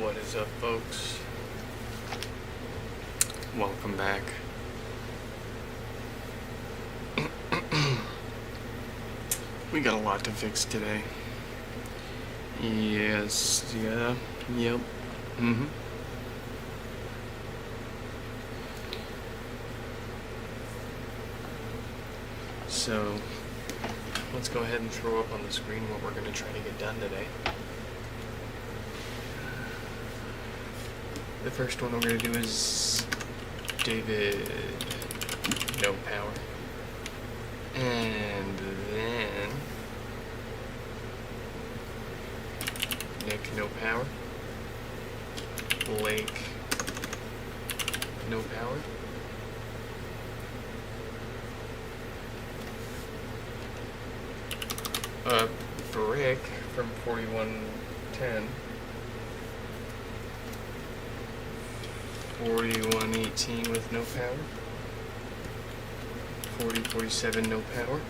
What is up, folks? Welcome back. We got a lot to fix today. Yes, yeah, yep, So, let's go ahead and throw up on the screen what we're going to try to get done today. The first one we're going to do is David, no power. And then Nick, no power. Blake, no power. Brick from 4110. 4118 with no power. 4047 no power.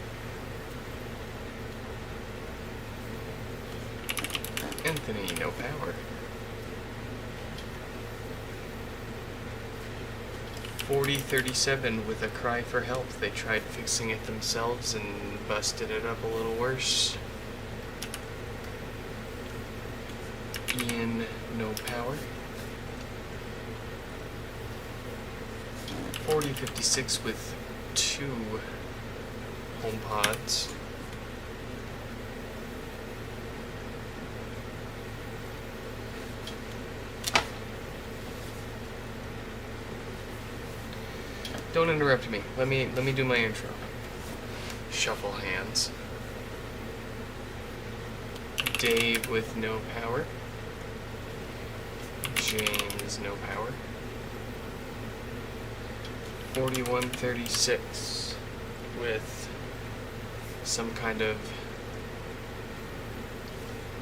Anthony, no power. 4037 with a cry for help. They tried fixing it themselves and busted it up a little worse. Ian, no power. 4056 with 2 home pods. Don't interrupt me. Let me do my intro. Shuffle hands. Dave with no power. James, no power. 4136 with some kind of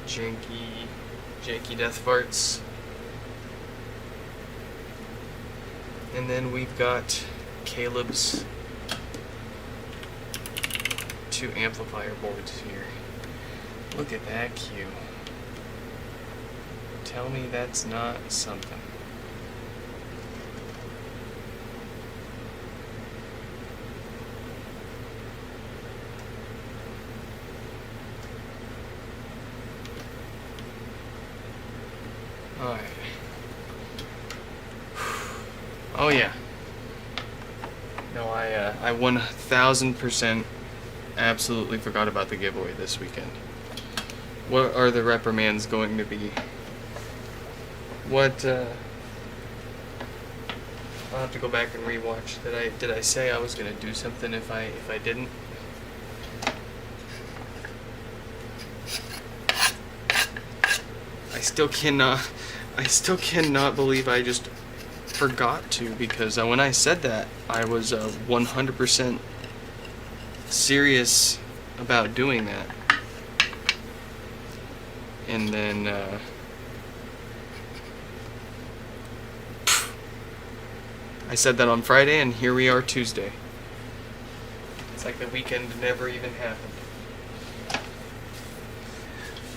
janky death farts. And then we've got Caleb's 2 amplifier boards here. Look at that cue. Tell me that's not something. Alright. Oh yeah. No, I 1000% absolutely forgot about the giveaway this weekend. What are the reprimands going to be? What, I'll have to go back and rewatch. Did I say I was gonna do something if I didn't? I still cannot believe I just forgot to, because when I said that, I was 100% serious about doing that. And then I said that on Friday, and here we are Tuesday. It's like the weekend never even happened.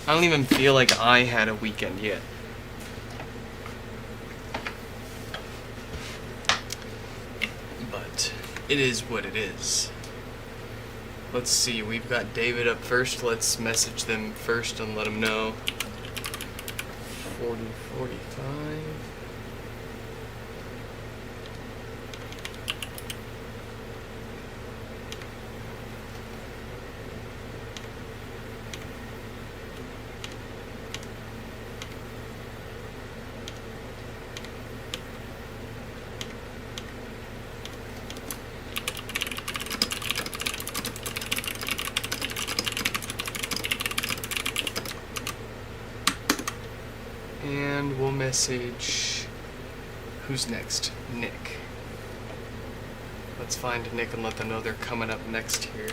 I don't even feel like I had a weekend yet. But it is what it is. Let's see, we've got David up first. Let's message them first and let them know. 4045. And we'll message, who's next? Nick. Let's find Nick and let them know they're coming up next here.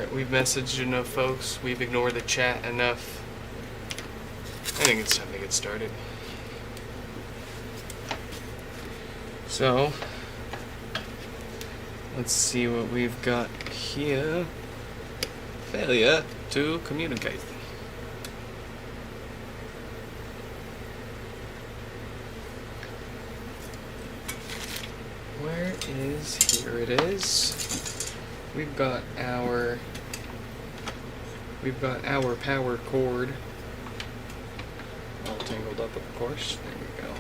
Alright, we've messaged enough folks. We've ignored the chat enough. I think it's time to get started. So, let's see what we've got here. Failure to communicate. Where is, here it is. We've got our power cord all tangled up, of course. There we go.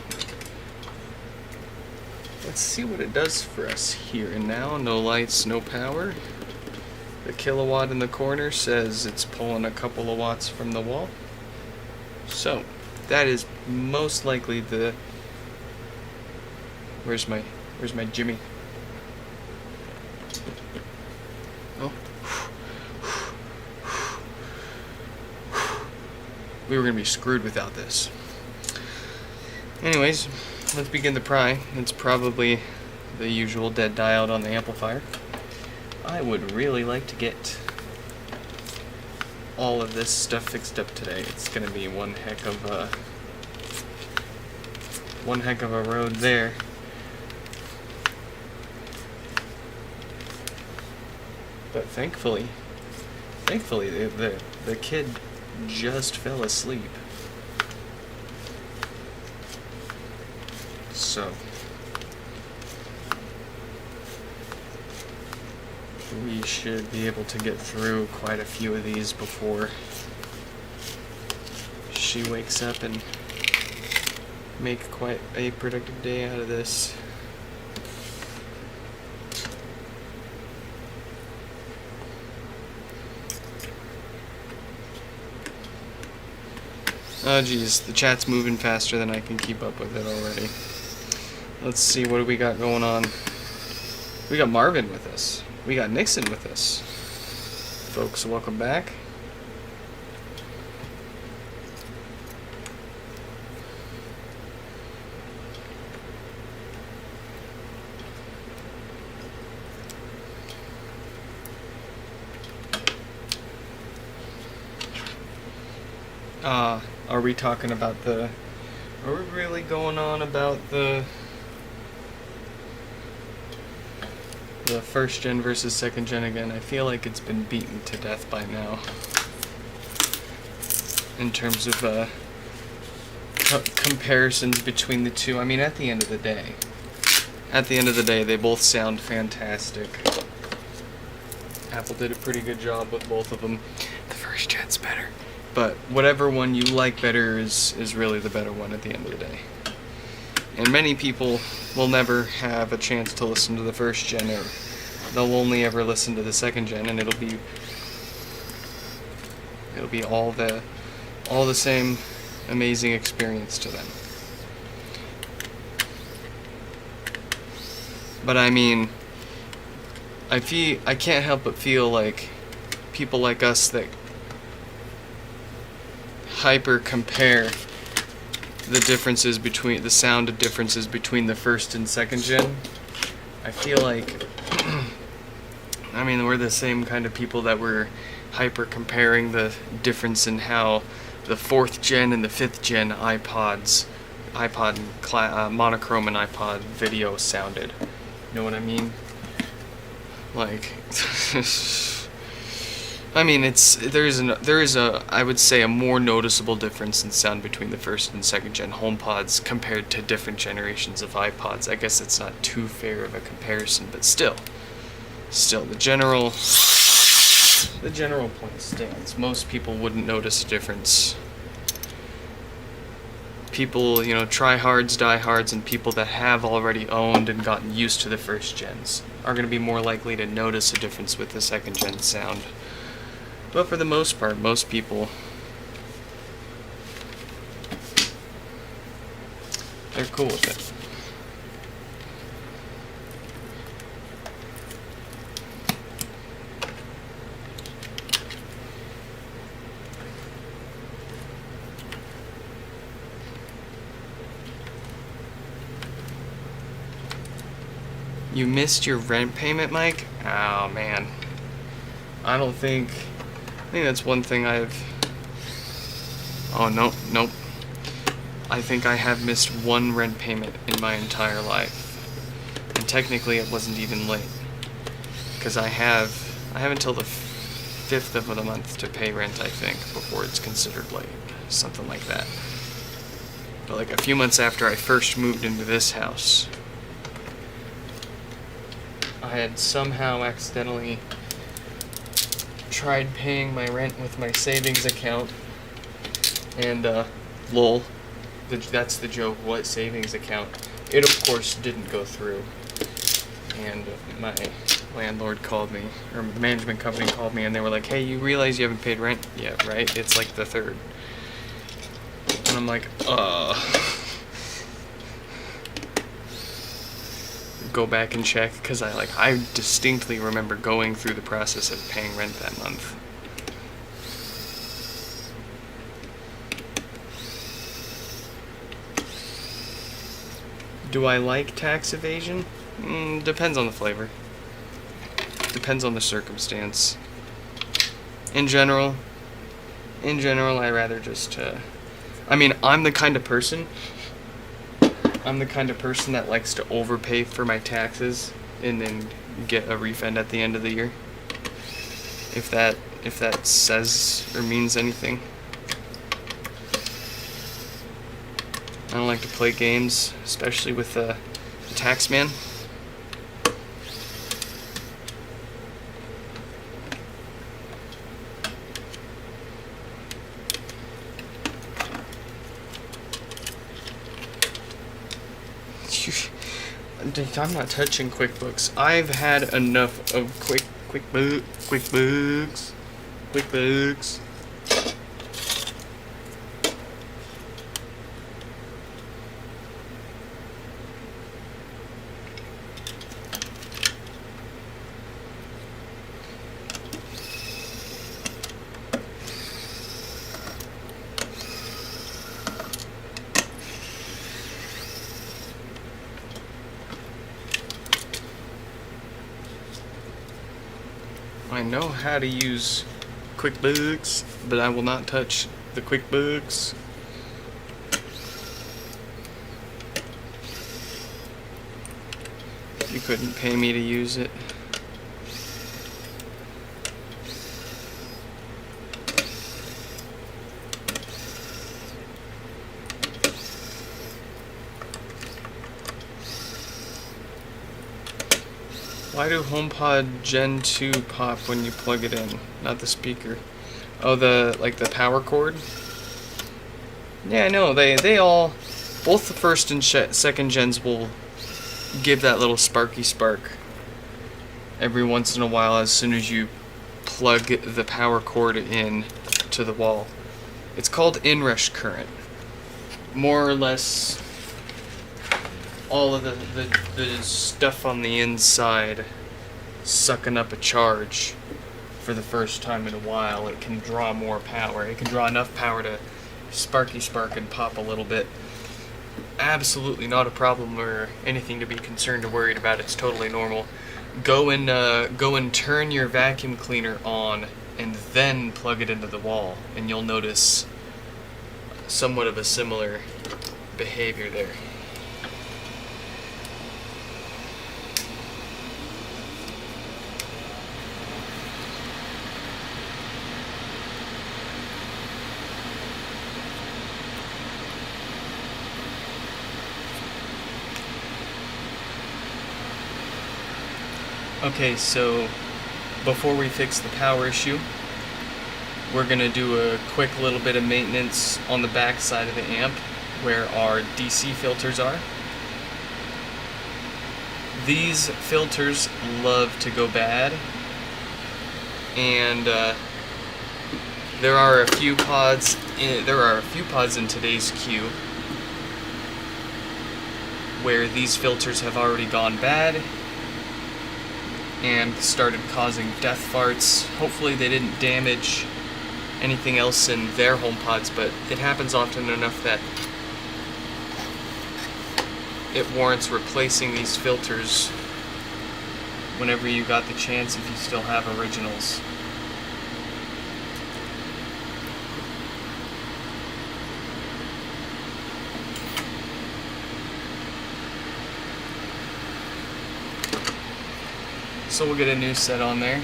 Let's see what it does for us here and now. No lights, no power. The kilowatt in the corner says it's pulling a couple of watts from the wall. So, that is most likely the... Where's my Jimmy? Oh. We were going to be screwed without this. Anyways, let's begin the pry. It's probably the usual dead diode on the amplifier. I would really like to get all of this stuff fixed up today. It's going to be one heck of a road there. But thankfully the kid just fell asleep. So we should be able to get through quite a few of these before she wakes up and make quite a productive day out of this. Oh geez, the chat's moving faster than I can keep up with it already. Let's see, what do we got going on? We got Marvin with us. We got Nixon with us. Folks, welcome back. Are we talking about are we really going on about the first gen versus second gen again? I feel like it's been beaten to death by now in terms of comparisons between the two. I mean, at the end of the day, they both sound fantastic. Apple did a pretty good job with both of them. The first gen's better. But whatever one you like better is really the better one at the end of the day. And many people will never have a chance to listen to the first gen, or they'll only ever listen to the second gen, and it'll be all the same amazing experience to them. But I mean, I can't help but feel like people like us that hyper compare the differences between the sound differences between the first and second gen. I feel like I mean, we're the same kind of people that were hyper comparing the difference in how the 4th gen and the 5th gen iPod monochrome and iPod video sounded. You know what I mean? Like I mean, there is a I would say a more noticeable difference in sound between the first and second gen HomePods compared to different generations of iPods. I guess it's not too fair of a comparison, but still the general point stands. Most people wouldn't notice a difference. People, tryhards, diehards, and people that have already owned and gotten used to the first gens are going to be more likely to notice a difference with the second gen sound. But for the most part, most people, they're cool with it. You missed your rent payment, Mike? Oh, man. I think that's one thing I've... Oh, nope. I think I have missed one rent payment in my entire life. And technically it wasn't even late. Because I have until the 5th of the month to pay rent, I think, before it's considered late. Something like that. But like a few months after I first moved into this house, I had somehow accidentally tried paying my rent with my savings account, and lol, that's the joke, what savings account? It of course didn't go through, and my landlord called me, or the management company called me, and they were like, hey, you realize you haven't paid rent yet, right? It's like the 3rd. And I'm like, go back and check, because I distinctly remember going through the process of paying rent that month. Do I like tax evasion? Depends on the flavor. Depends on the circumstance. In general, I'd rather just, I'm the kind of person that likes to overpay for my taxes and then get a refund at the end of the year. If that says or means anything. I don't like to play games, especially with the tax man. I'm not touching QuickBooks. I've had enough of QuickBooks. I know how to use QuickBooks, but I will not touch the QuickBooks. You couldn't pay me to use it. Why do HomePod Gen 2 pop when you plug it in? Not the speaker. Oh, the power cord? Yeah, I know. They all, both the first and second gens will give that little sparky spark every once in a while as soon as you plug the power cord in to the wall. It's called inrush current. More or less all of the stuff on the inside sucking up a charge for the first time in a while. It can draw more power. It can draw enough power to sparky spark and pop a little bit. Absolutely not a problem or anything to be concerned or worried about. It's totally normal. Go and turn your vacuum cleaner on and then plug it into the wall, and you'll notice somewhat of a similar behavior there. Okay, so before we fix the power issue, we're going to do a quick little bit of maintenance on the back side of the amp where our DC filters are. These filters love to go bad, and there are a few pods in today's queue where these filters have already gone bad and started causing death farts. Hopefully they didn't damage anything else in their HomePods, but it happens often enough that it warrants replacing these filters whenever you got the chance, if you still have originals. So we'll get a new set on there.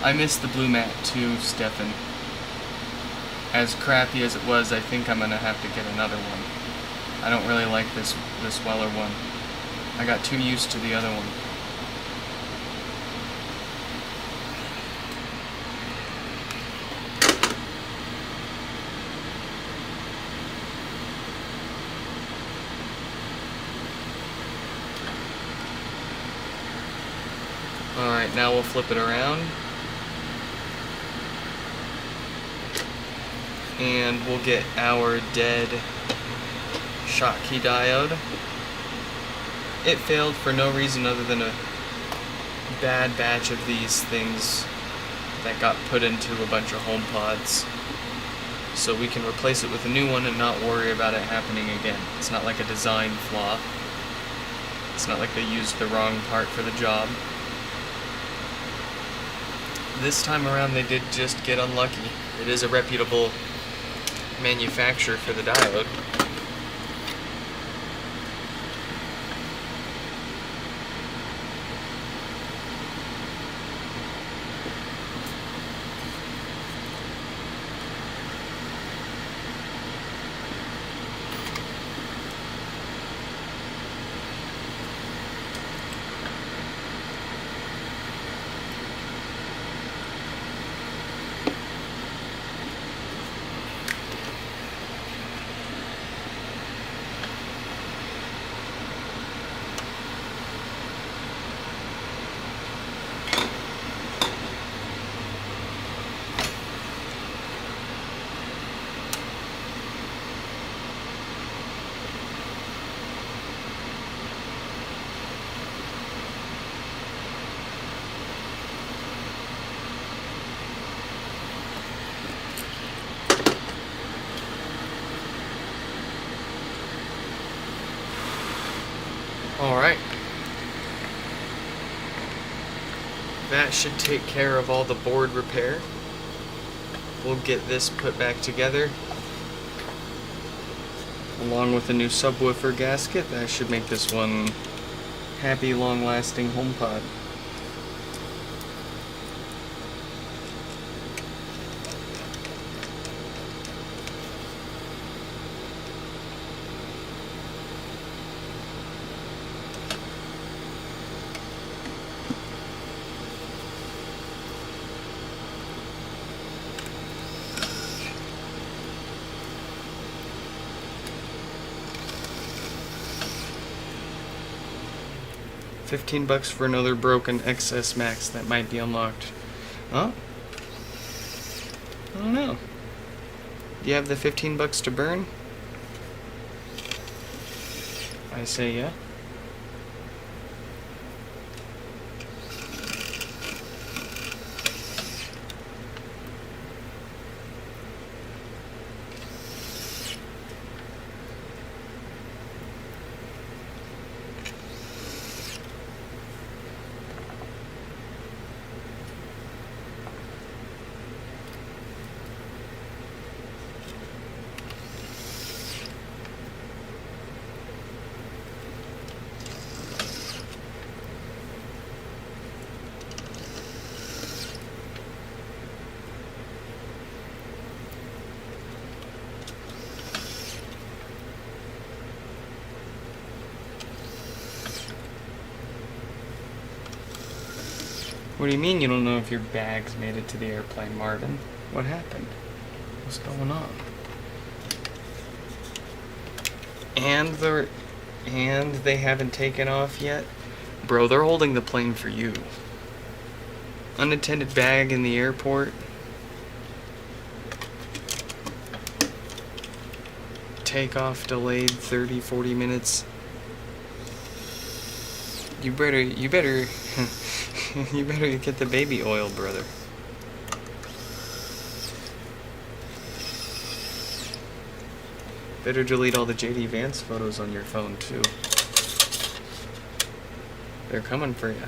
I miss the blue mat too, Stefan. As crappy as it was, I think I'm gonna have to get another one. I don't really like this Weller one. I got too used to the other one. Alright, now we'll flip it around. And we'll get our dead Schottky diode. It failed for no reason other than a bad batch of these things that got put into a bunch of HomePods. So we can replace it with a new one and not worry about it happening again. It's not like a design flaw. It's not like they used the wrong part for the job. This time around they did just get unlucky. It is a reputable manufacturer for the diode. Alright. That should take care of all the board repair. We'll get this put back together. Along with a new subwoofer gasket. That should make this one happy, long-lasting HomePod. $15 for another broken XS Max that might be unlocked. Huh? I don't know. Do you have the $15 to burn? I say yeah. What do you mean you don't know if your bags made it to the airplane, Marvin? What happened? What's going on? And they haven't taken off yet? Bro, they're holding the plane for you. Unattended bag in the airport. Takeoff delayed 30-40 minutes. You better You better get the baby oil, brother. Better delete all the JD Vance photos on your phone, too. They're coming for you.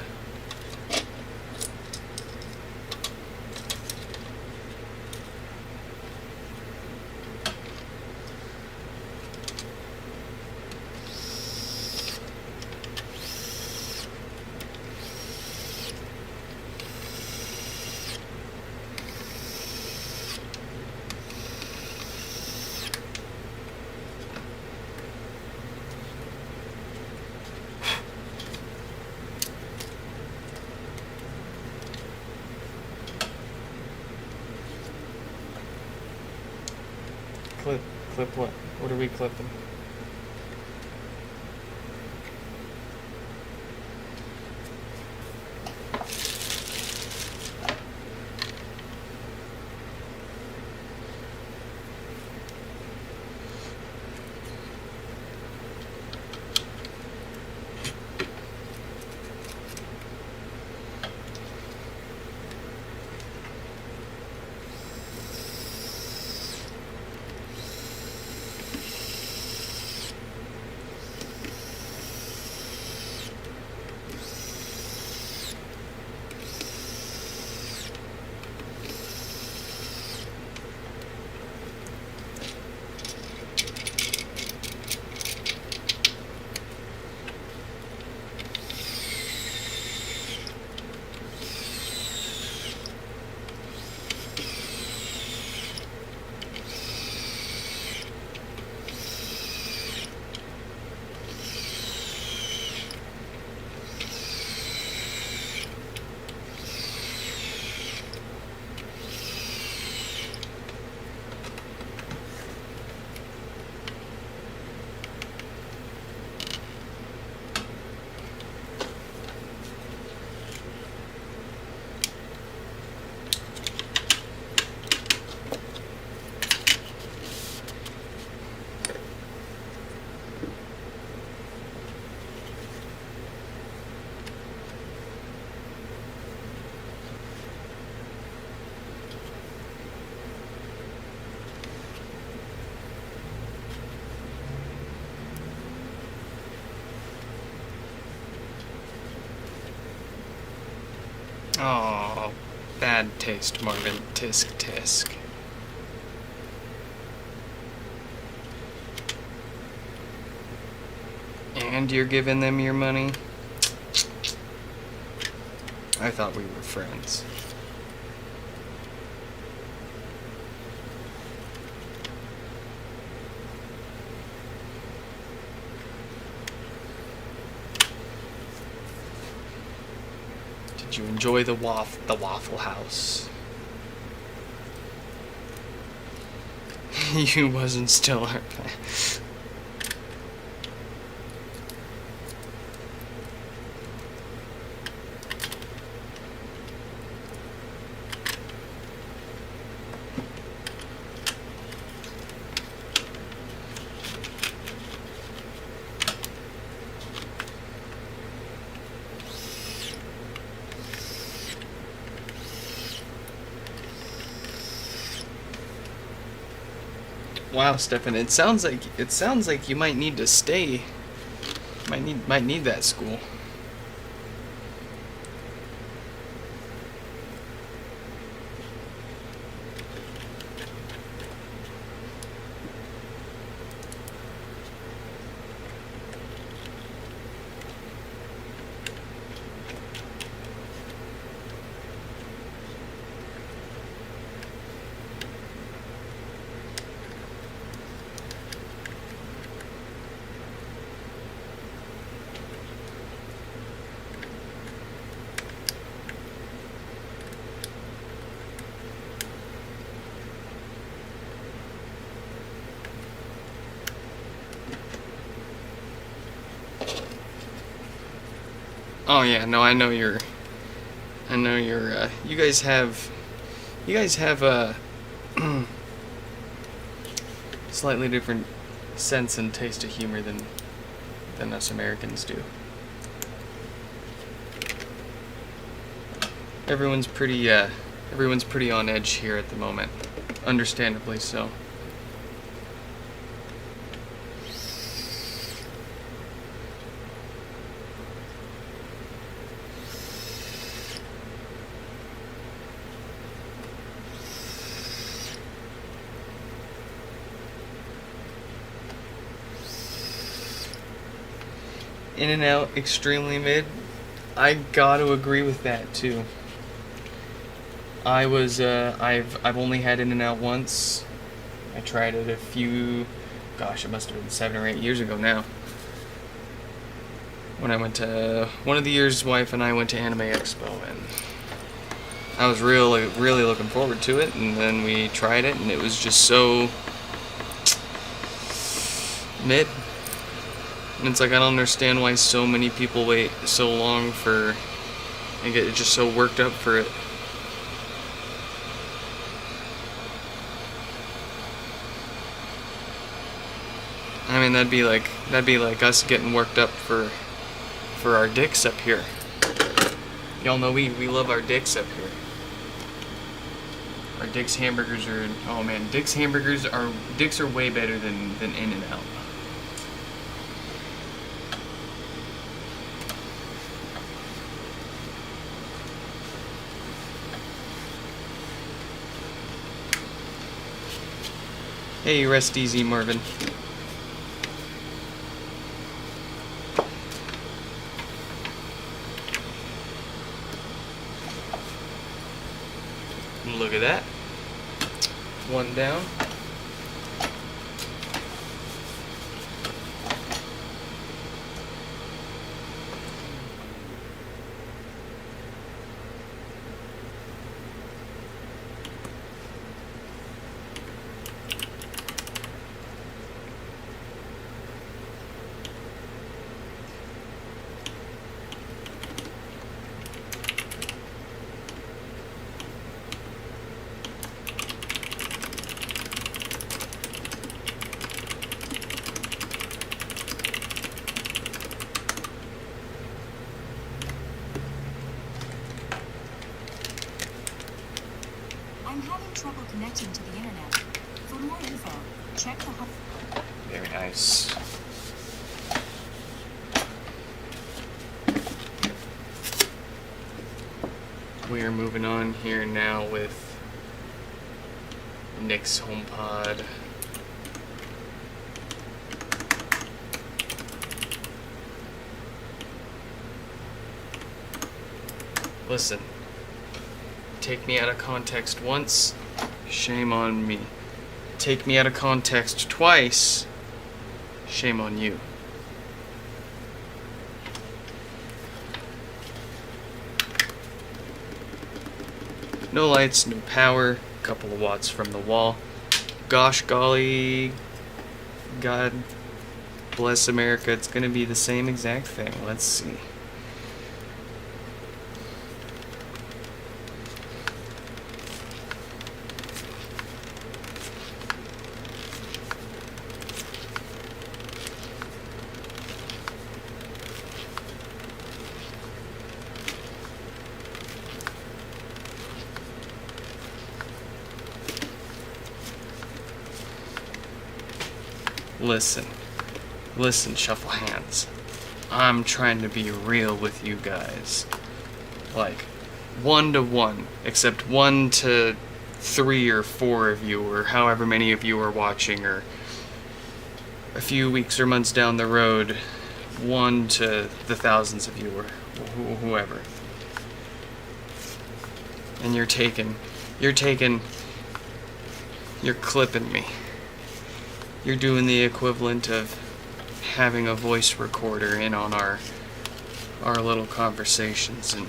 Clip what? What are we clipping? Oh, bad taste, Marvin. Tisk tisk. And you're giving them your money? I thought we were friends. Did you enjoy the Waffle House? You wasn't still. Wow, Stefan, it sounds like you might need to stay. Might need that school. Oh yeah, no, I know you're. You guys have a slightly different sense and taste of humor than us Americans do. Everyone's pretty on edge here at the moment, understandably so. In-N-Out extremely mid. I gotta agree with that too. I've only had In-N-Out once. I tried it a few, gosh, it must have been 7 or 8 years ago now. When I went to, one of the years wife and I went to Anime Expo, and I was really looking forward to it, and then we tried it and it was just so mid. And it's like, I don't understand why so many people wait so long for, and get just so worked up for it. I mean, that'd be like us getting worked up for our dicks up here. Y'all know we love our dicks up here. Our Dick's hamburgers are, oh man, Dick's are way better than In-N-Out. Hey, rest easy, Marvin. Look at that. One down. I'm having trouble connecting to the internet. For more info, check the home. Very nice. We are moving on here now with Nick's HomePod. Listen, take me out of context once, shame on me. Take me out of context twice, shame on you. No lights, no power, couple of watts from the wall. Gosh golly, God bless America, it's gonna be the same exact thing. Let's see. Listen, shuffle hands. I'm trying to be real with you guys. Like, 1 to 1, except 1 to 3 or 4 of you, or however many of you are watching, or a few weeks or months down the road, 1 to the thousands of you, or whoever. And you're clipping me. You're doing the equivalent of having a voice recorder in on our little conversations and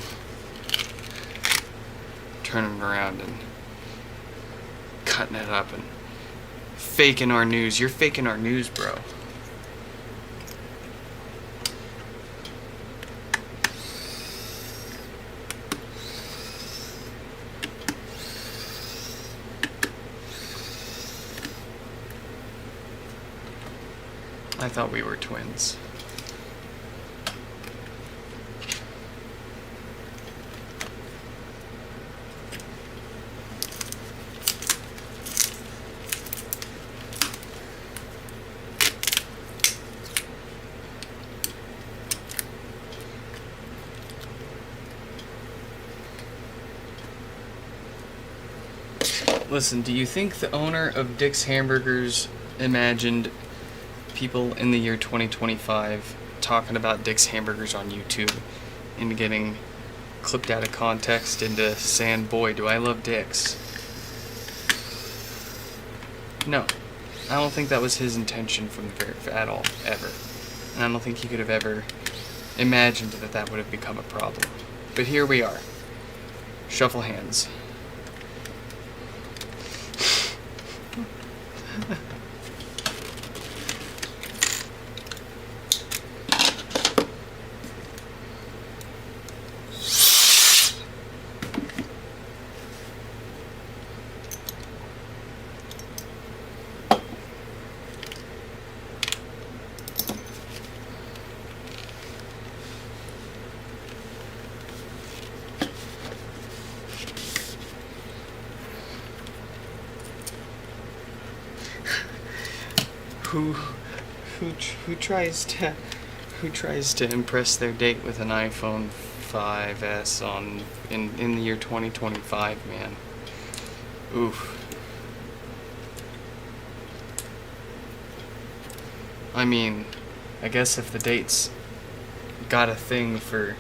turning around and cutting it up and faking our news. You're faking our news, bro. I thought we were twins. Listen, do you think the owner of Dick's Hamburgers imagined people in the year 2025 talking about Dick's Hamburgers on YouTube and getting clipped out of context into saying, boy, do I love Dick's? No. I don't think that was his intention from the very at all, ever. And I don't think he could have ever imagined that that would have become a problem. But here we are. Shuffle hands. Who tries to impress their date with an iPhone 5S in the year 2025, man? Oof. I mean, I guess if the date's got a thing for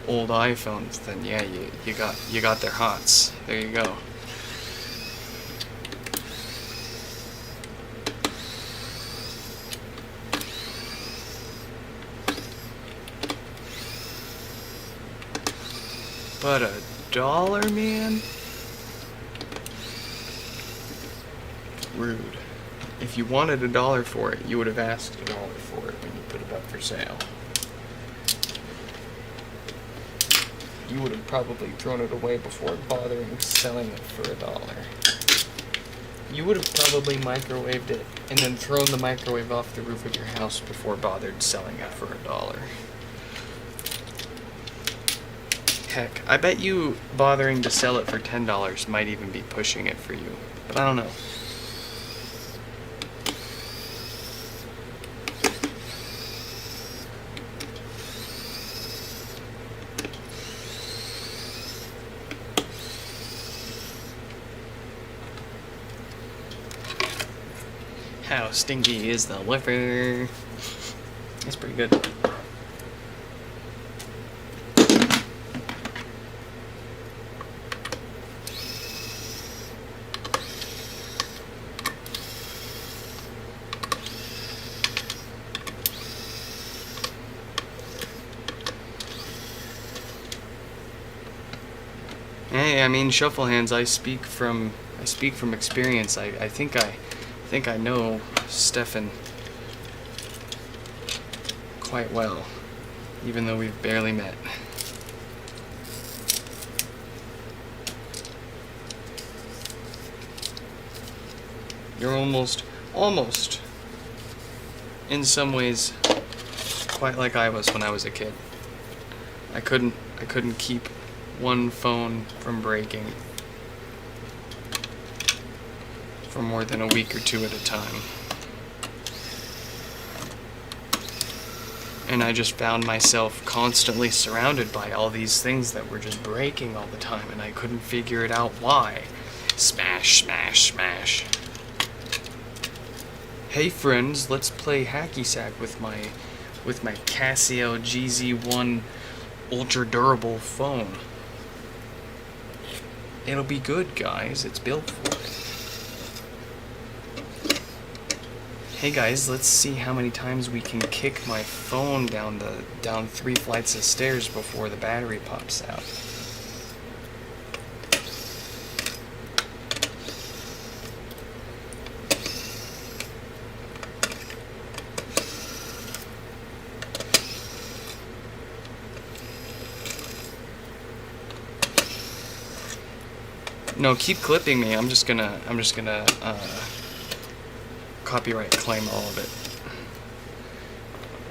old iPhones, then yeah, you got their hots. There you go. But $1, man? Rude. If you wanted $1 for it, you would have asked $1 for it when you put it up for sale. You would have probably thrown it away before bothering selling it for $1. You would have probably microwaved it and then thrown the microwave off the roof of your house before bothered selling it for $1. Heck, I bet you bothering to sell it for $10 might even be pushing it for you. But I don't know. How stinky is the liver? That's pretty good. Hey, I mean, shuffle hands. I speak from experience. I think I know Stefan quite well, even though we've barely met. You're almost, in some ways, quite like I was when I was a kid. I couldn't keep one phone from breaking for more than a week or two at a time. And I just found myself constantly surrounded by all these things that were just breaking all the time, and I couldn't figure it out why. Smash, smash, smash. Hey friends, let's play hacky sack with my Casio GZ1 ultra durable phone. It'll be good, guys. It's built for it. Hey guys, let's see how many times we can kick my phone down 3 flights of stairs before the battery pops out. No, keep clipping me. I'm just gonna copyright claim all of it,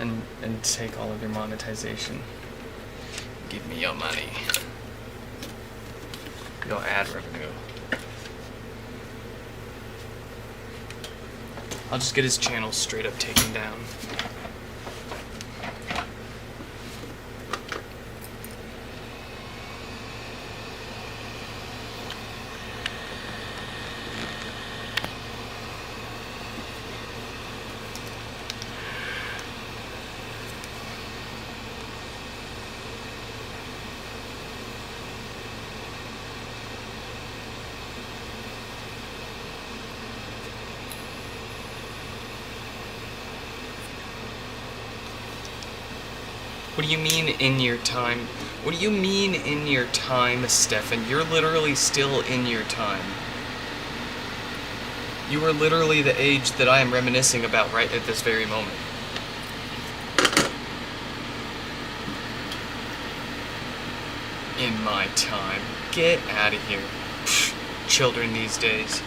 and take all of your monetization. Give me your money. Your ad revenue. I'll just get his channel straight up taken down. What do you mean in your time? What do you mean in your time, Stefan? You're literally still in your time. You are literally the age that I am reminiscing about right at this very moment. In my time. Get out of here. Pfft, children these days.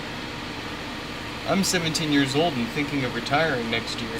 I'm 17 years old and thinking of retiring next year.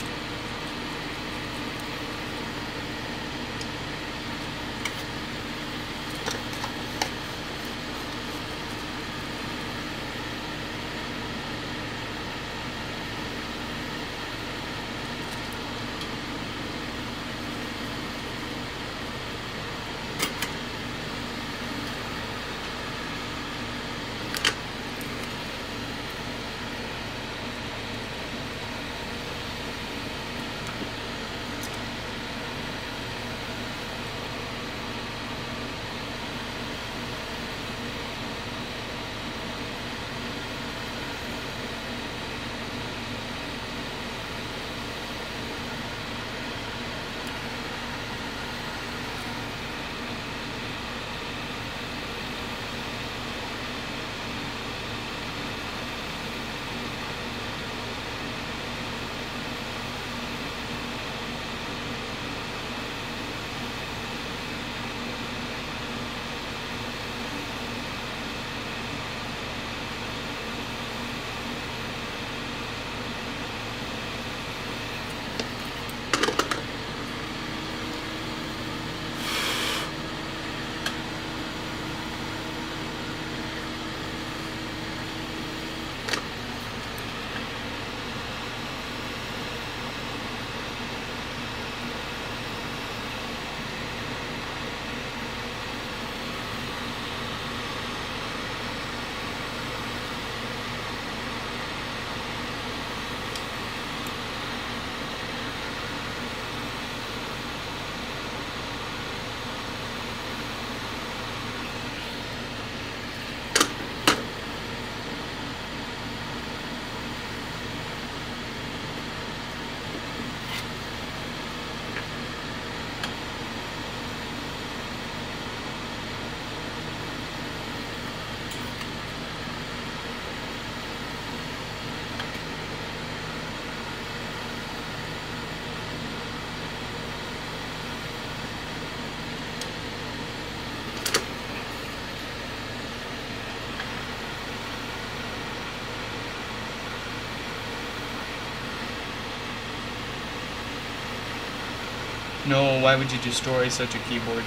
No, why would you destroy such a keyboard?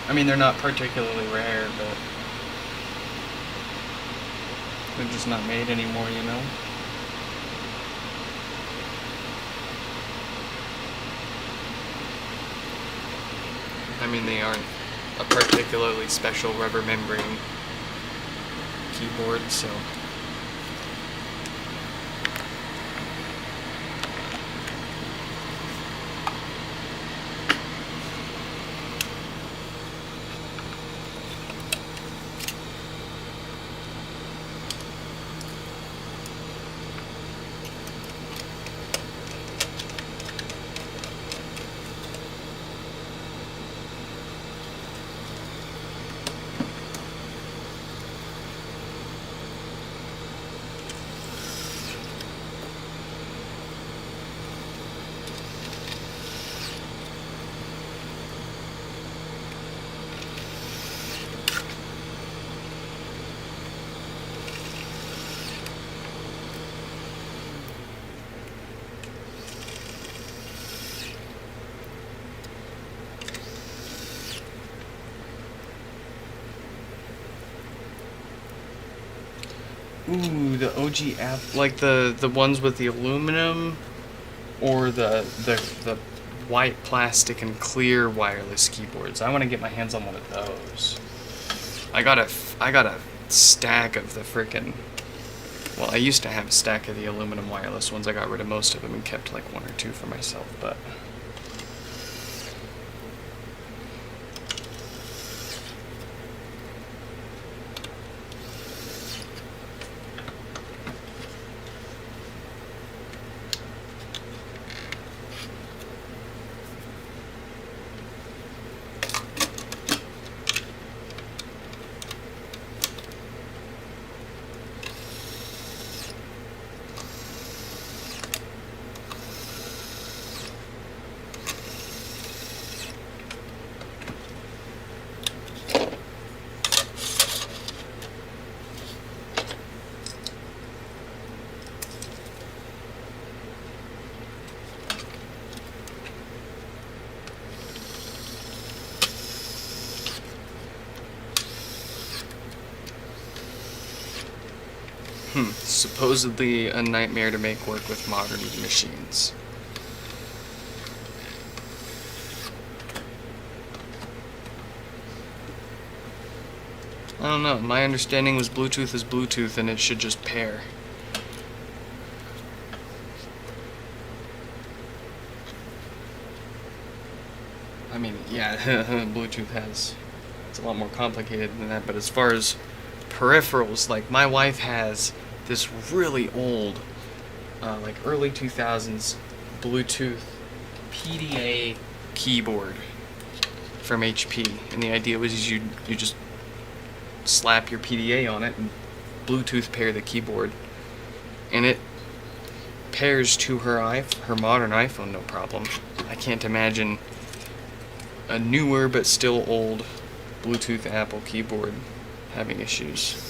I mean, they're not particularly rare, but they're just not made anymore, you know? I mean, they aren't a particularly special rubber membrane keyboard, so... Ooh, the OG app, like the ones with the aluminum, or the white plastic and clear wireless keyboards. I want to get my hands on one of those. I got a stack of the frickin'. Well, I used to have a stack of the aluminum wireless ones. I got rid of most of them and kept like one or two for myself, but. supposedly a nightmare to make work with modern machines. I don't know. My understanding was Bluetooth is Bluetooth and it should just pair. I mean, yeah, Bluetooth it's a lot more complicated than that, but as far as peripherals, like my wife has this really old, like early 2000s Bluetooth PDA keyboard from HP, and the idea was you just slap your PDA on it and Bluetooth pair the keyboard, and it pairs to her modern iPhone no problem. I can't imagine a newer but still old Bluetooth Apple keyboard having issues.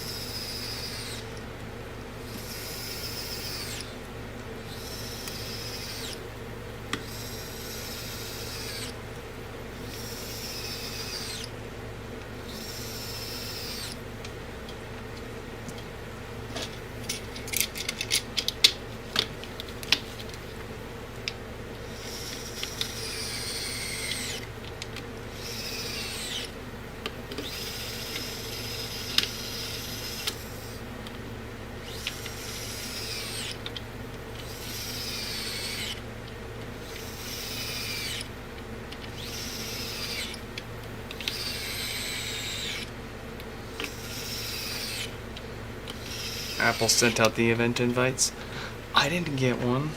Apple sent out the event invites. I didn't get one.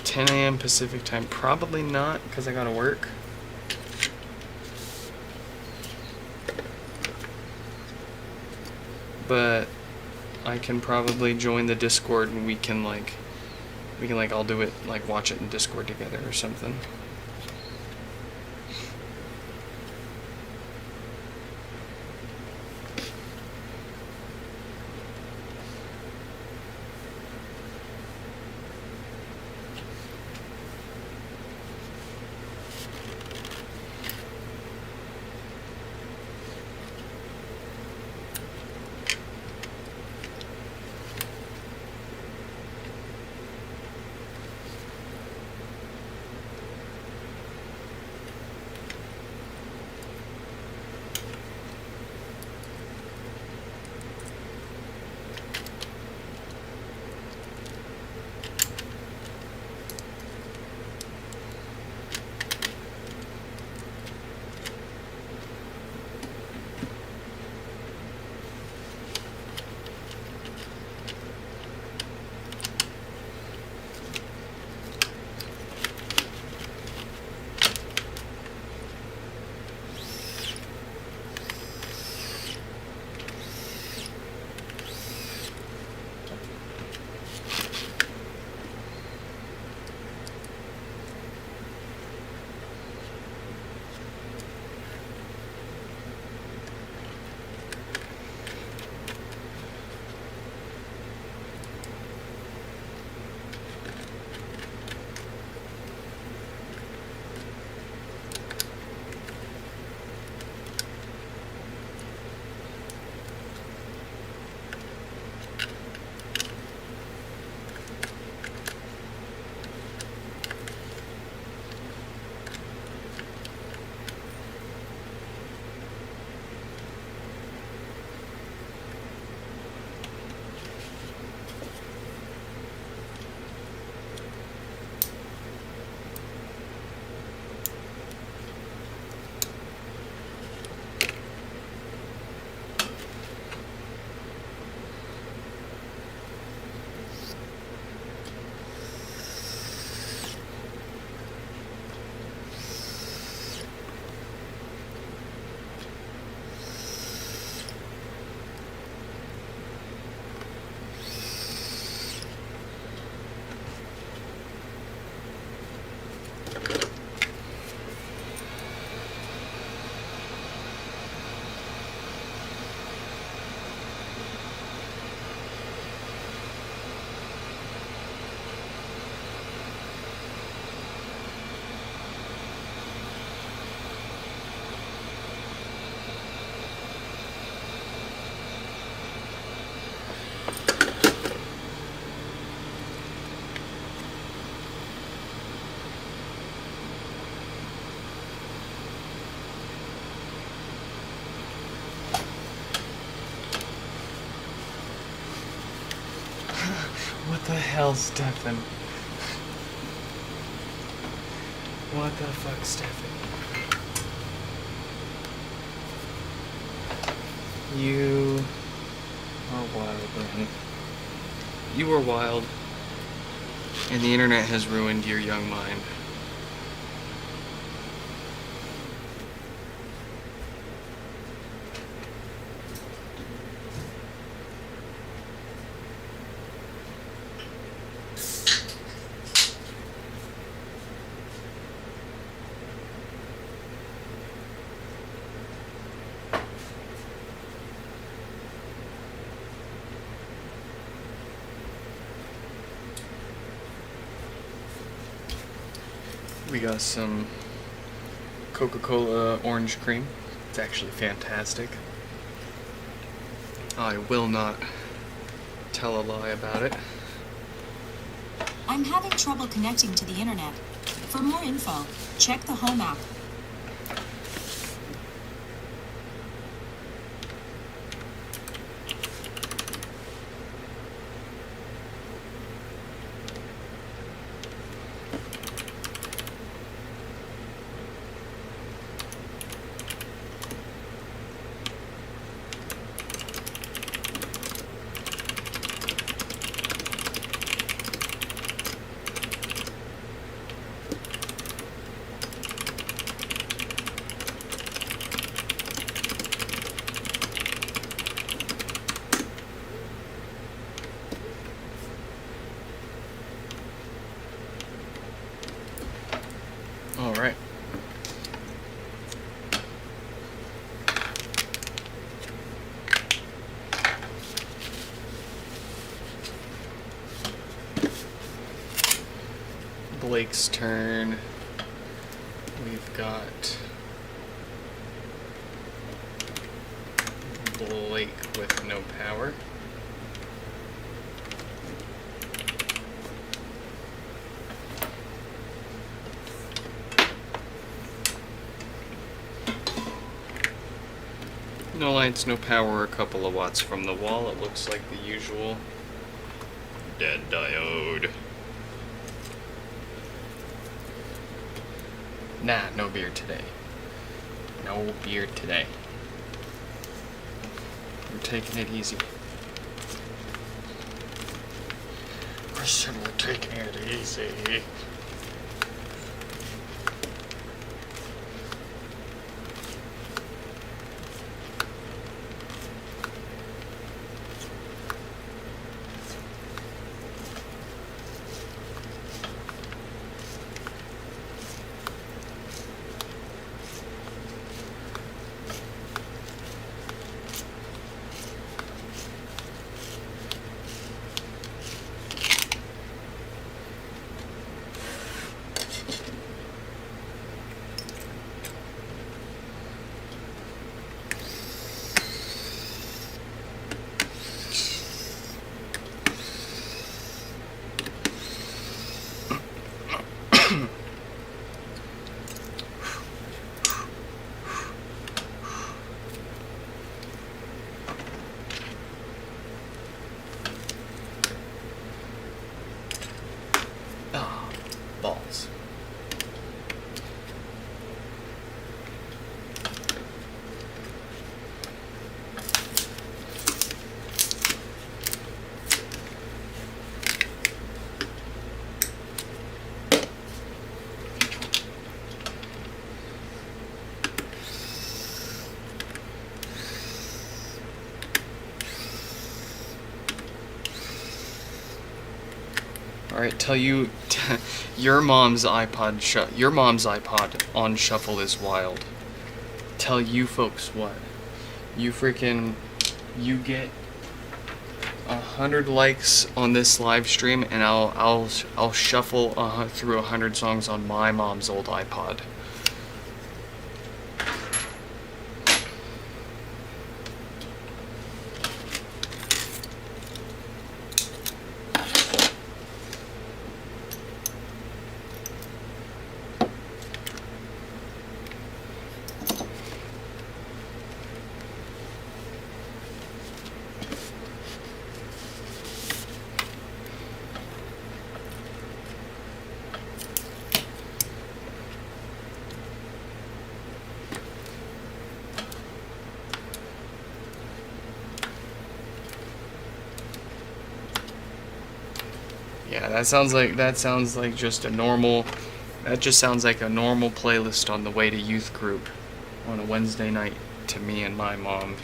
$10 a.m. Pacific time. Probably not, because I gotta work. But I can probably join the Discord and we can I'll do it, like watch it in Discord together or something. the hell, Stefan? What the fuck, Stefan? You are wild, man. You are wild. And the internet has ruined your young mind. We got some Coca-Cola orange cream. It's actually fantastic. I will not tell a lie about it. I'm having trouble connecting to the internet. For more info, check the Home app. All right. Blake's turn. We've got Blake with no power. No lights, no power, a couple of watts from the wall. It looks like the usual dead diode. Nah, no beer today. No beer today. We're taking it easy. I said we're taking it easy. Balls. All right, tell you, your mom's iPod on shuffle is wild. Tell you folks what, you get 100 likes on this live stream, and I'll shuffle through 100 songs on my mom's old iPod. that sounds like just a normal. That just sounds like a normal playlist on the way to youth group on a Wednesday night to me and my mom.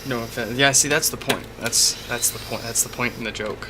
No offense. Yeah, see, that's the point. That's the point. That's the point in the joke.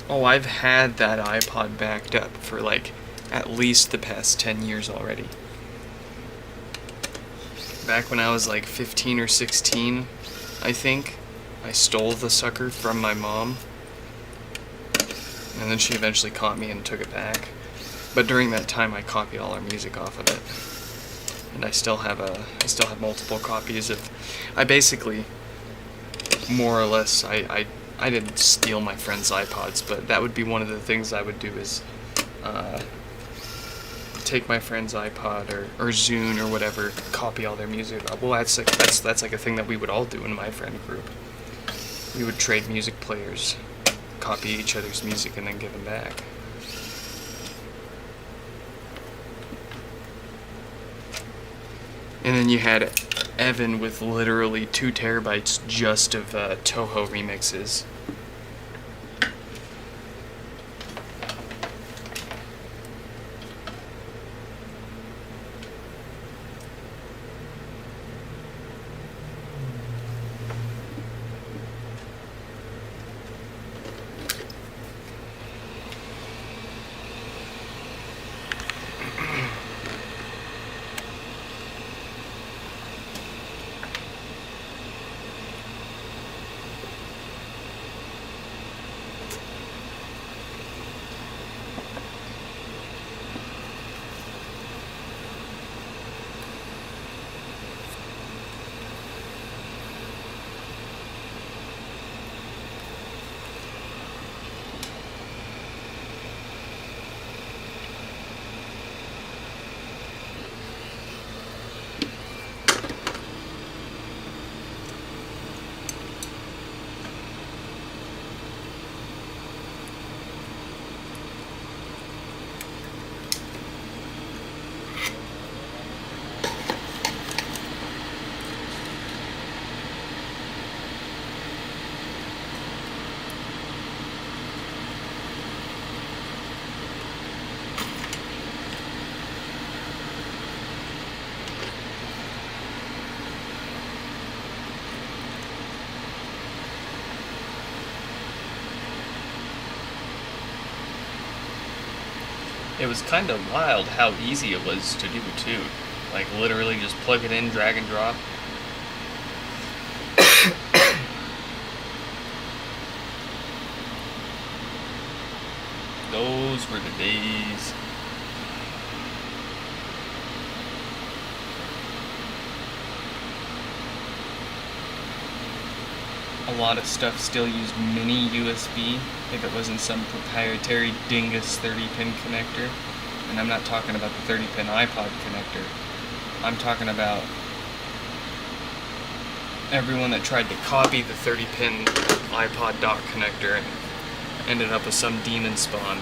Oh, I've had that iPod backed up for like at least the past 10 years already. Back when I was like 15 or 16, I think, I stole the sucker from my mom. And then she eventually caught me and took it back. But during that time I copied all our music off of it. And I still have multiple copies of, I basically, more or less, I didn't steal my friends' iPods, but that would be one of the things I would do is take my friend's iPod or Zune or whatever, copy all their music. Well, that's like a thing that we would all do in my friend group. We would trade music players, copy each other's music, and then give them back. And then you had Evan with literally 2 terabytes just of Toho remixes. It was kind of wild how easy it was to do too. Like literally just plug it in, drag and drop. Those were the days. a lot of stuff still used mini USB if it wasn't some proprietary dingus 30-pin connector. And I'm not talking about the 30-pin iPod connector. I'm talking about everyone that tried to copy the 30-pin iPod dock connector and ended up with some demon spawn.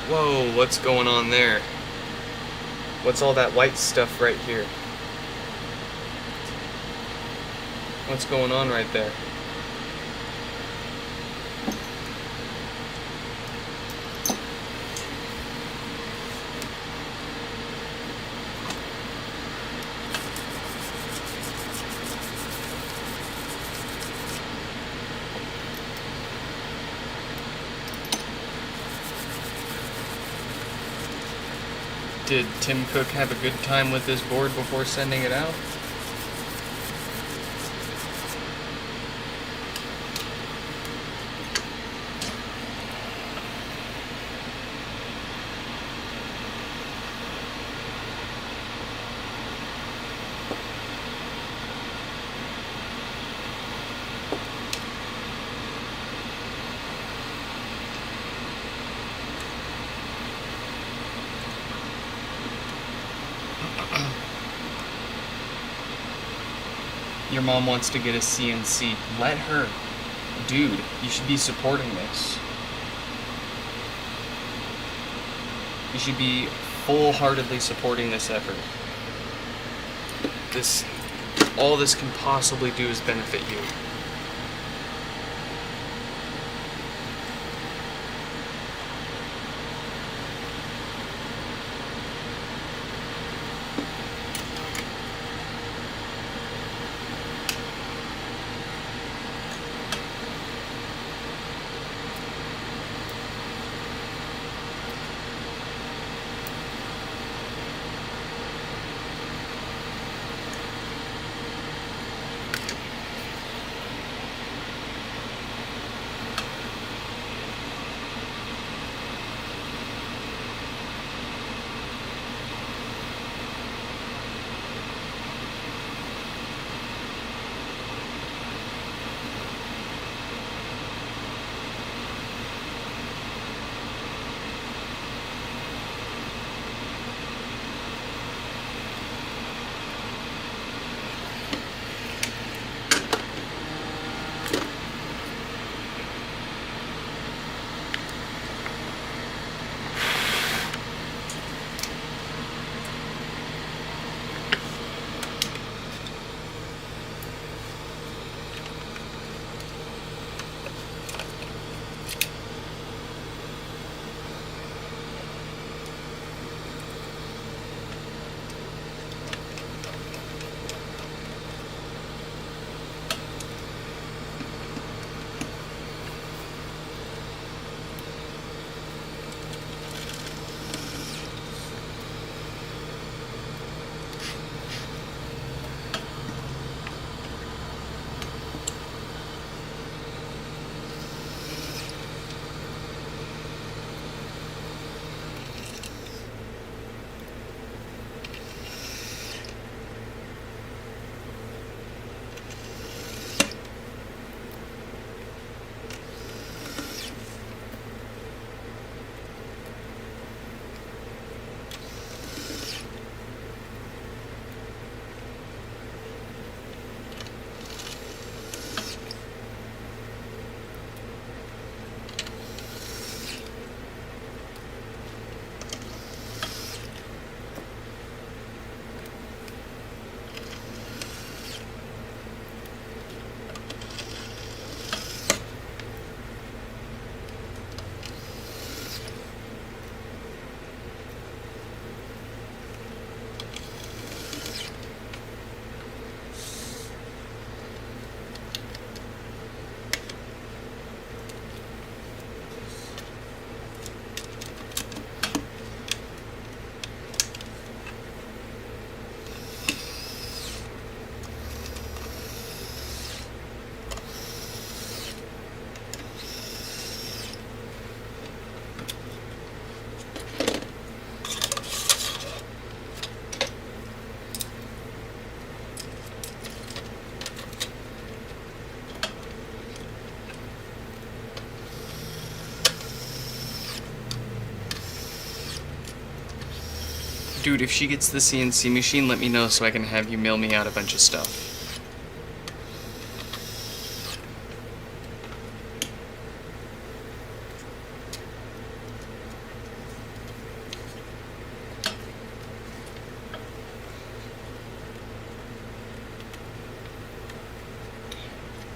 Whoa, what's going on there? What's all that white stuff right here? What's going on right there? Did Tim Cook have a good time with this board before sending it out? Your mom wants to get a CNC. Let her. Dude, you should be supporting this. You should be full-heartedly supporting this effort. All this can possibly do is benefit you. Dude, if she gets the CNC machine, let me know so I can have you mail me out a bunch of stuff.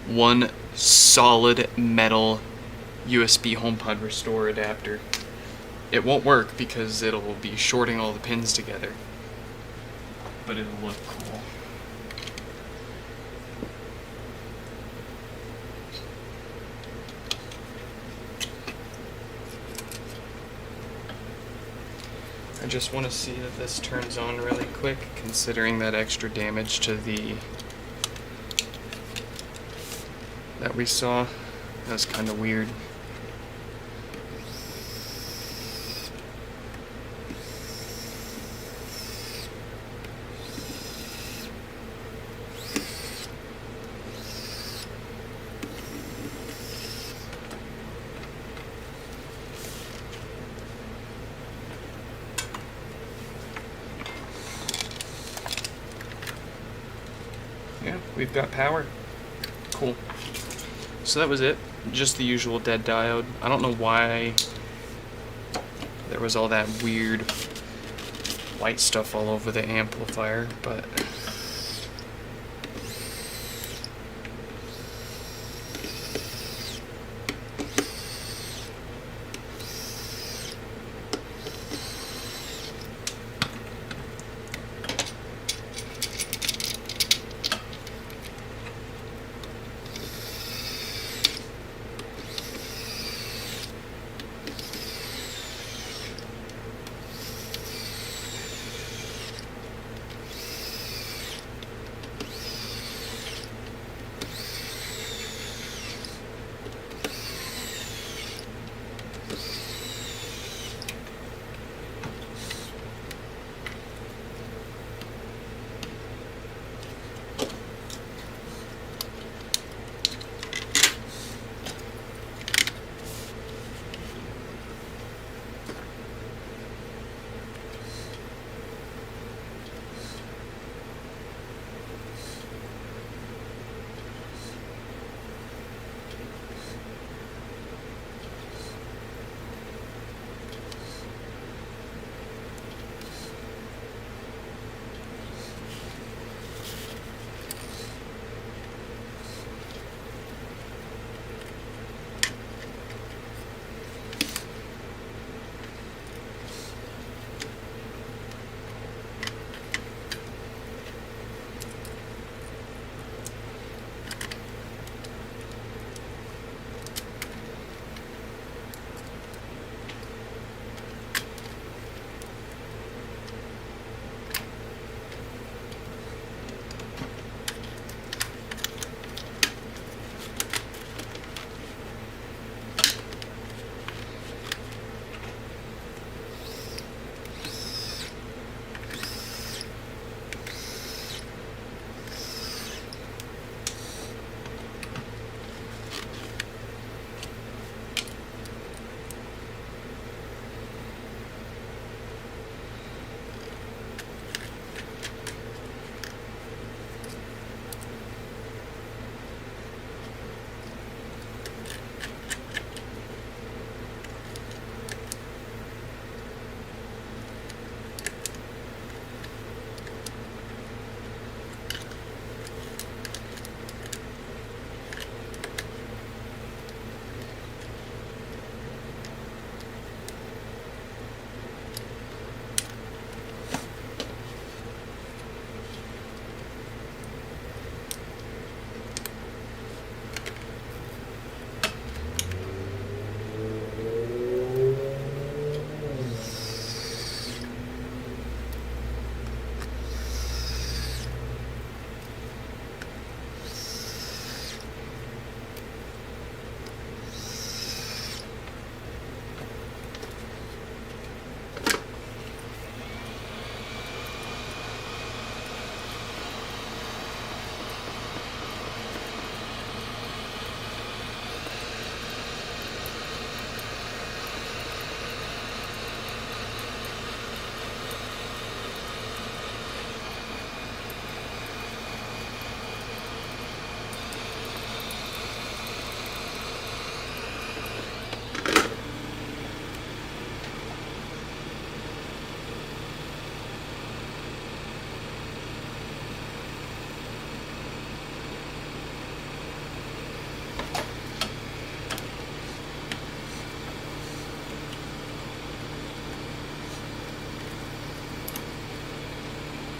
One solid metal USB HomePod Restore adapter. It won't work because it'll be shorting all the pins together, but it'll look cool. I just want to see that this turns on really quick, considering that extra damage to the that we saw. That was kind of weird. Yeah, we've got power. Cool. So that was it. Just the usual dead diode. I don't know why there was all that weird white stuff all over the amplifier, but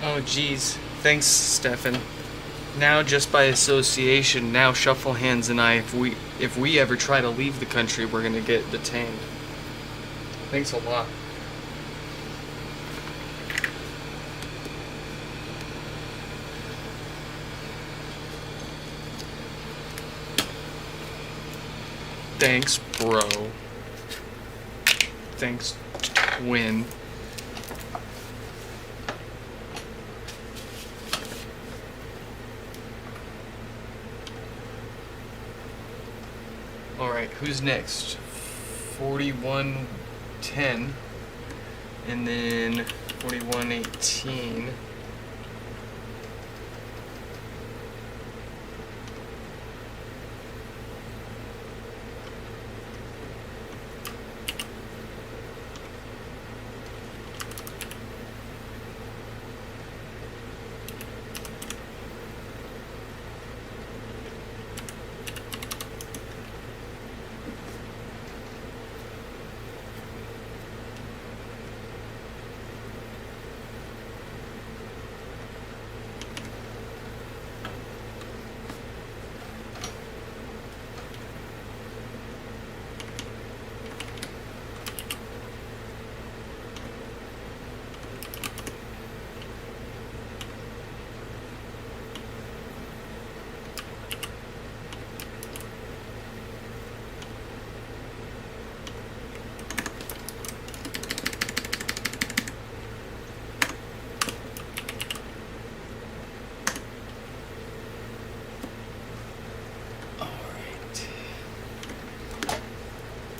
Oh, geez. Thanks, Stefan. Now, just by association, now Shuffle Hands and I, if we ever try to leave the country, we're gonna get detained. Thanks a lot. Thanks, bro. Thanks, twin. Alright, who's next? 4110. And then 4118.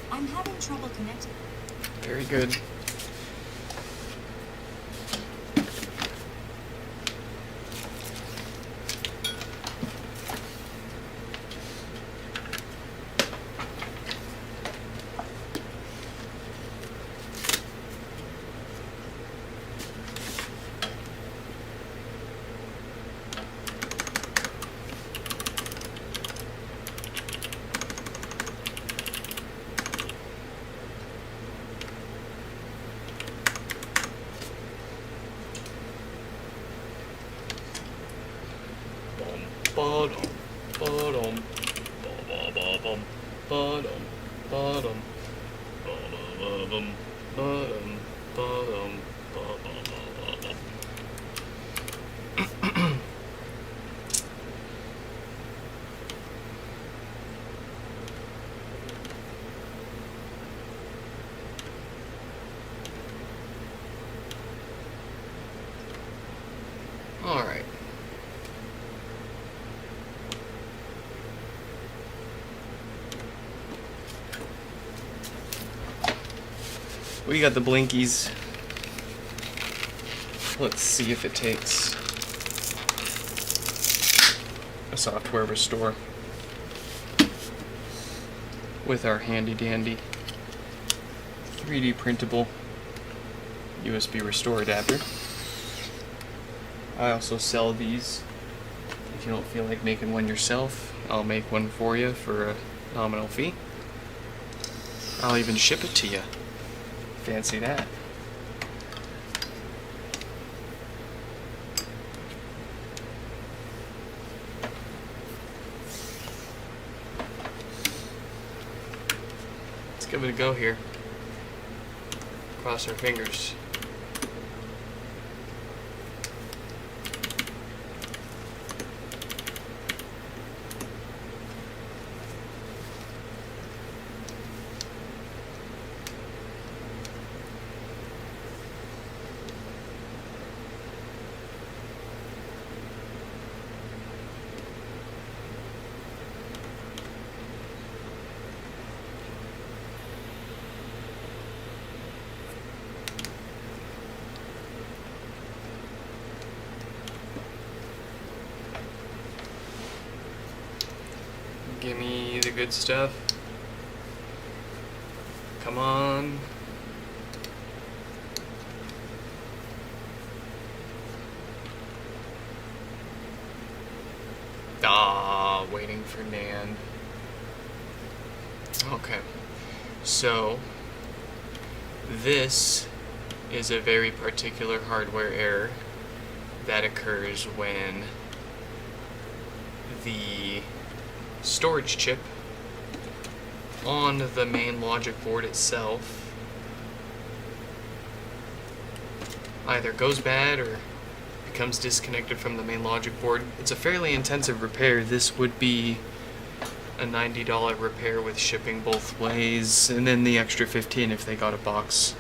I'm having trouble connecting. Very good. All right. We got the blinkies. Let's see if it takes a software restore with our handy dandy 3D printable USB restore adapter. I also sell these. If you don't feel like making one yourself, I'll make one for you for a nominal fee. I'll even ship it to you. Fancy that. Let's give it a go here. Cross our fingers. Give me the good stuff. Come on. Waiting for NAND. Okay. So, this is a very particular hardware error that occurs when the storage chip on the main logic board itself either goes bad or becomes disconnected from the main logic board. It's a fairly intensive repair. This would be a $90 repair with shipping both ways, and then the extra $15 if they got a box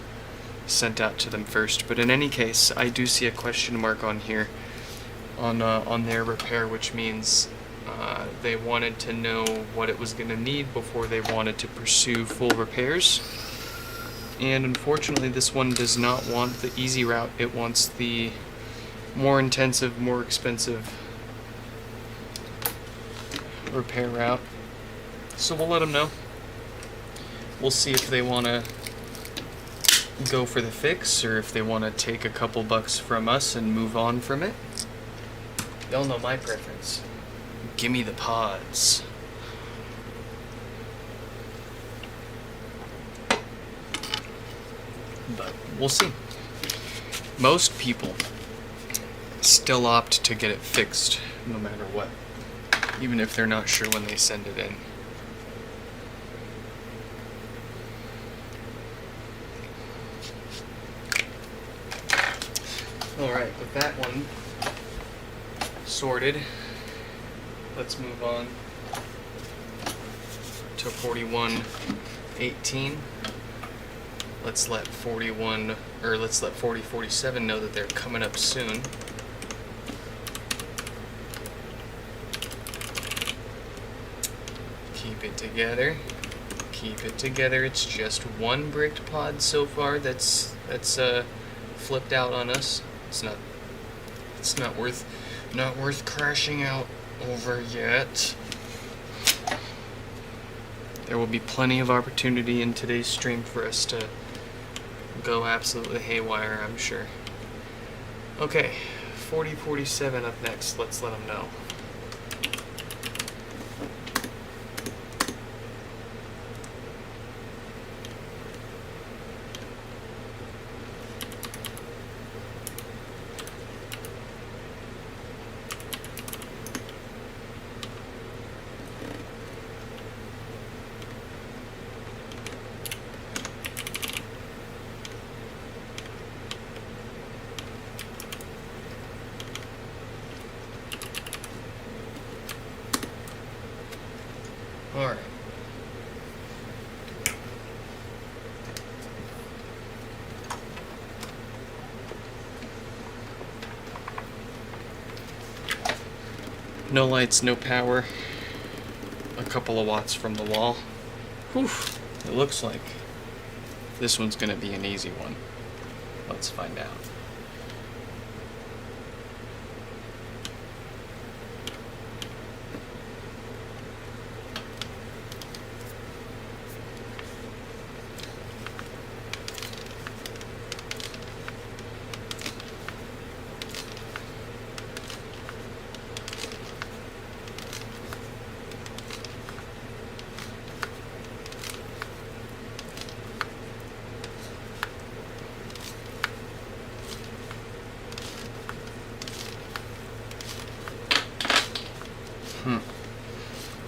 sent out to them first. But in any case, I do see a question mark on here on their repair, which means they wanted to know what it was going to need before they wanted to pursue full repairs. And unfortunately, this one does not want the easy route. It wants the more intensive, more expensive repair route. So we'll let them know. We'll see if they want to go for the fix or if they want to take a couple bucks from us and move on from it. Y'all know my preference. Gimme the pods. But we'll see. Most people still opt to get it fixed no matter what, even if they're not sure when they send it in. Alright, with that one sorted, let's move on to 4118. Let's let 4047 know that they're coming up soon. Keep it together. Keep it together. It's just one bricked pod so far that's flipped out on us. It's not worth crashing out over yet. There will be plenty of opportunity in today's stream for us to go absolutely haywire, I'm sure. Okay, 4047 up next. Let's let them know. Alright. No lights, no power. A couple of watts from the wall. Whew. It looks like this one's gonna be an easy one. Let's find out.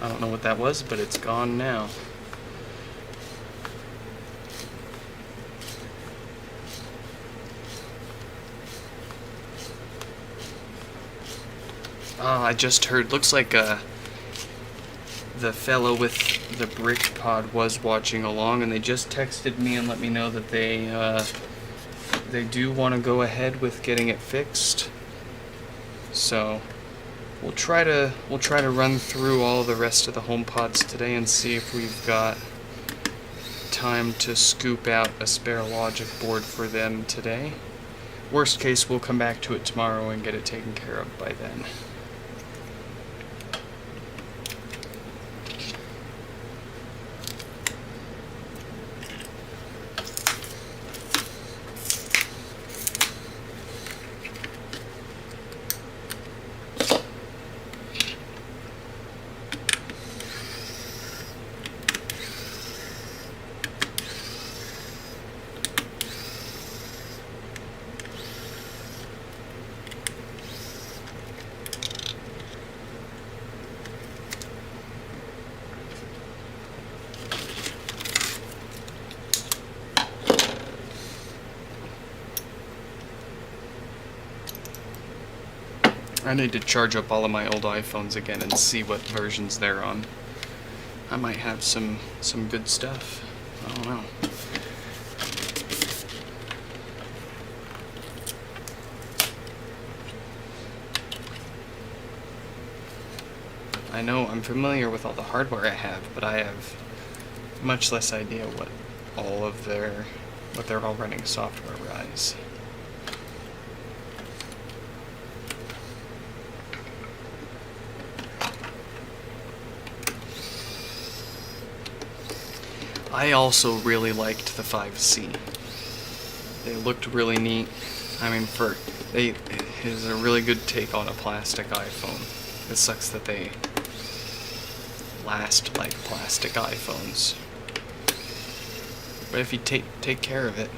I don't know what that was, but it's gone now. Oh, I just heard. Looks like the fellow with the brick pod was watching along, and they just texted me and let me know that they do want to go ahead with getting it fixed. So we'll try to run through all the rest of the HomePods today and see if we've got time to scoop out a spare logic board for them today. Worst case, we'll come back to it tomorrow and get it taken care of by then. I need to charge up all of my old iPhones again and see what versions they're on. I might have some good stuff. I don't know. I know I'm familiar with all the hardware I have, but I have much less idea what they're all running software-wise. I also really liked the 5C. They looked really neat. I mean, it is a really good take on a plastic iPhone. It sucks that they last like plastic iPhones. But if you take care of it.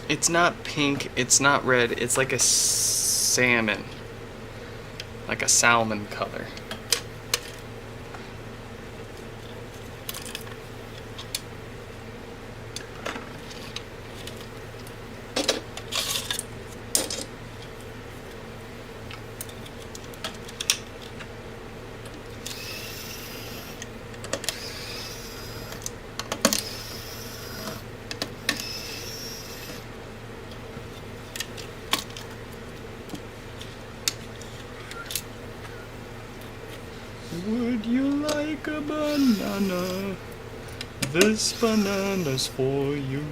It's not pink, it's not red, it's like a salmon. Like a salmon color. Would you like a banana? This banana's for you.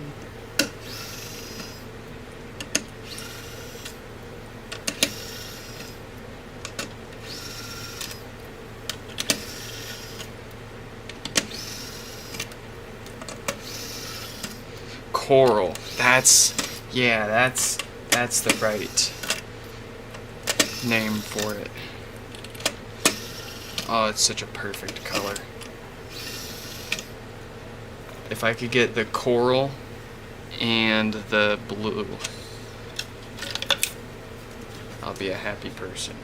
Coral. That's the right name for it. Oh, it's such a perfect color. If I could get the coral and the blue, I'll be a happy person.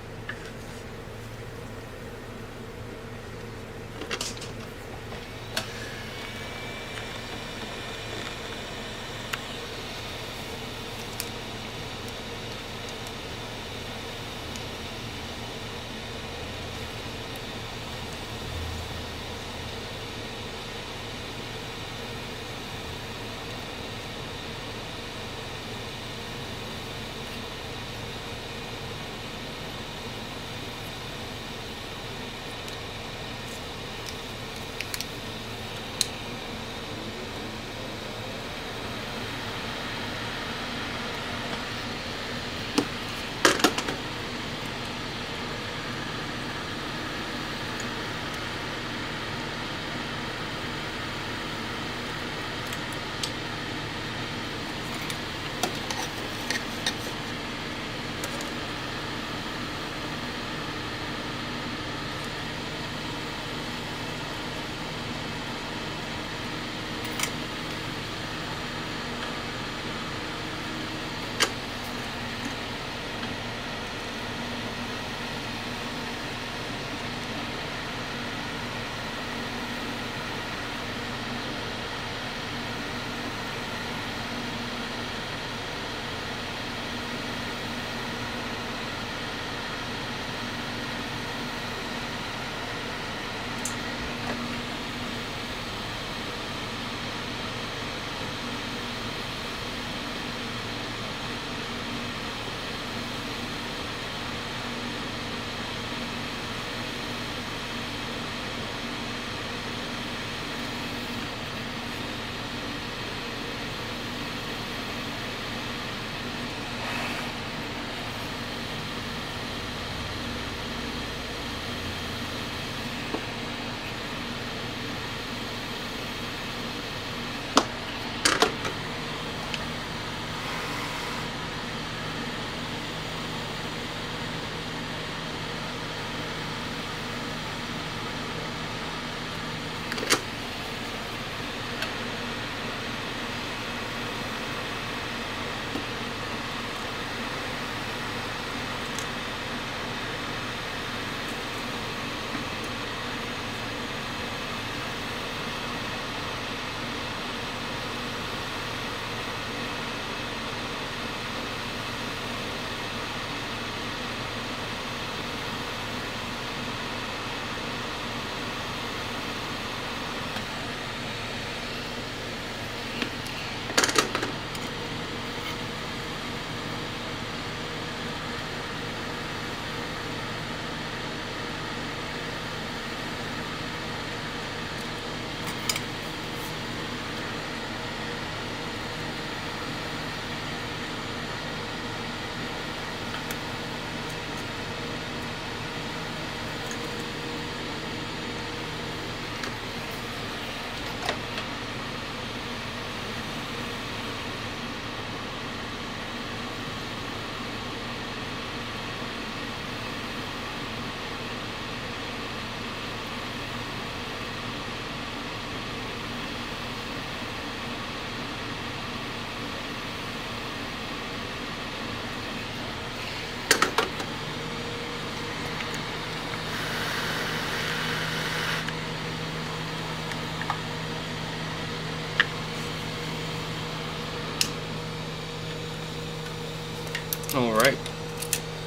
Alright.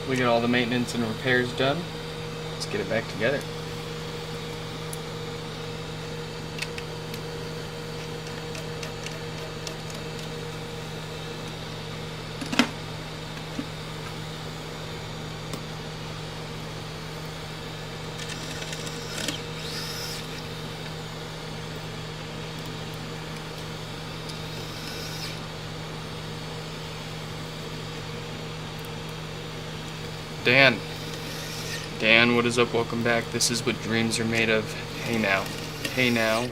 We got all the maintenance and repairs done. Let's get it back together. Dan. Dan, what is up? Welcome back. This is what dreams are made of. Hey now. Hey now.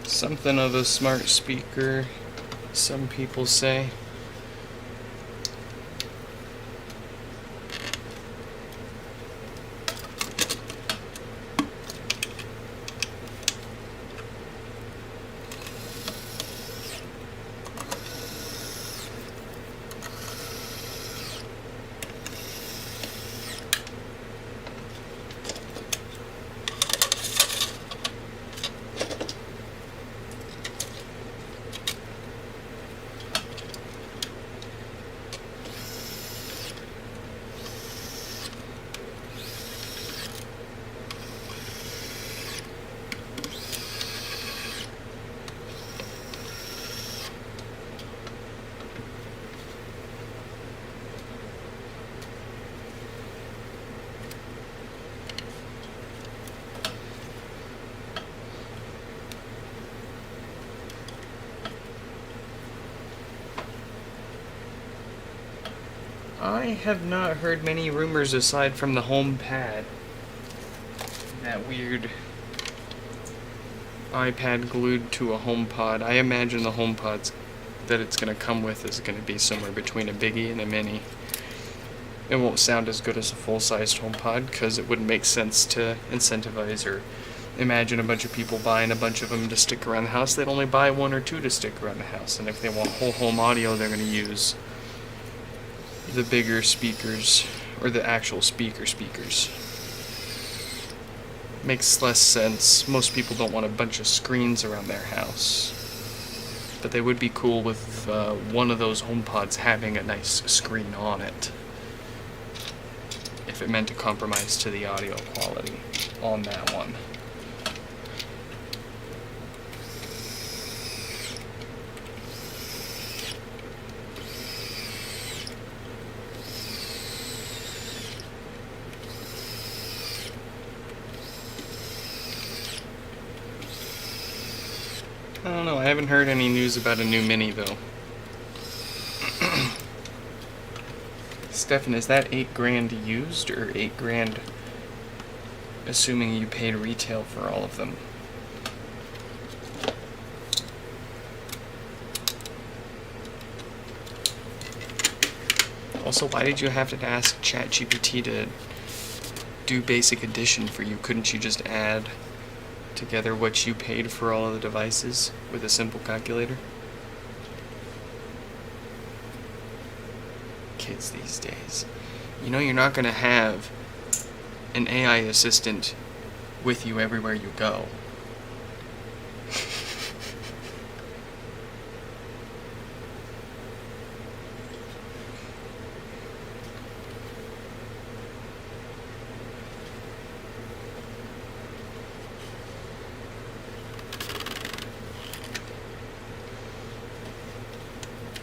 Something of a smart speaker, some people say. I have not heard many rumors aside from the HomePad. That weird iPad glued to a HomePod. I imagine the HomePods that it's going to come with is going to be somewhere between a Biggie and a Mini. It won't sound as good as a full-sized HomePod because it wouldn't make sense to incentivize or imagine a bunch of people buying a bunch of them to stick around the house. They'd only buy one or two to stick around the house, and if they want whole home audio, they're going to use the bigger speakers, or the actual speakers. Makes less sense. Most people don't want a bunch of screens around their house. But they would be cool with one of those HomePods having a nice screen on it, if it meant a compromise to the audio quality on that one. I don't know, I haven't heard any news about a new Mini, though. Stefan, is that $8,000 used, or $8,000 assuming you paid retail for all of them? Also, why did you have to ask ChatGPT to do Basic Edition for you? Couldn't you just add together what you paid for all of the devices with a simple calculator? Kids these days. You know, you're not going to have an AI assistant with you everywhere you go.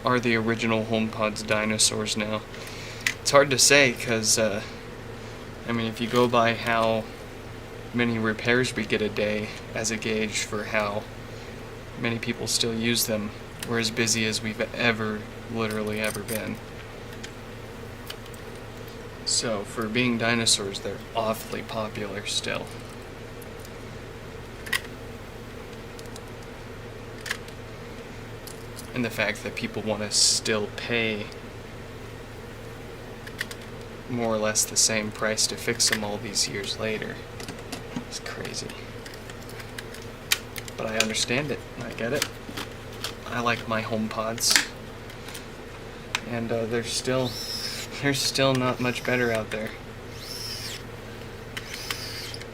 Are the original HomePods dinosaurs now? It's hard to say, because, I mean, if you go by how many repairs we get a day as a gauge for how many people still use them, we're as busy as we've literally ever been. So, for being dinosaurs, they're awfully popular still. And the fact that people want to still pay more or less the same price to fix them all these years later is crazy. But I understand it. I get it. I like my HomePods. And there's still not much better out there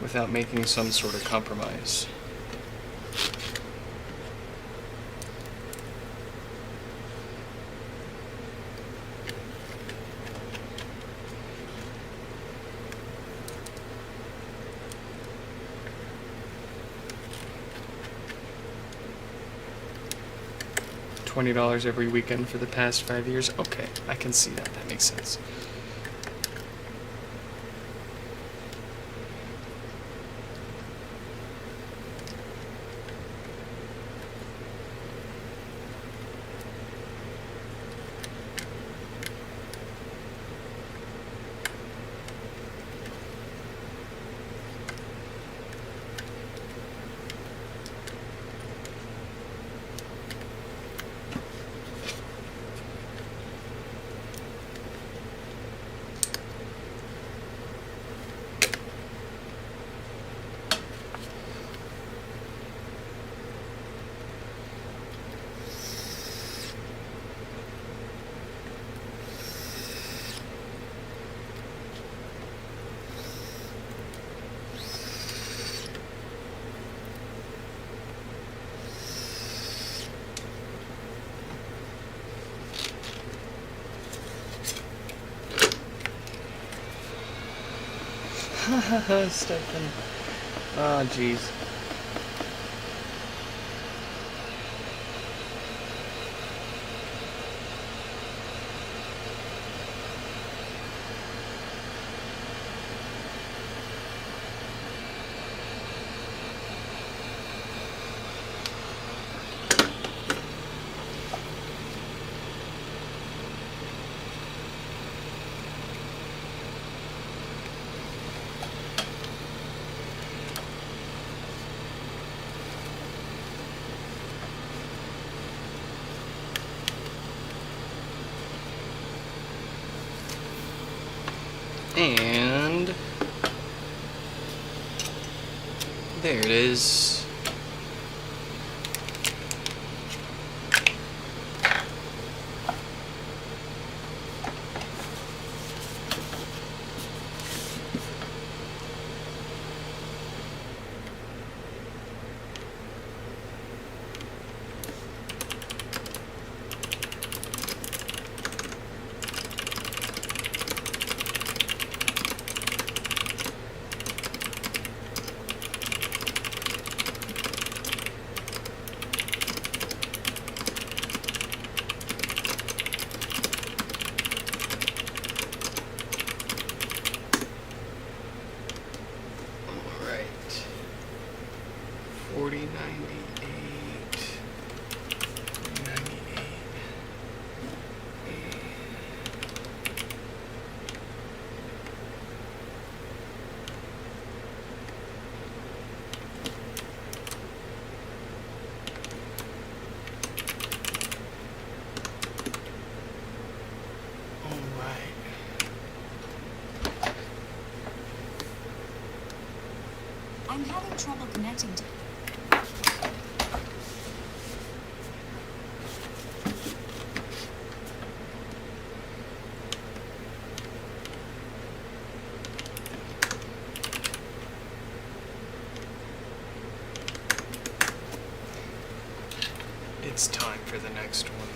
without making some sort of compromise. $20 every weekend for the past 5 years. Okay, I can see that. That makes sense. Stephen. Oh, jeez. And there it is. Alright. 4098. 98. Alright. I'm having trouble connecting to. It's time for the next one.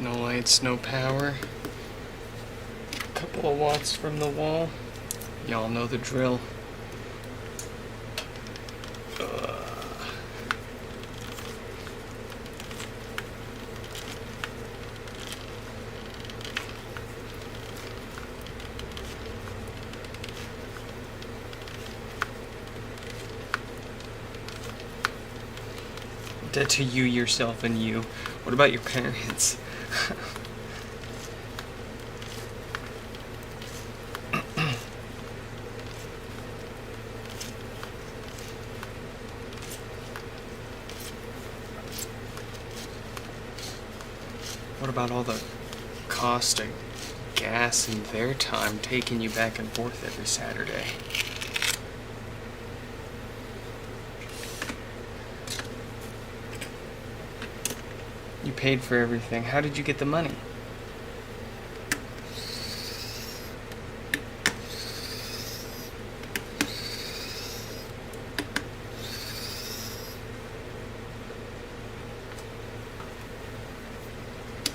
No lights, no power. Couple of watts from the wall. Y'all know the drill. Dead to you, yourself, and you. What about your parents? about all the cost of gas and their time taking you back and forth every Saturday. You paid for everything. How did you get the money?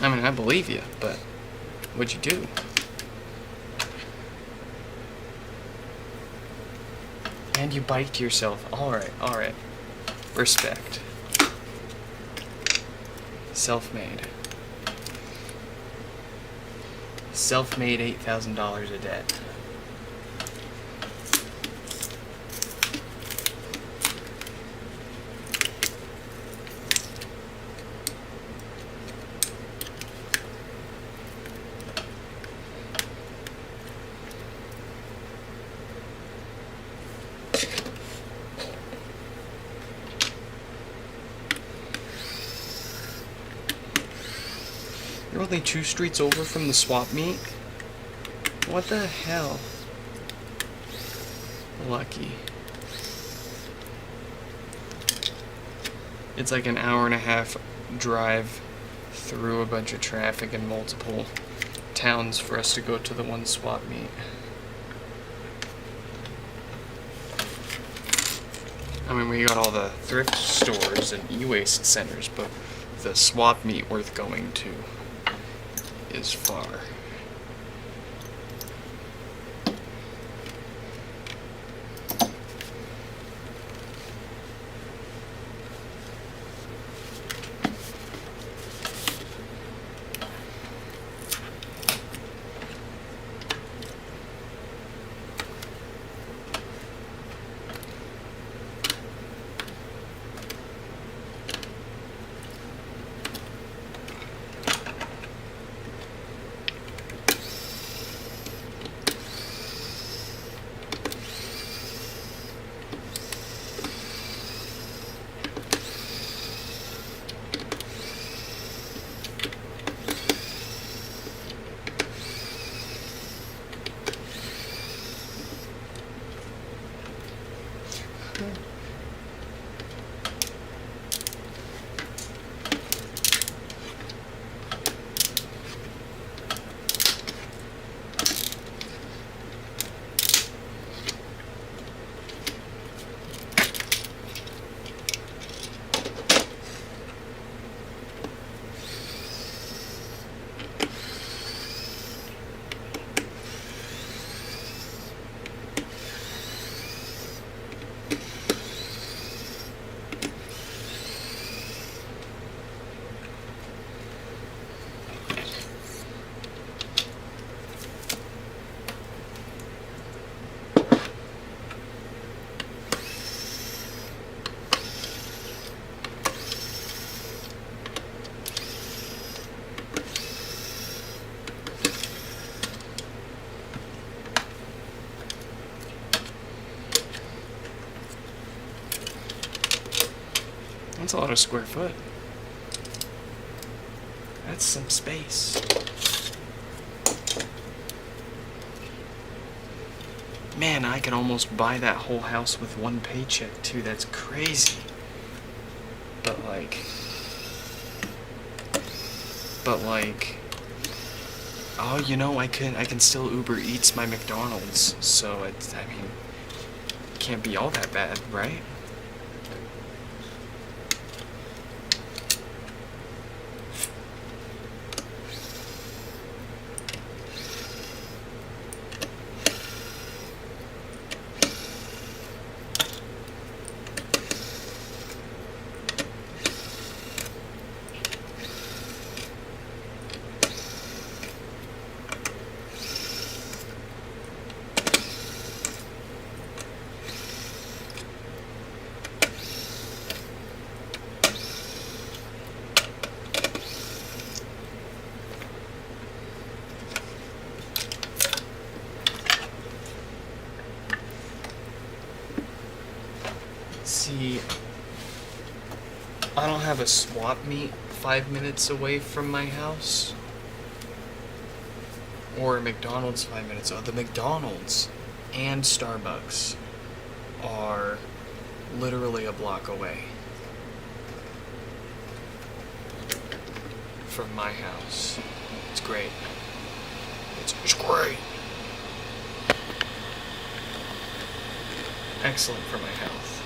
I mean, I believe you, but what'd you do? And you biked yourself. Alright. Respect. Self-made. Self-made $8,000 of debt. You're only 2 streets over from the swap meet? What the hell? Lucky. It's like an hour and a half drive through a bunch of traffic and multiple towns for us to go to the one swap meet. I mean, we got all the thrift stores and e-waste centers, but the swap meet worth going to is far. That's a lot of square foot. That's some space. Man, I could almost buy that whole house with one paycheck too. That's crazy. But like, oh, you know, I can still Uber Eats my McDonald's, so it's, I mean, it can't be all that bad, right? See, I don't have a swap meet 5 minutes away from my house. Or McDonald's 5 minutes. The McDonald's and Starbucks are literally a block away from my house. It's great. It's great. Excellent for my health.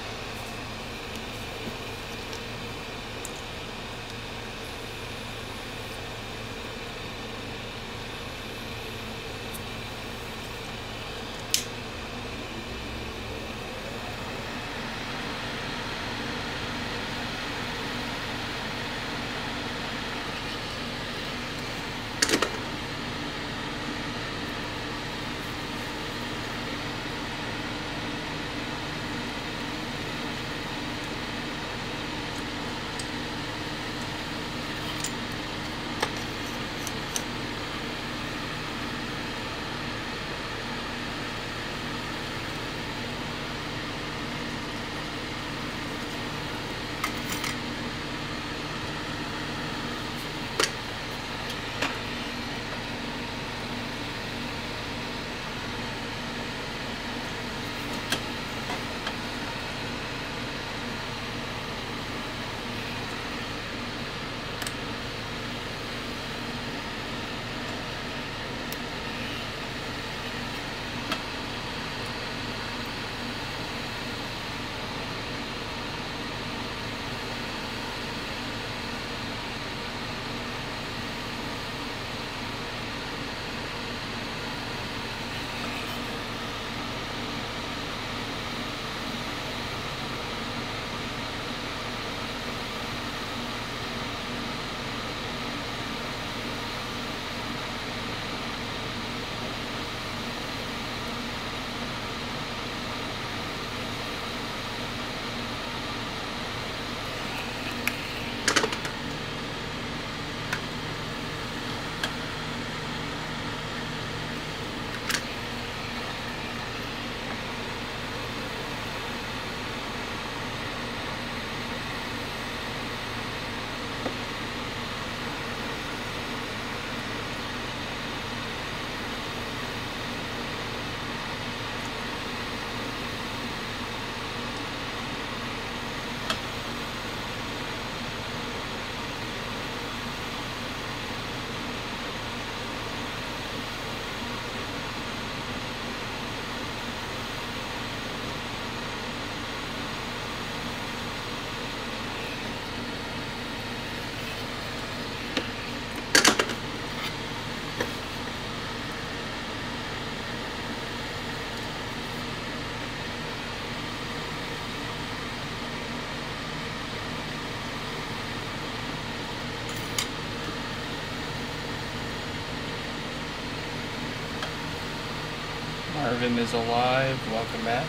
Marvin is alive. Welcome back.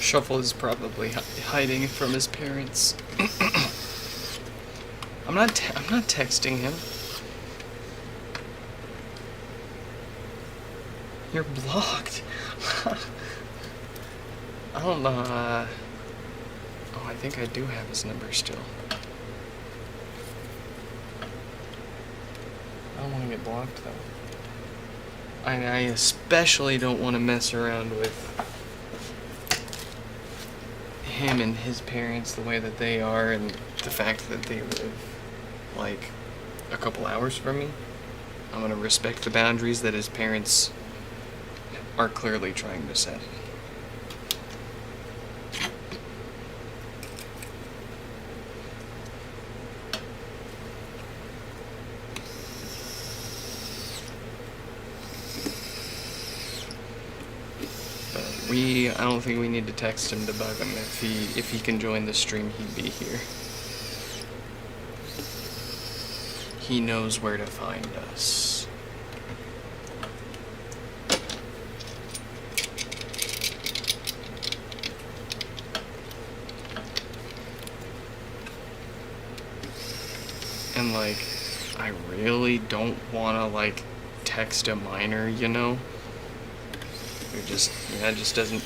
Shuffle is probably hiding from his parents. I'm not texting him. You're blocked. I don't know. Oh, I think I do have his number still. I don't want to get blocked though. I especially don't want to mess around with him and his parents the way that they are, and the fact that they live like a couple hours from me. I'm gonna respect the boundaries that his parents are clearly trying to set. I don't think we need to text him to bug him. If he can join the stream, he'd be here. He knows where to find us. And like, I really don't wanna like text a minor, you know? It just doesn't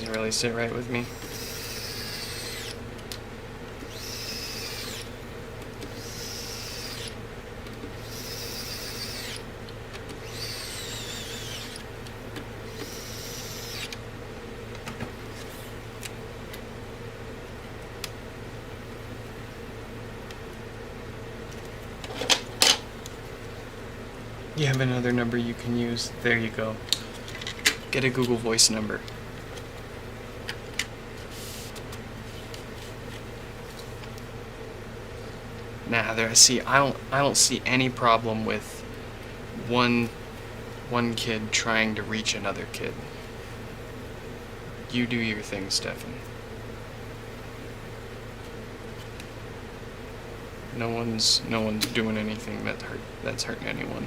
really sit right with me. You have another number you can use. There you go. Get a Google Voice number. Nah, I don't see any problem with one kid trying to reach another kid. You do your thing, Stefan. No one's doing anything that's hurting anyone.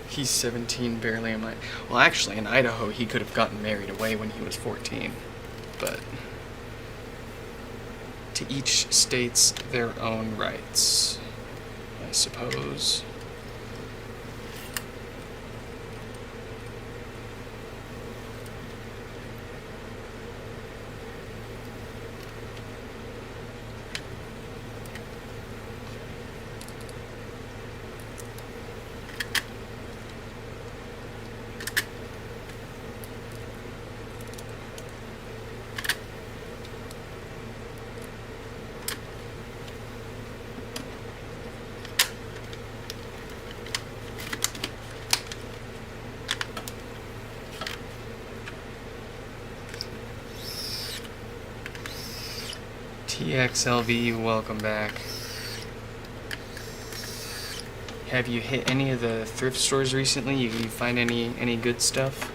He's 17, barely am I. Well, actually, in Idaho, he could have gotten married away when he was 14. But to each state's their own rights, I suppose. TXLV, welcome back. Have you hit any of the thrift stores recently? You find any good stuff?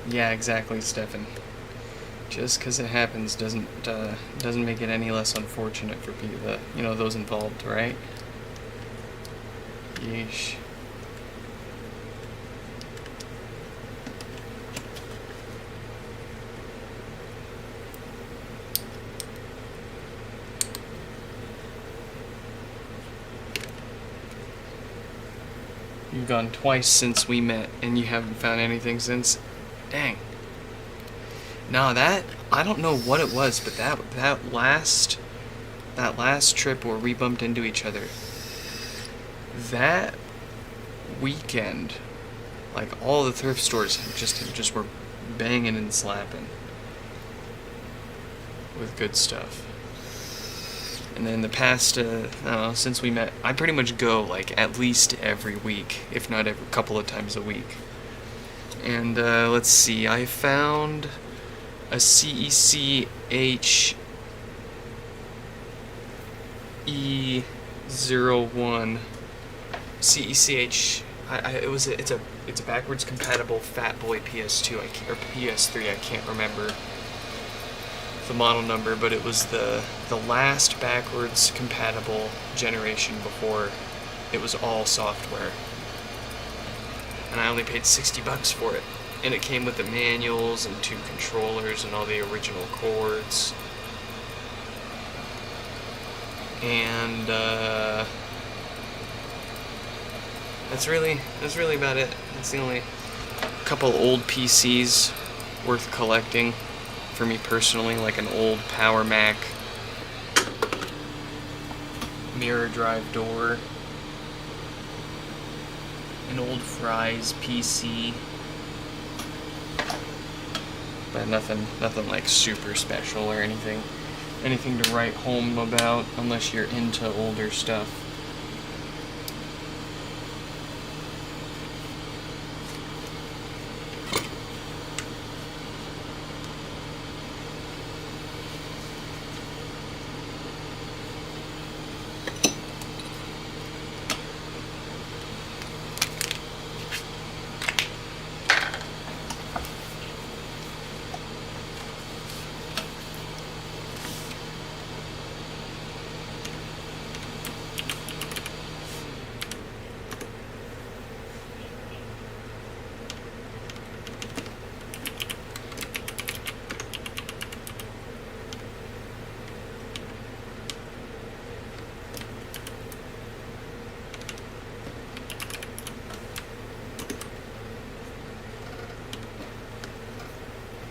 Yeah, exactly, Stefan. Just because it happens doesn't make it any less unfortunate for people that, those involved, right? Yeesh. You've gone twice since we met, and you haven't found anything since? Dang. No, I don't know what it was, but that last trip where we bumped into each other, that weekend, like all the thrift stores just were banging and slapping. with good stuff. And then the past, since we met, I pretty much go like at least every week, if not every couple of times a week. And let's see, I found a CECH E01 CECH. It's a backwards compatible Fat Boy PS2 or PS3. I can't remember the model number, but it was the last backwards compatible generation before it was all software. And I only paid $60 for it. And it came with the manuals and 2 controllers and all the original cords. And that's really about it. It's the only couple old PCs worth collecting for me personally, like an old Power Mac mirror drive door, an old Fry's PC, but nothing like super special or anything to write home about unless you're into older stuff.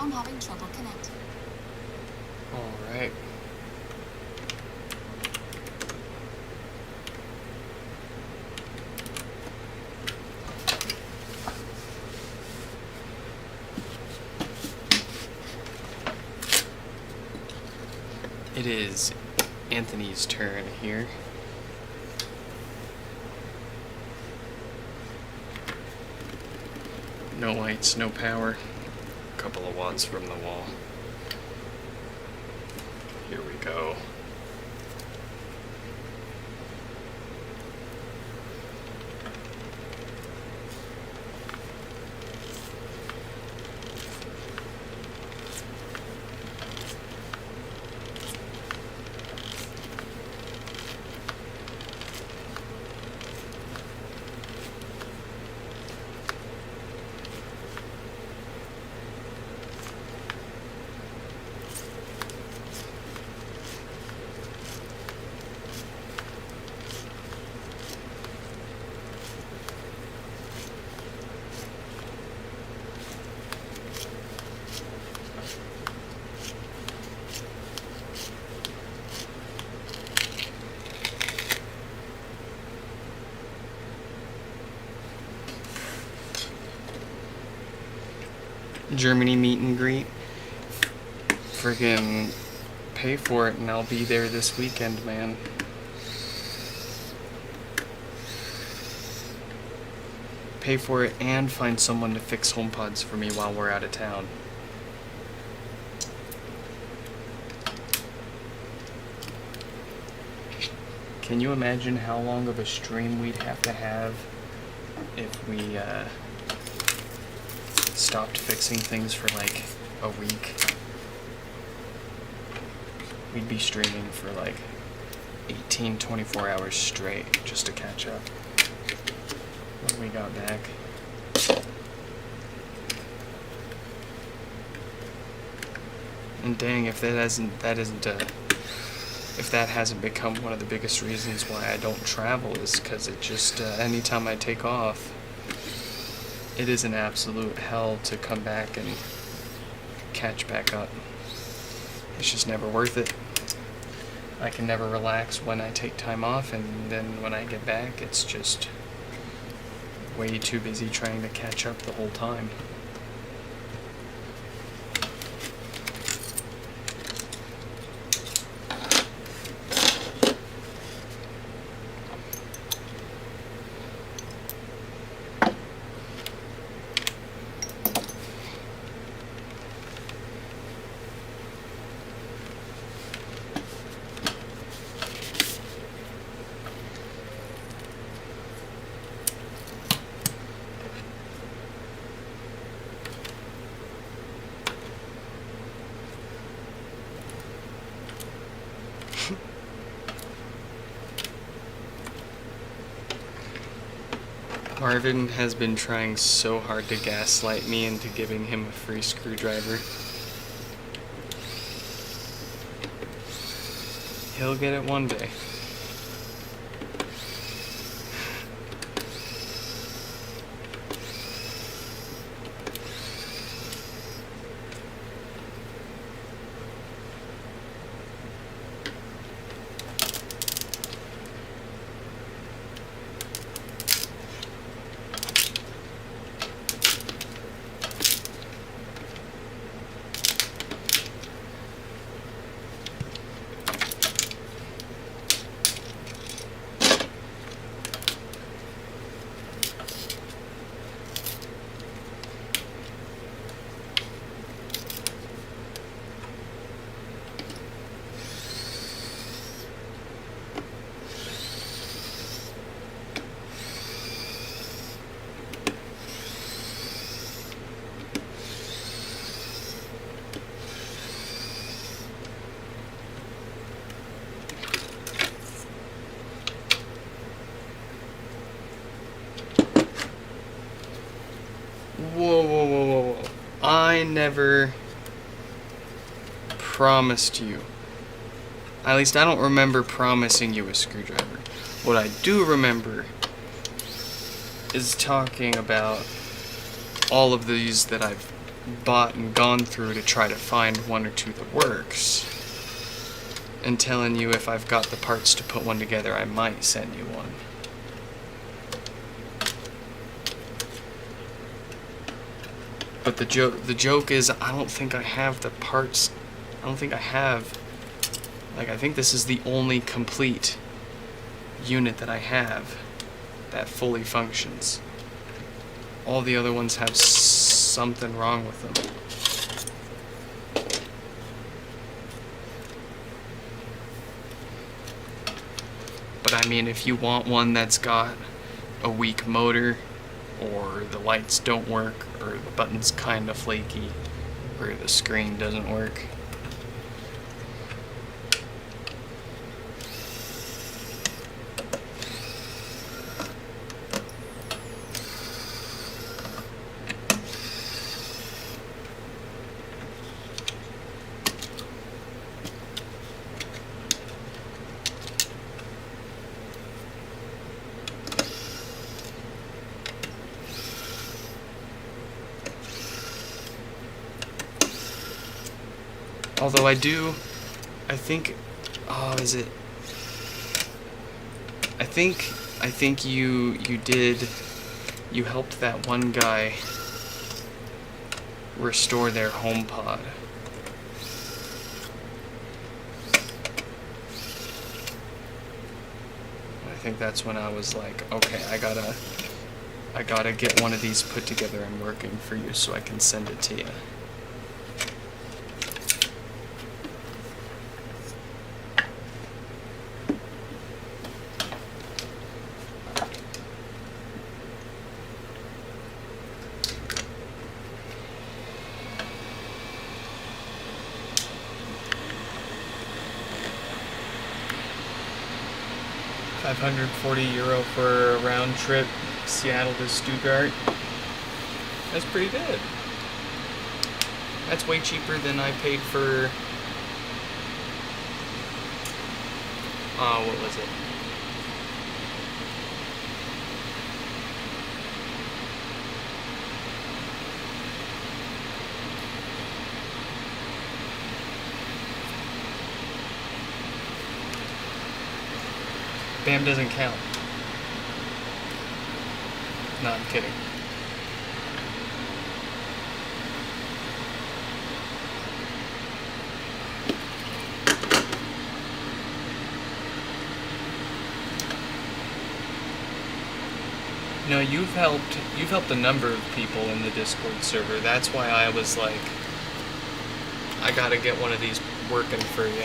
I'm having trouble connecting. All right. It is Anthony's turn here. No lights, no power. Couple of watts from the wall. Here we go. Germany meet and greet. Friggin' pay for it and I'll be there this weekend, man. Pay for it and find someone to fix HomePods for me while we're out of town. Can you imagine how long of a stream we'd have to have if we stopped fixing things for like a week? We'd be streaming for like 18, 24 hours straight just to catch up. What do we got back? And dang, if that hasn't become one of the biggest reasons why I don't travel, is because it just anytime I take off, it is an absolute hell to come back and catch back up. It's just never worth it. I can never relax when I take time off, and then when I get back, it's just way too busy trying to catch up the whole time. Marvin has been trying so hard to gaslight me into giving him a free screwdriver. He'll get it one day. Whoa. I never promised you. At least I don't remember promising you a screwdriver. What I do remember is talking about all of these that I've bought and gone through to try to find one or two that works. And telling you if I've got the parts to put one together, I might send you one. But the joke is, I don't think I have the parts. I don't think I have. Like, I think this is the only complete unit that I have that fully functions. All the other ones have something wrong with them. But I mean, if you want one that's got a weak motor, or the lights don't work, or the button's kind of flaky, or the screen doesn't work. Although I think, is it? I think you helped that one guy restore their HomePod. I think that's when I was like, okay, I gotta get one of these put together and working for you so I can send it to you. €540 for a round trip, Seattle to Stuttgart. That's pretty good. That's way cheaper than I paid for, what was it? BAM doesn't count. No, I'm kidding. No, you've helped a number of people in the Discord server. That's why I was like, I gotta get one of these working for you.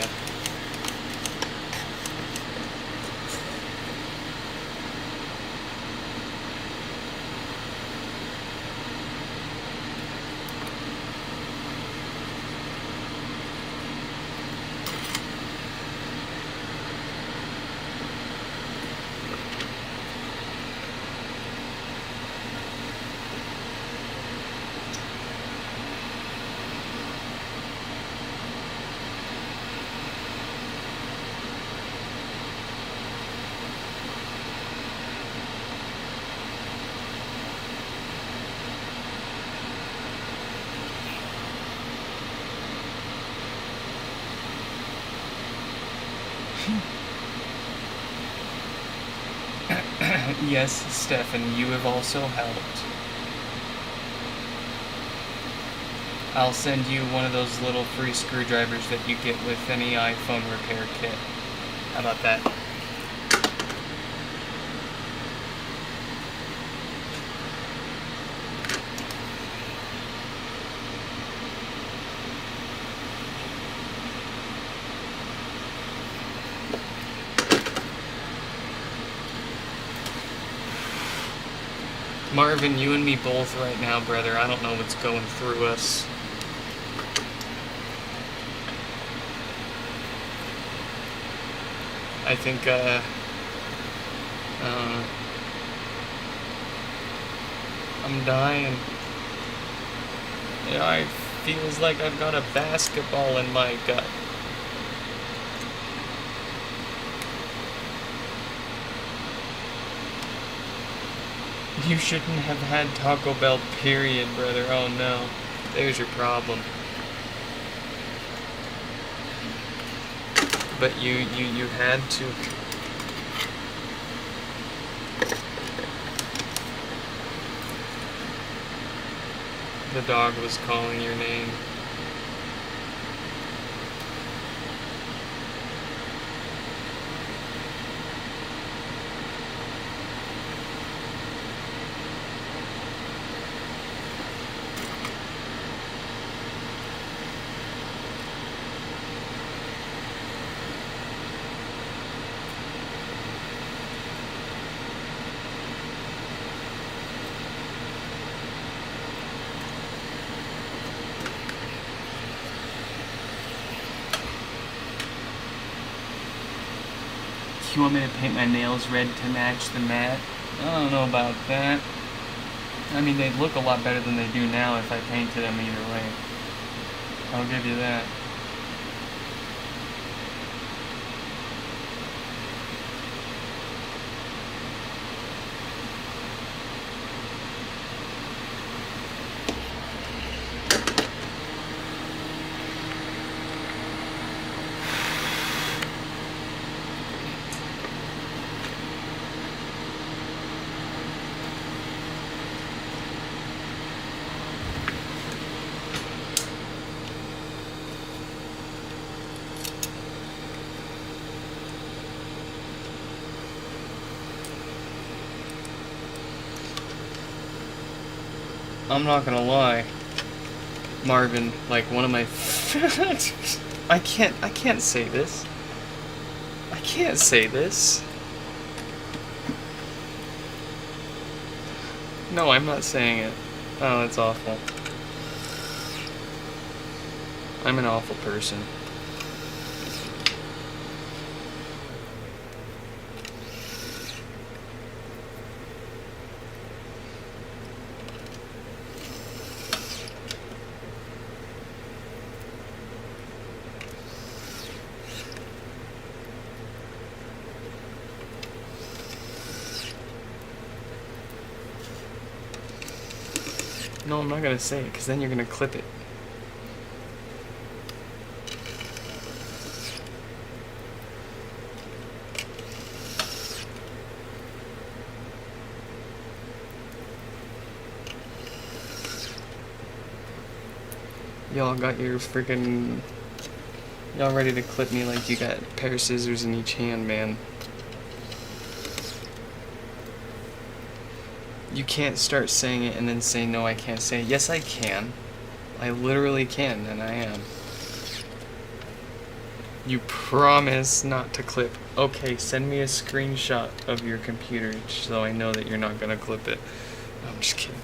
Yes, Stefan, you have also helped. I'll send you one of those little free screwdrivers that you get with any iPhone repair kit. How about that? Marvin, you and me both right now, brother. I don't know what's going through us. I think, I'm dying. Yeah, it feels like I've got a basketball in my gut. You shouldn't have had Taco Bell, period, brother. Oh no. There's your problem. But you had to. The dog was calling your name. You want me to paint my nails red to match the mat? I don't know about that. I mean, they'd look a lot better than they do now if I painted them either way. I'll give you that. I'm not gonna lie, Marvin, like one of my I can't say this. I can't say this. No, I'm not saying it. Oh, that's awful. I'm an awful person. No, I'm not gonna say it, because then you're gonna clip it. Y'all got your freaking... Y'all ready to clip me like you got a pair of scissors in each hand, man. You can't start saying it and then say, no, I can't say it. Yes, I can. I literally can, and I am. You promise not to clip. Okay, send me a screenshot of your computer so I know that you're not gonna clip it. I'm just kidding.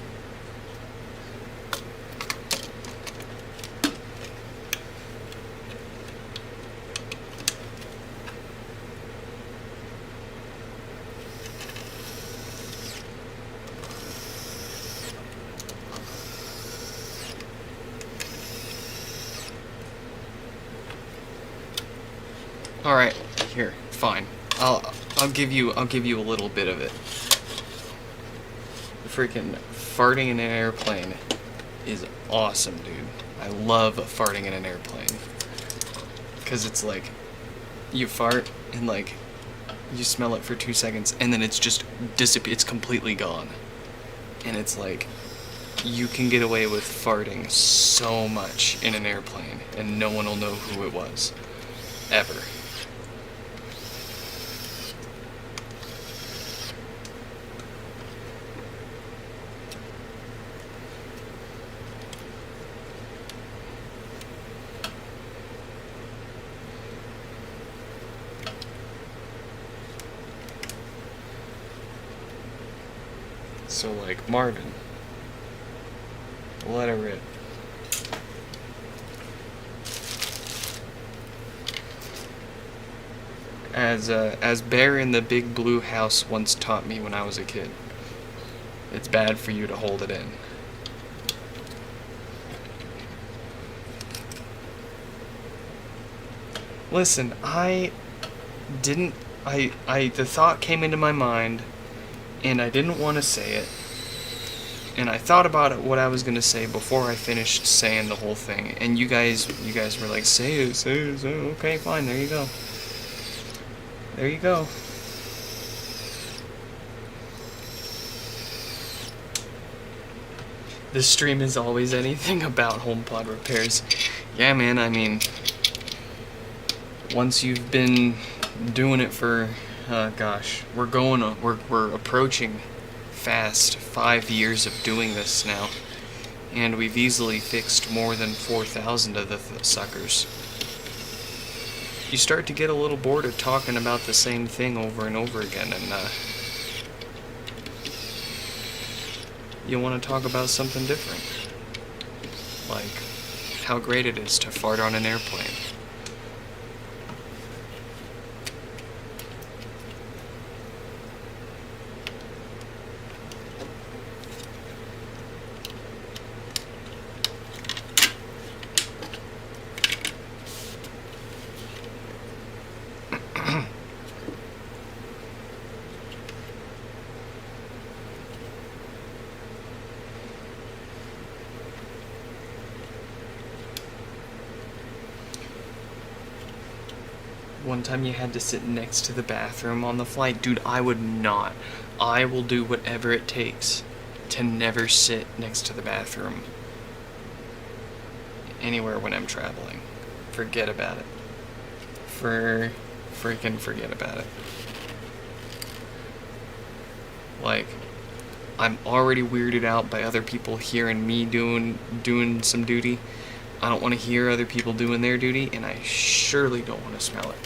All right, here, fine. I'll give you a little bit of it. Freaking farting in an airplane is awesome, dude. I love farting in an airplane. 'Cause it's like You fart and like you smell it for 2 seconds and then it's just it's completely gone. And it's like you can get away with farting so much in an airplane and no one will know who it was. Ever. So like Marvin, let her rip. As Bear in the Big Blue House once taught me when I was a kid, it's bad for you to hold it in. Listen, the thought came into my mind, and I didn't want to say it, and I thought about it, what I was gonna say before I finished saying the whole thing, and you guys were like, say it, okay, fine, there you go. There you go. The stream is always anything about HomePod repairs. Yeah, man, I mean, once you've been doing it for, gosh, we're approaching fast 5 years of doing this now, and we've easily fixed more than 4,000 of the suckers. You start to get a little bored of talking about the same thing over and over again, and you want to talk about something different, like how great it is to fart on an airplane. One time you had to sit next to the bathroom on the flight. Dude, I would not. I will do whatever it takes to never sit next to the bathroom anywhere when I'm traveling. Forget about it. Freaking forget about it. Like, I'm already weirded out by other people hearing me doing some duty. I don't want to hear other people doing their duty, and I surely don't want to smell it.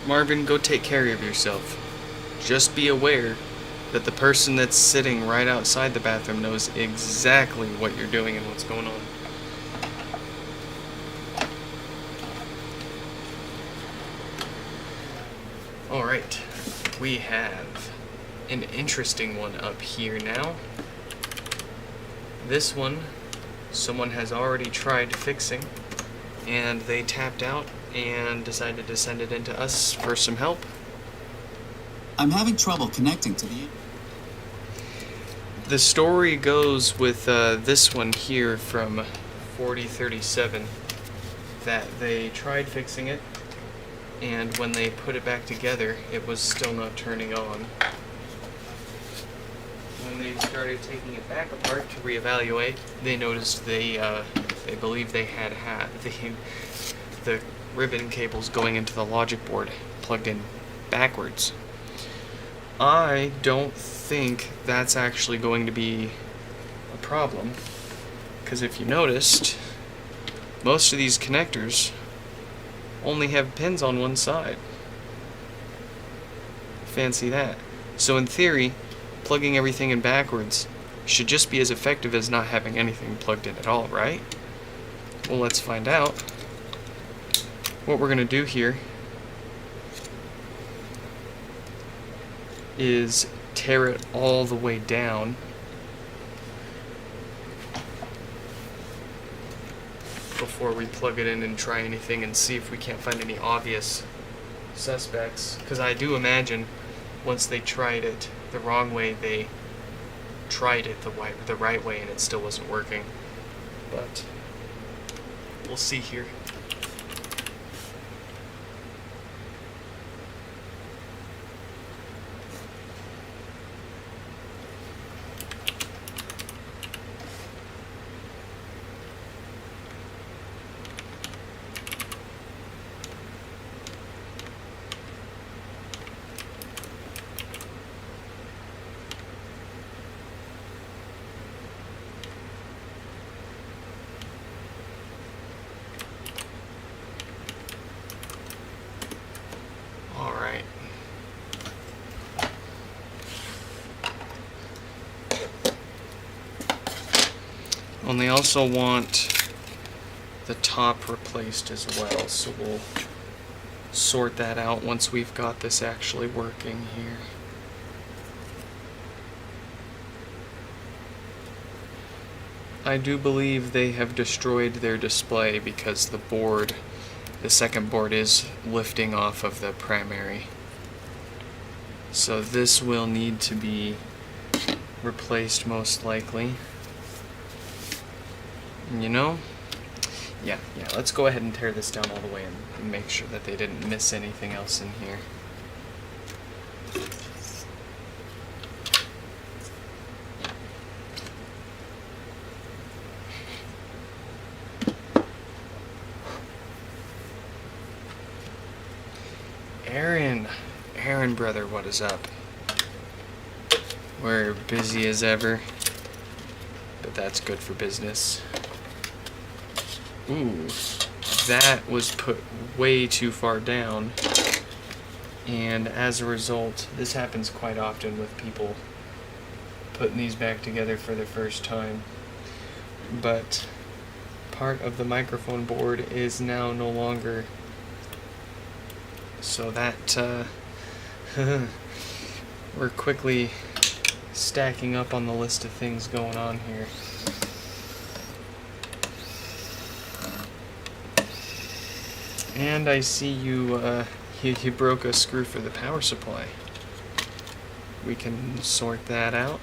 Marvin, go take care of yourself. Just be aware that the person that's sitting right outside the bathroom knows exactly what you're doing and what's going on. Alright, we have an interesting one up here now. This one, someone has already tried fixing, and they tapped out and decided to send it into us for some help. I'm having trouble connecting to The story goes with this one here from 4037 that they tried fixing it, and when they put it back together, it was still not turning on. When they started taking it back apart to reevaluate, they noticed they believe they had the ribbon cables going into the logic board plugged in backwards. I don't think that's actually going to be a problem, because if you noticed, most of these connectors only have pins on one side. Fancy that. So in theory, plugging everything in backwards should just be as effective as not having anything plugged in at all, right? Well, let's find out. What we're going to do here is tear it all the way down before we plug it in and try anything and see if we can't find any obvious suspects. Because I do imagine once they tried it the wrong way, they tried it the right way and it still wasn't working. But we'll see here. And they also want the top replaced as well, so we'll sort that out once we've got this actually working here. I do believe they have destroyed their display because the second board is lifting off of the primary. So this will need to be replaced most likely. You know? Yeah, let's go ahead and tear this down all the way and make sure that they didn't miss anything else in here. Aaron brother, what is up? We're busy as ever, but that's good for business. Ooh, that was put way too far down, and as a result, this happens quite often with people putting these back together for the first time, but part of the microphone board is now no longer, so that we're quickly stacking up on the list of things going on here. And I see you broke a screw for the power supply. We can sort that out.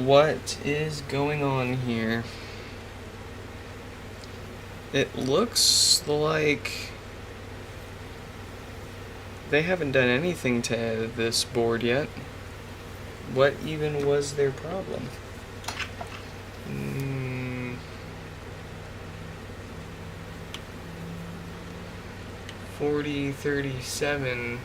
what is going on here? It looks like they haven't done anything to edit this board yet. What even was their problem? 4037.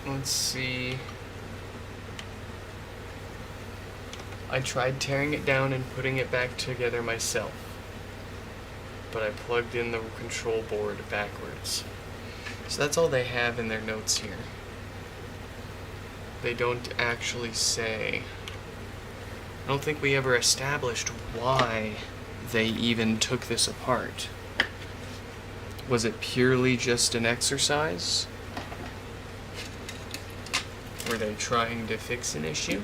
Let's see. I tried tearing it down and putting it back together myself, but I plugged in the control board backwards. So that's all they have in their notes here. They don't actually say. I don't think we ever established why they even took this apart. Was it purely just an exercise? Were they trying to fix an issue?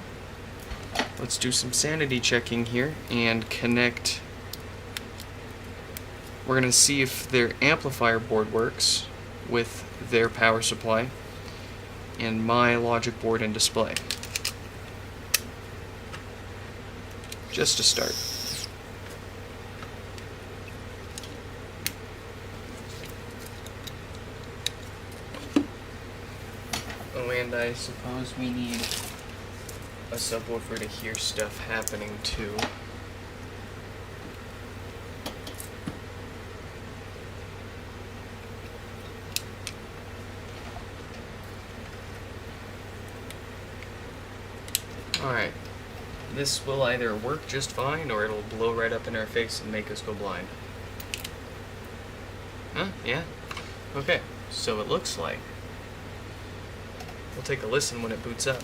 Let's do some sanity checking here and connect. We're going to see if their amplifier board works with their power supply and my logic board and display. Just to start. Oh, and I suppose we need a subwoofer to hear stuff happening too. Alright. This will either work just fine or it'll blow right up in our face and make us go blind. Huh? Yeah? Okay. So it looks like. We'll take a listen when it boots up.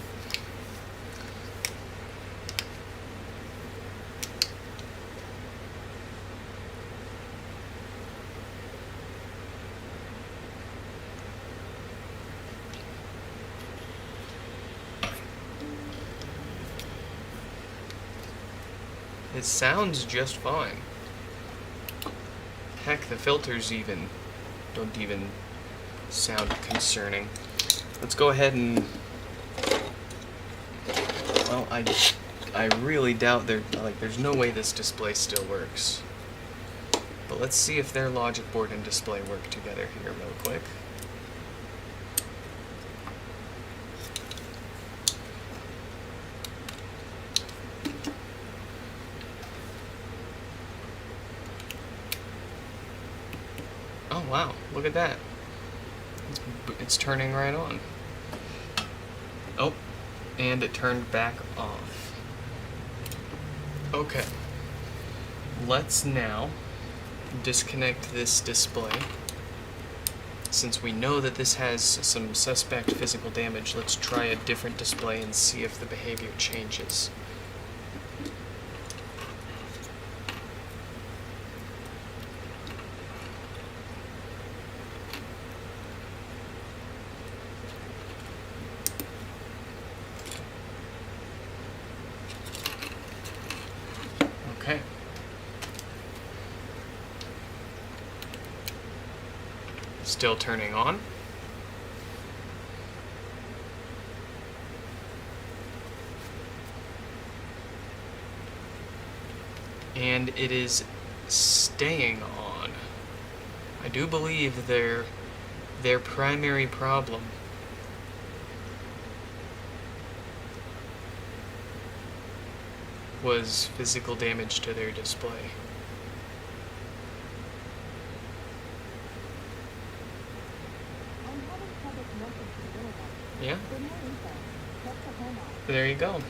It sounds just fine. Heck, the filters don't even sound concerning. Let's go ahead and, well, I really doubt there's no way this display still works. But let's see if their logic board and display work together here real quick. Oh wow, look at that. It's turning right on. Oh, and it turned back off. Okay. Let's now disconnect this display. Since we know that this has some suspect physical damage, let's try a different display and see if the behavior changes. Okay. Still turning on. And it is staying on. I do believe their primary problem was physical damage to their display. Yeah? There you go.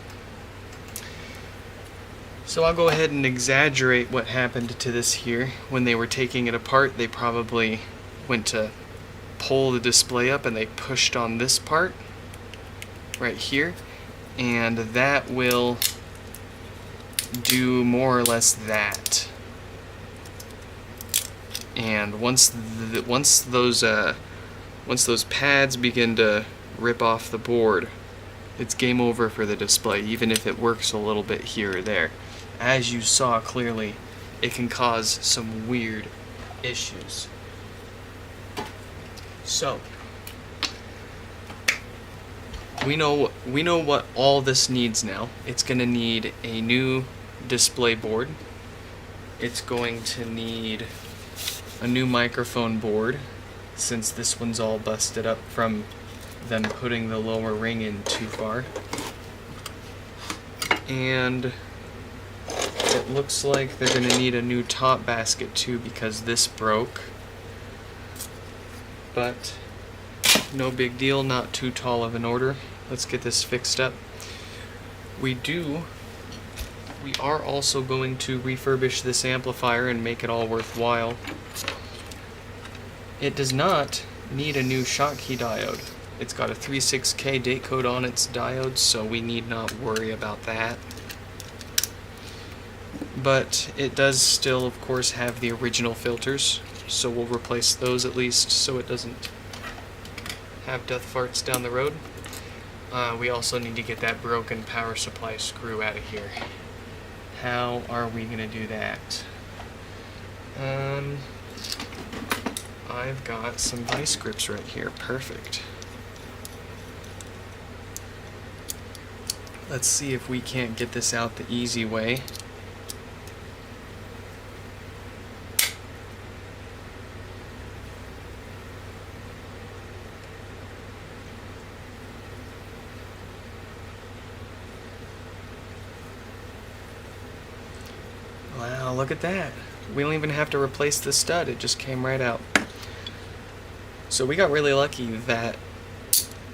So I'll go ahead and exaggerate what happened to this here. When they were taking it apart, they probably went to pull the display up and they pushed on this part right here, and that will do more or less that. And once those pads begin to rip off the board, it's game over for the display, even if it works a little bit here or there. As you saw clearly, it can cause some weird issues. So, we know what all this needs now. It's going to need a new display board. It's going to need a new microphone board, since this one's all busted up from them putting the lower ring in too far. And it looks like they're going to need a new top basket too, because this broke. But no big deal, not too tall of an order. Let's get this fixed up. We are also going to refurbish this amplifier and make it all worthwhile. It does not need a new Schottky diode. It's got a 36K date code on its diode, so we need not worry about that. But it does still, of course, have the original filters, so we'll replace those at least so it doesn't have death farts down the road. We also need to get that broken power supply screw out of here. How are we going to do that? I've got some vice grips right here. Perfect. Let's see if we can't get this out the easy way. Wow, look at that. We don't even have to replace the stud, it just came right out. So we got really lucky. That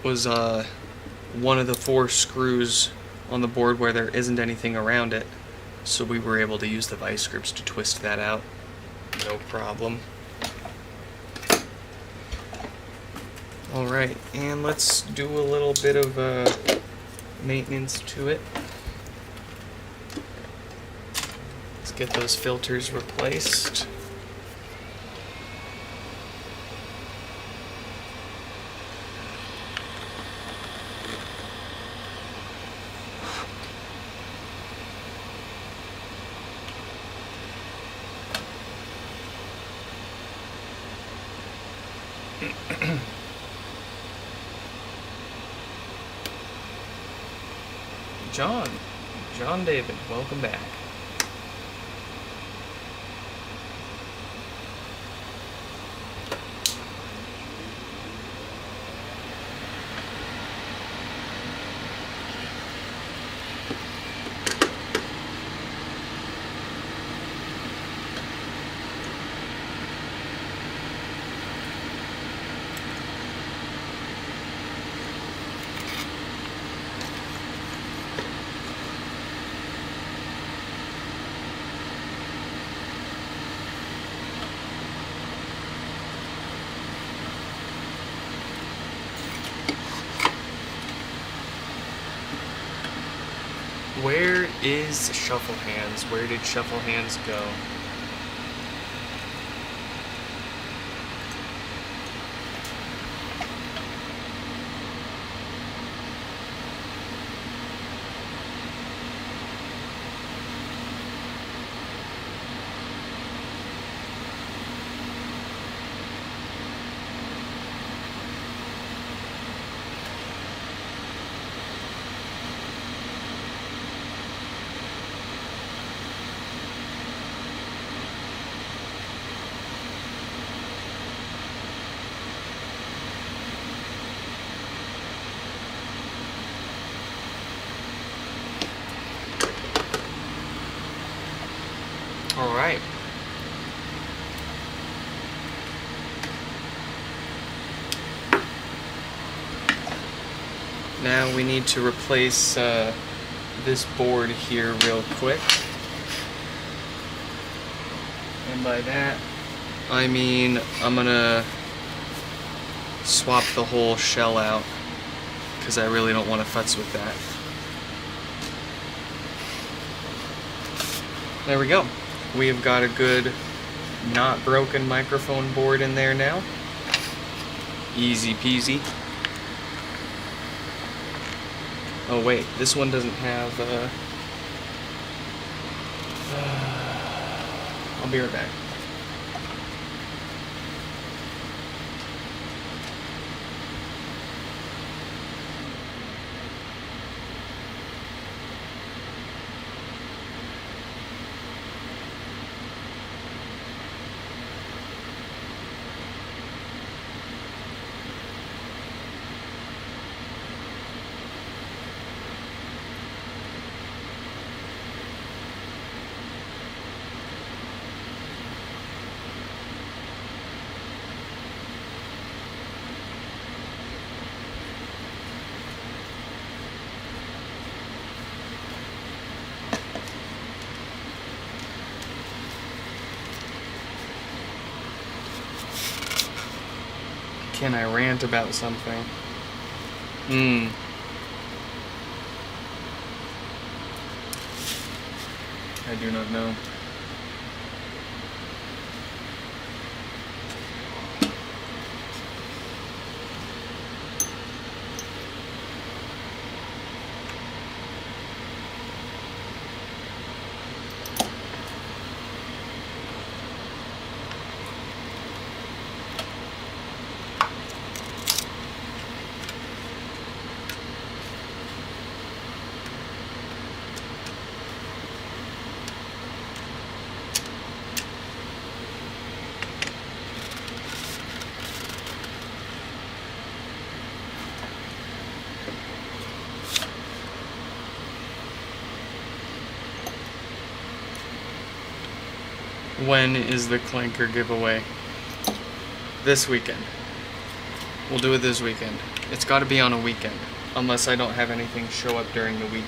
was one of the 4 screws on the board where there isn't anything around it. So we were able to use the vice grips to twist that out. No problem. Alright, and let's do a little bit of maintenance to it. Get those filters replaced. John David, welcome back. Where is Shuffle Hands? Where did Shuffle Hands go? Alright. Now we need to replace this board here real quick. And by that, I mean I'm gonna swap the whole shell out, because I really don't want to futz with that. There we go. We have got a good, not broken microphone board in there now. Easy peasy. Oh wait, this one doesn't have. I'll be right back. Can I rant about something? I do not know. When is the Clanker giveaway? This weekend. We'll do it this weekend. It's got to be on a weekend, unless I don't have anything show up during the week.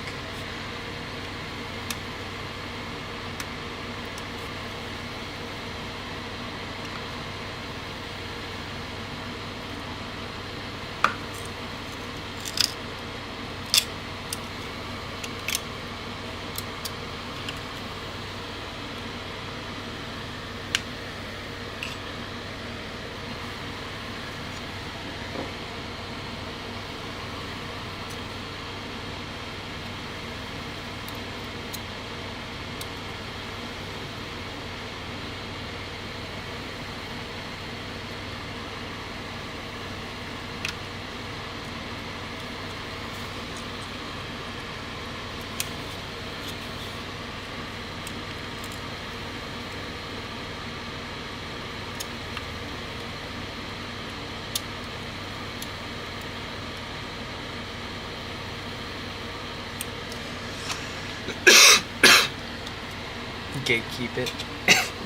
Gatekeep it.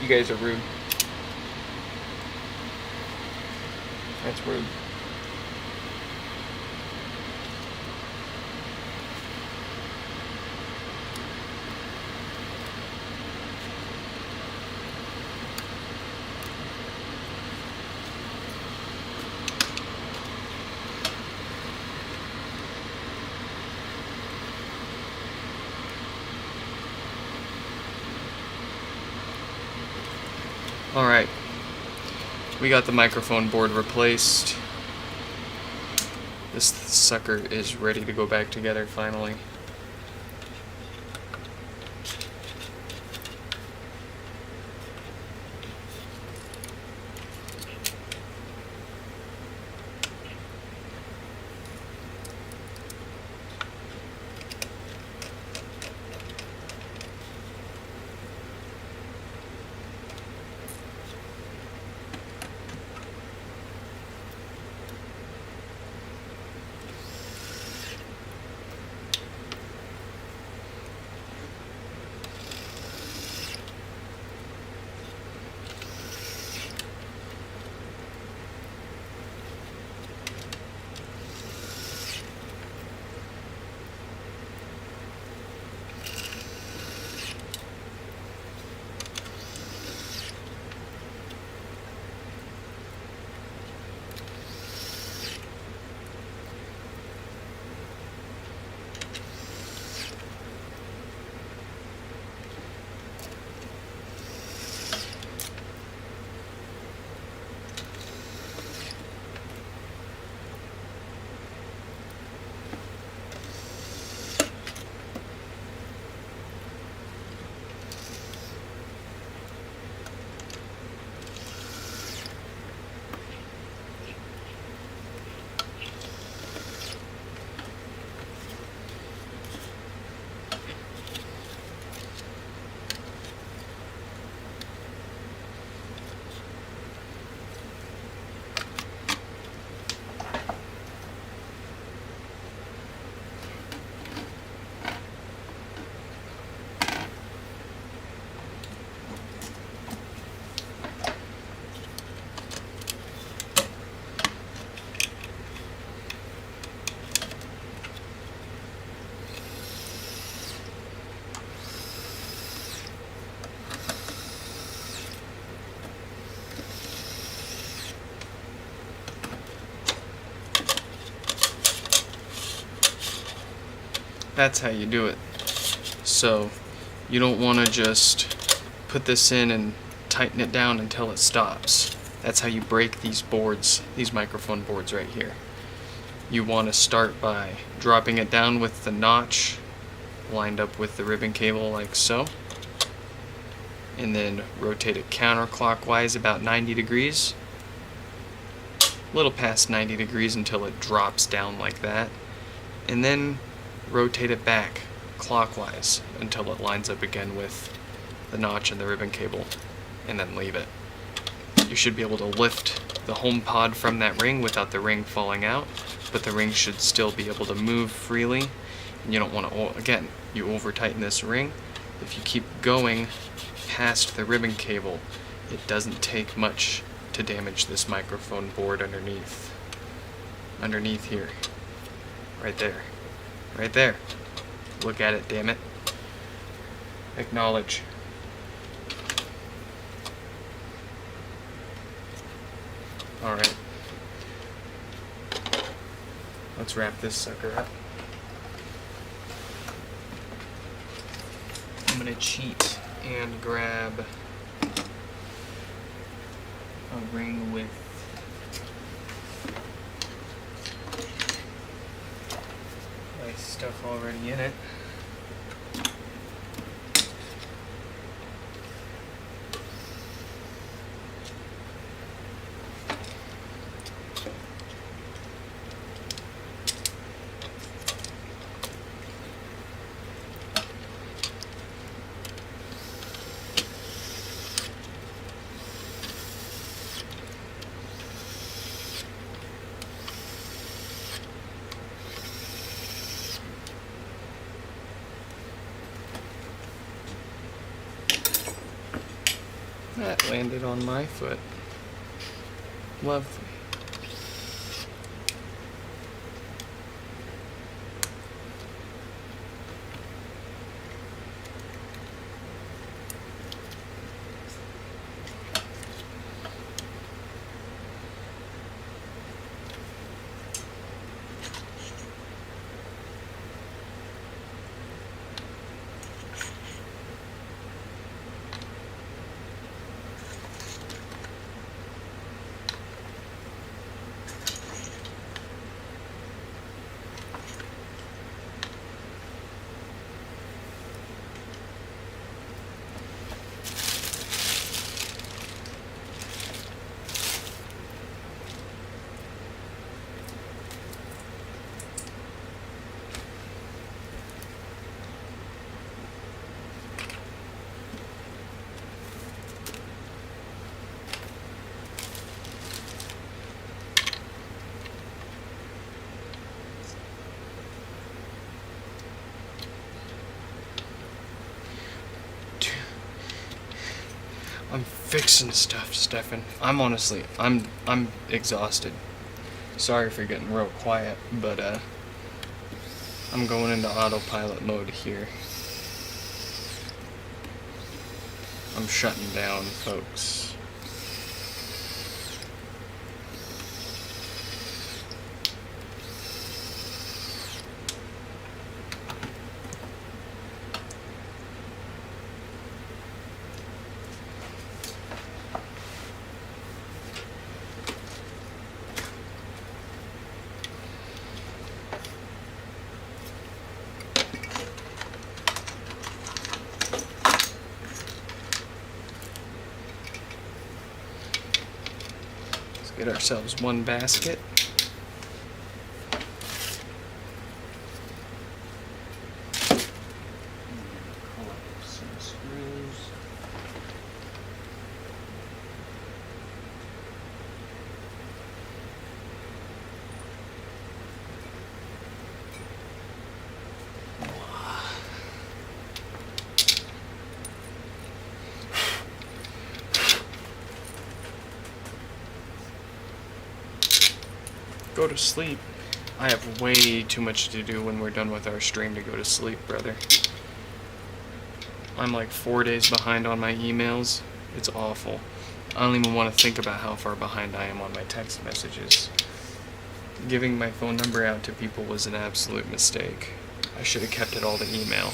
You guys are rude. That's rude. Alright, we got the microphone board replaced. This sucker is ready to go back together finally. That's how you do it. So you don't want to just put this in and tighten it down until it stops. That's how you break these boards, these microphone boards right here. You want to start by dropping it down with the notch lined up with the ribbon cable like so, and then rotate it counterclockwise about 90 degrees, a little past 90 degrees until it drops down like that, and then rotate it back clockwise until it lines up again with the notch and the ribbon cable, and then leave it. You should be able to lift the home pod from that ring without the ring falling out, but the ring should still be able to move freely. And you don't want to, again, you over tighten this ring. If you keep going past the ribbon cable, it doesn't take much to damage this microphone board underneath. Underneath here. Right there. Right there. Look at it, damn it. Acknowledge. Alright. Let's wrap this sucker up. I'm gonna cheat and grab a ring with my stuff already in it. That landed on my foot. Lovely. I'm fixing stuff, Stefan. I'm exhausted. Sorry for getting real quiet, but I'm going into autopilot mode here. I'm shutting down, folks. Get ourselves one basket. Pull up some screws. Go to sleep. I have way too much to do when we're done with our stream to go to sleep, brother. I'm like 4 days behind on my emails. It's awful. I don't even want to think about how far behind I am on my text messages. Giving my phone number out to people was an absolute mistake. I should have kept it all to email.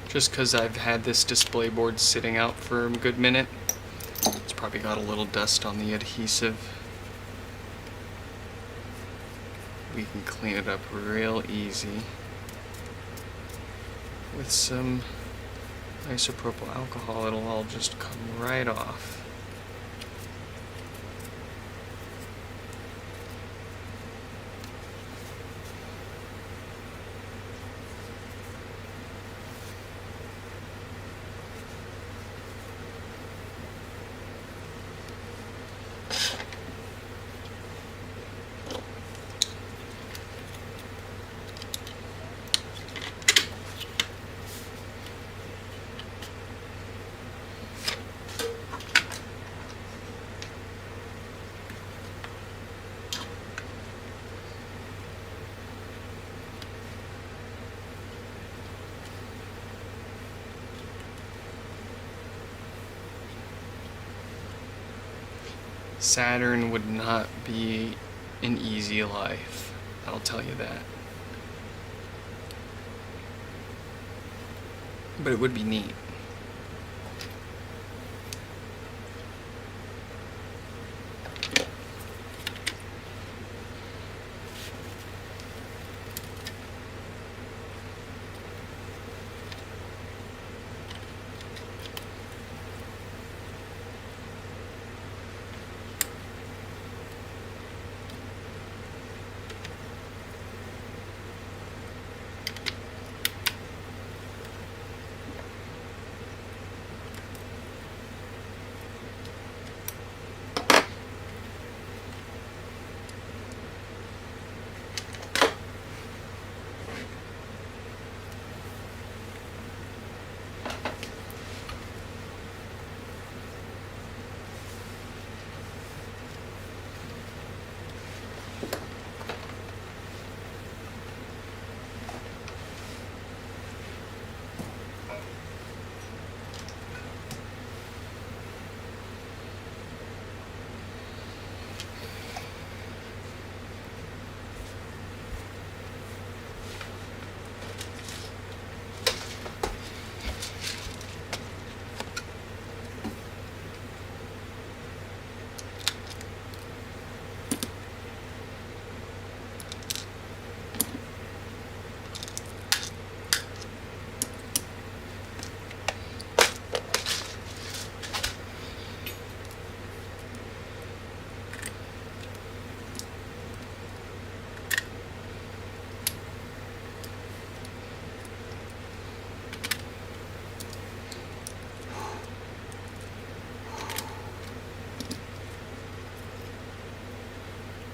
Just because I've had this display board sitting out for a good minute, it's probably got a little dust on the adhesive. We can clean it up real easy with some isopropyl alcohol. It'll all just come right off. Saturn would not be an easy life, I'll tell you that. But it would be neat.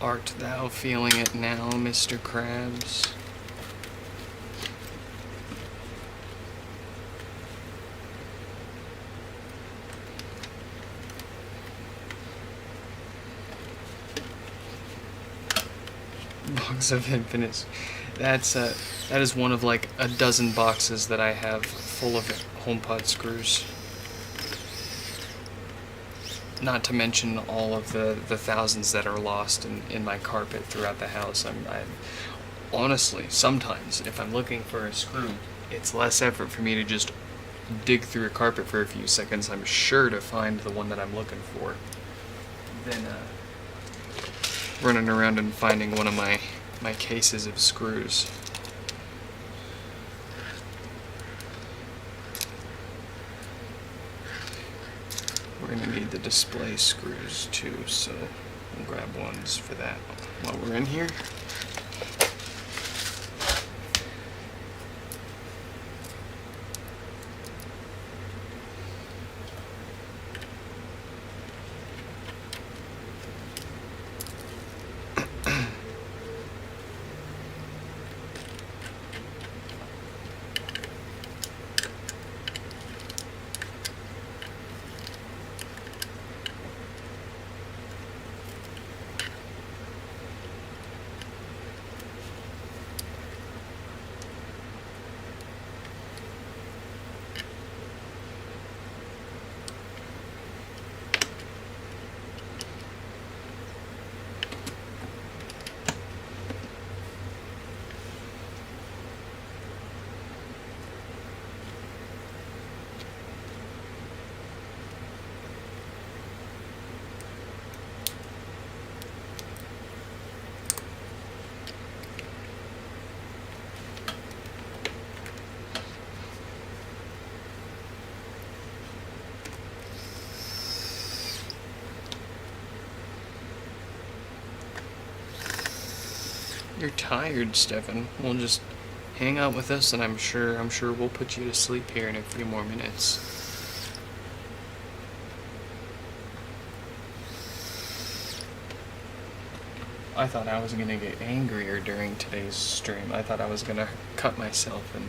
Art thou feeling it now, Mr. Krabs? Box of Infinite. That is one of like a dozen boxes that I have full of HomePod screws. Not to mention all of the thousands that are lost in my carpet throughout the house. I'm honestly, sometimes, if I'm looking for a screw, it's less effort for me to just dig through a carpet for a few seconds. I'm sure to find the one that I'm looking for than running around and finding one of my cases of screws. We're gonna need the display screws too, so we'll grab ones for that while we're in here. You're tired, Stefan. We'll just hang out with us, and I'm sure we'll put you to sleep here in a few more minutes. I thought I was gonna get angrier during today's stream. I thought I was gonna cut myself and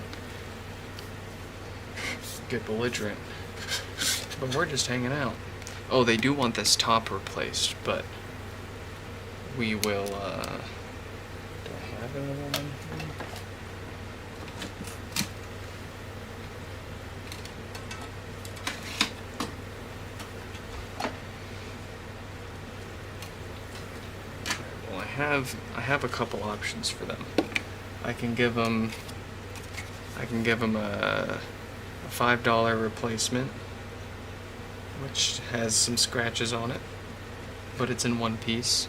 get belligerent. But we're just hanging out. Oh, they do want this top replaced, but we will, do I have another one here? Well, I have a couple options for them. I can give them a $5 replacement, which has some scratches on it, but it's in one piece.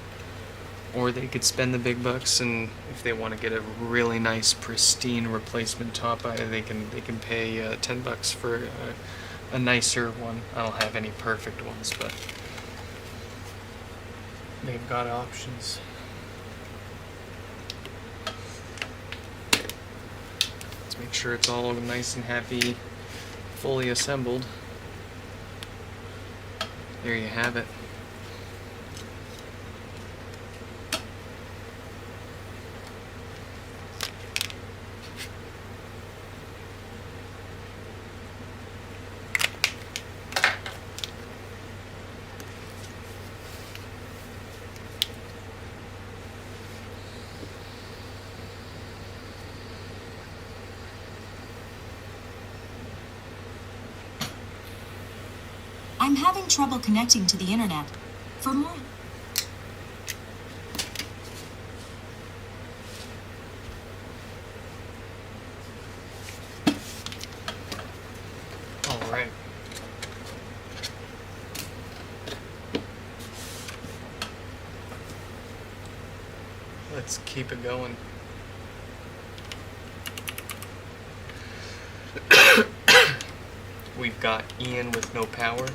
Or they could spend the big bucks, and if they want to get a really nice, pristine replacement top, they can pay $10 for a nicer one. I don't have any perfect ones, but they've got options. Let's make sure it's all nice and happy, fully assembled. There you have it. I'm having trouble connecting to the internet. For more... All right. Let's keep it going. We've got Ian with no power.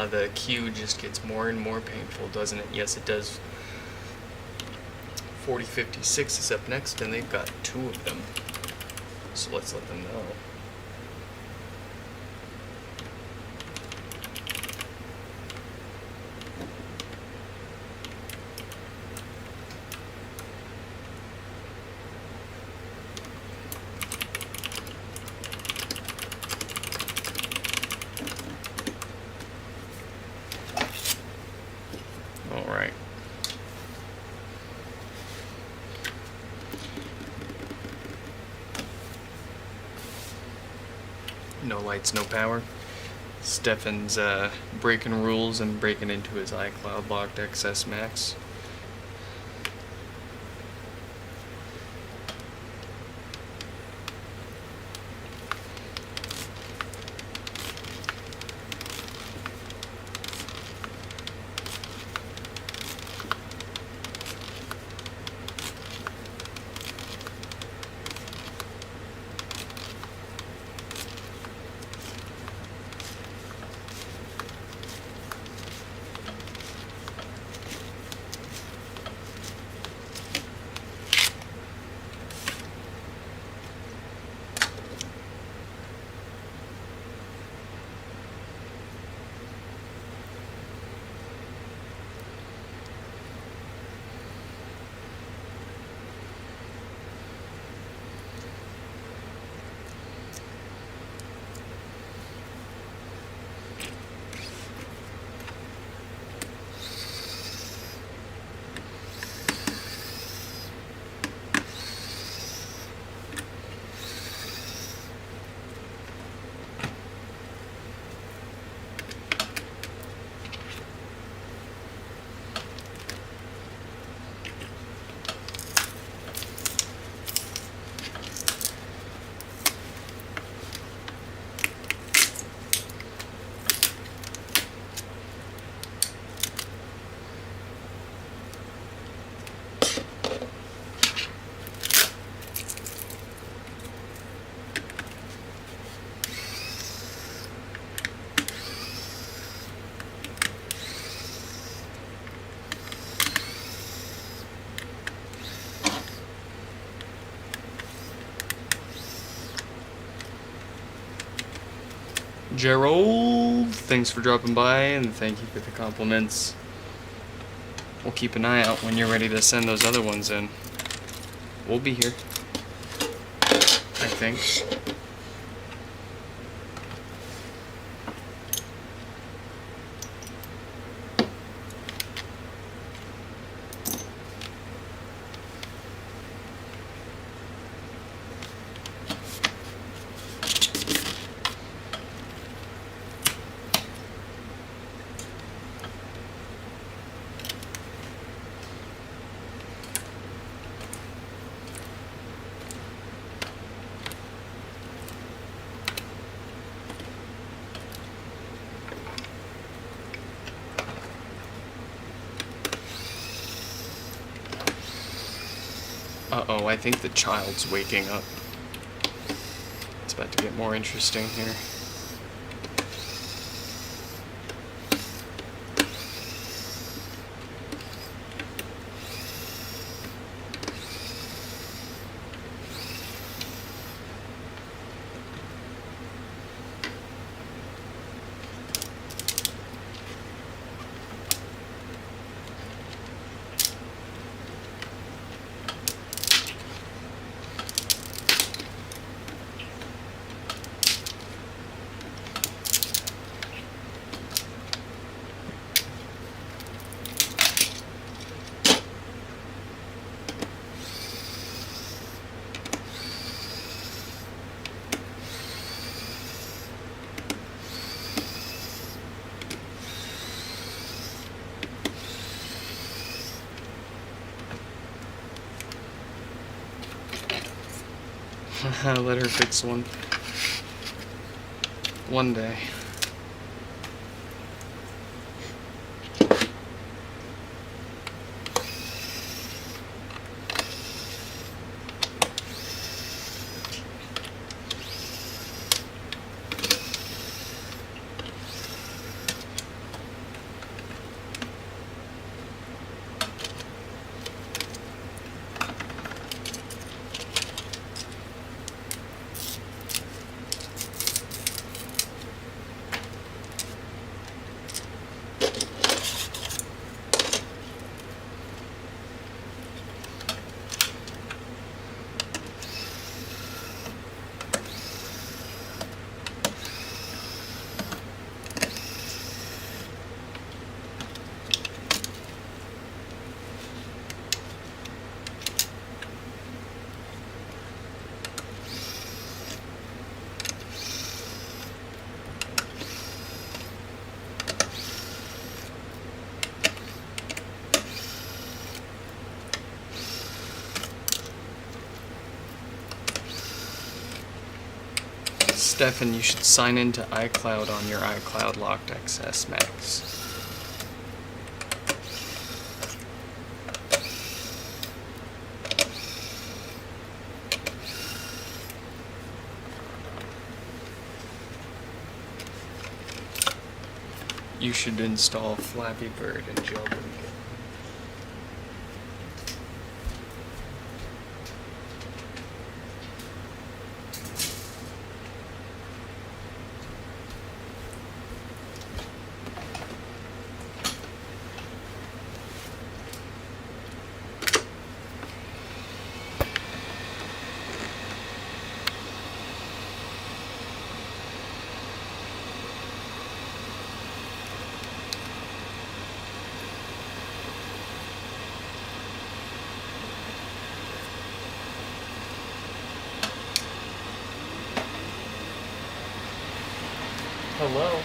The queue just gets more and more painful, doesn't it? Yes, it does. 4056 is up next, and they've got 2 of them. So let's let them know. Alright. No lights, no power. Stefan's breaking rules and breaking into his iCloud locked XS Max. Gerald, thanks for dropping by and thank you for the compliments. We'll keep an eye out when you're ready to send those other ones in. We'll be here, I think. Uh-oh, I think the child's waking up. It's about to get more interesting here. Let her fix one. One day. Stefan, you should sign into iCloud on your iCloud Locked XS Max. You should install Flappy Bird and jailbreak it. Hello?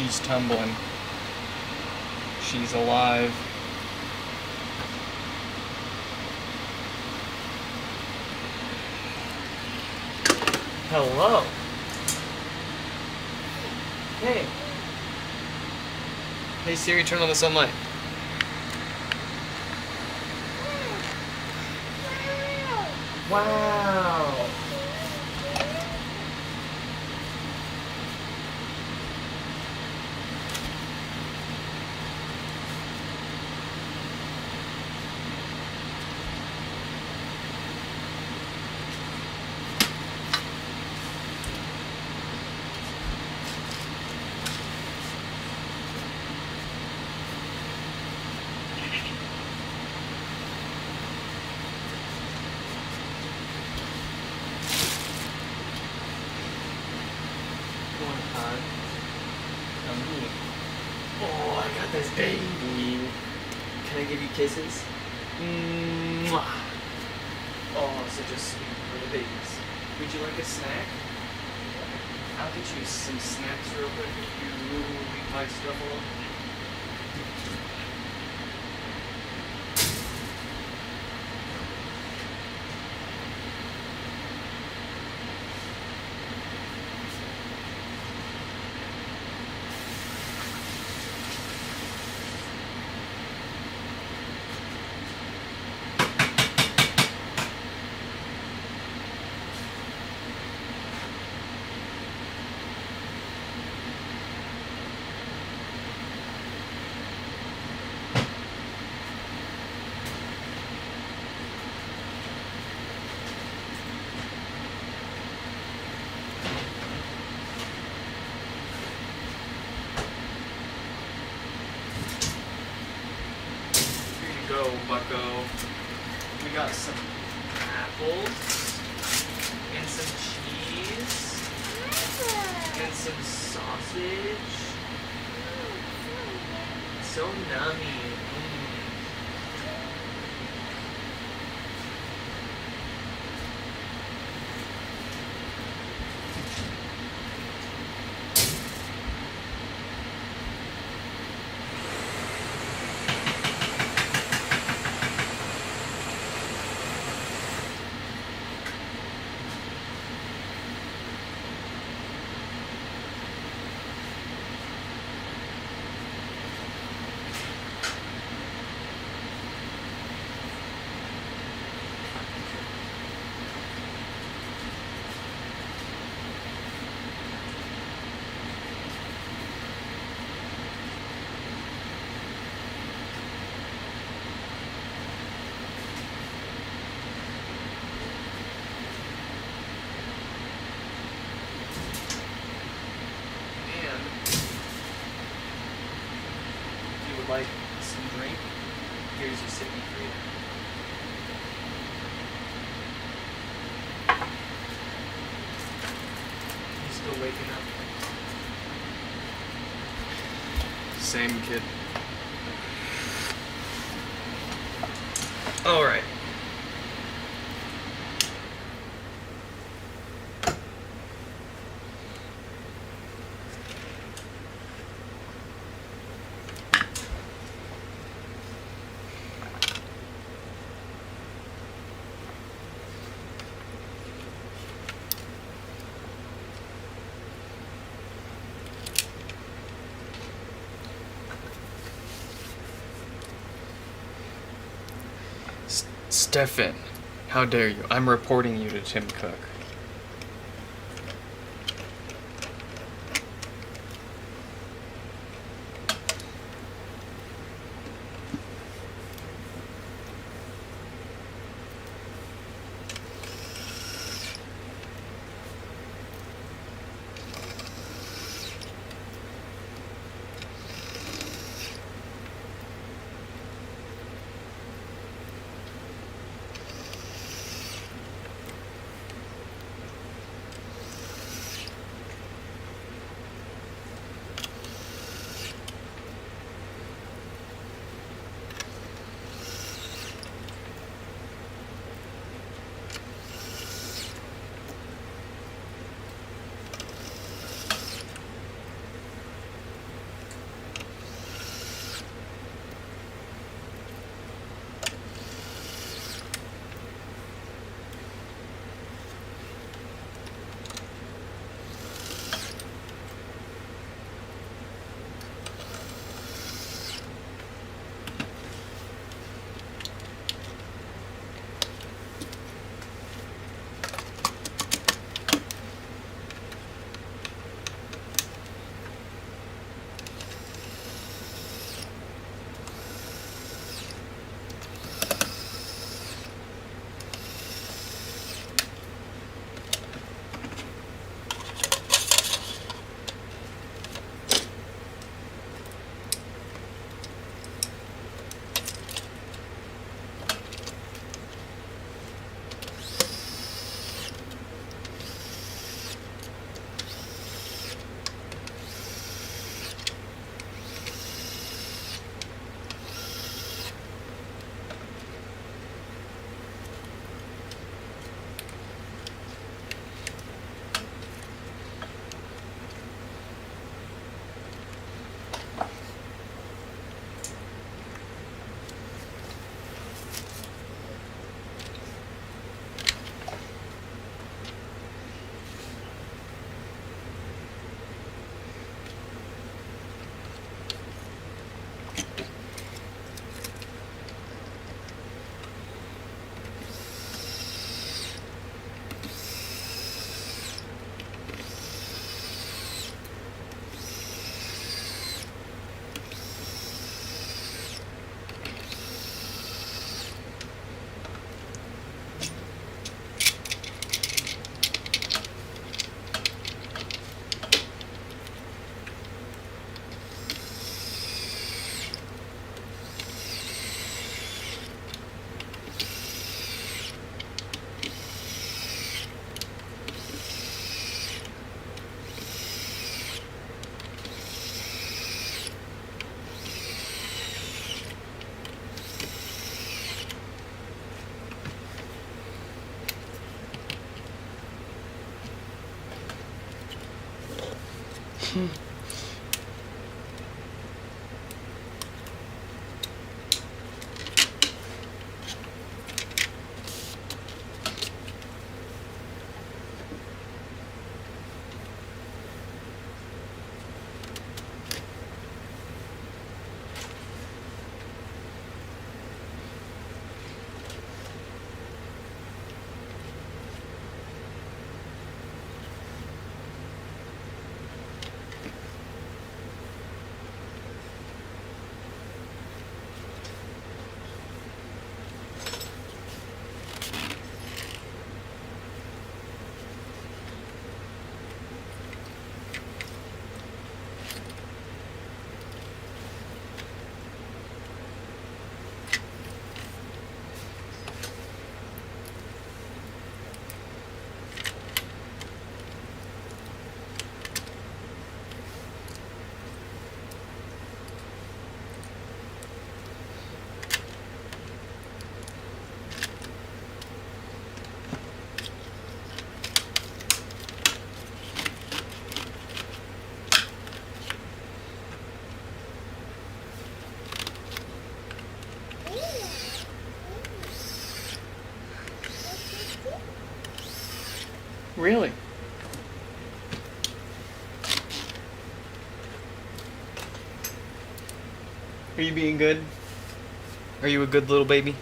She's tumbling. She's alive. Hello. Hey. Hey Siri, turn on the sunlight. Wow. Oh, I got this baby. Can I give you kisses? Mwah. Oh, such a sweet little babies. Would you like a snack? I'll get you some snacks real quick if you leave my stuff alone. Go, bucko. We got some apples and some cheese and some sausage. So nummy. Like some drink, here's your sippy treat. You still waking up? Same kid. All right. Stefan, how dare you? I'm reporting you to Tim Cook. Really? Are you being good? Are you a good little baby?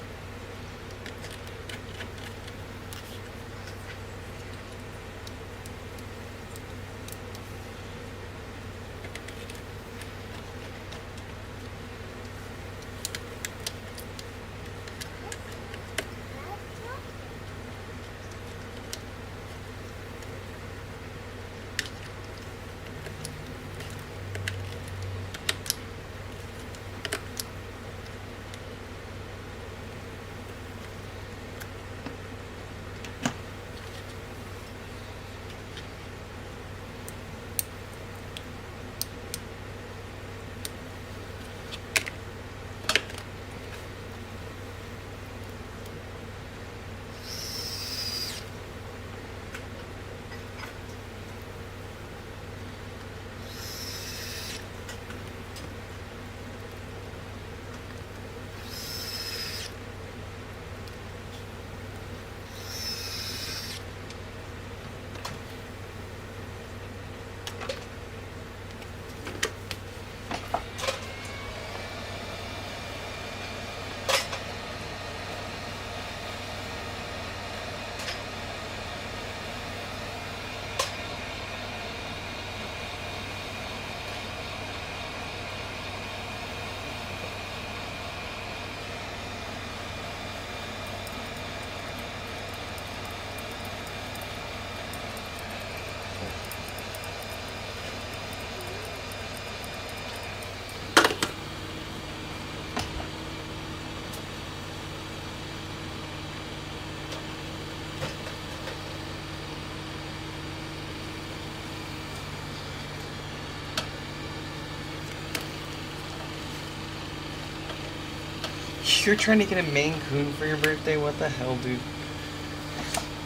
You're trying to get a Maine Coon for your birthday? What the hell, dude?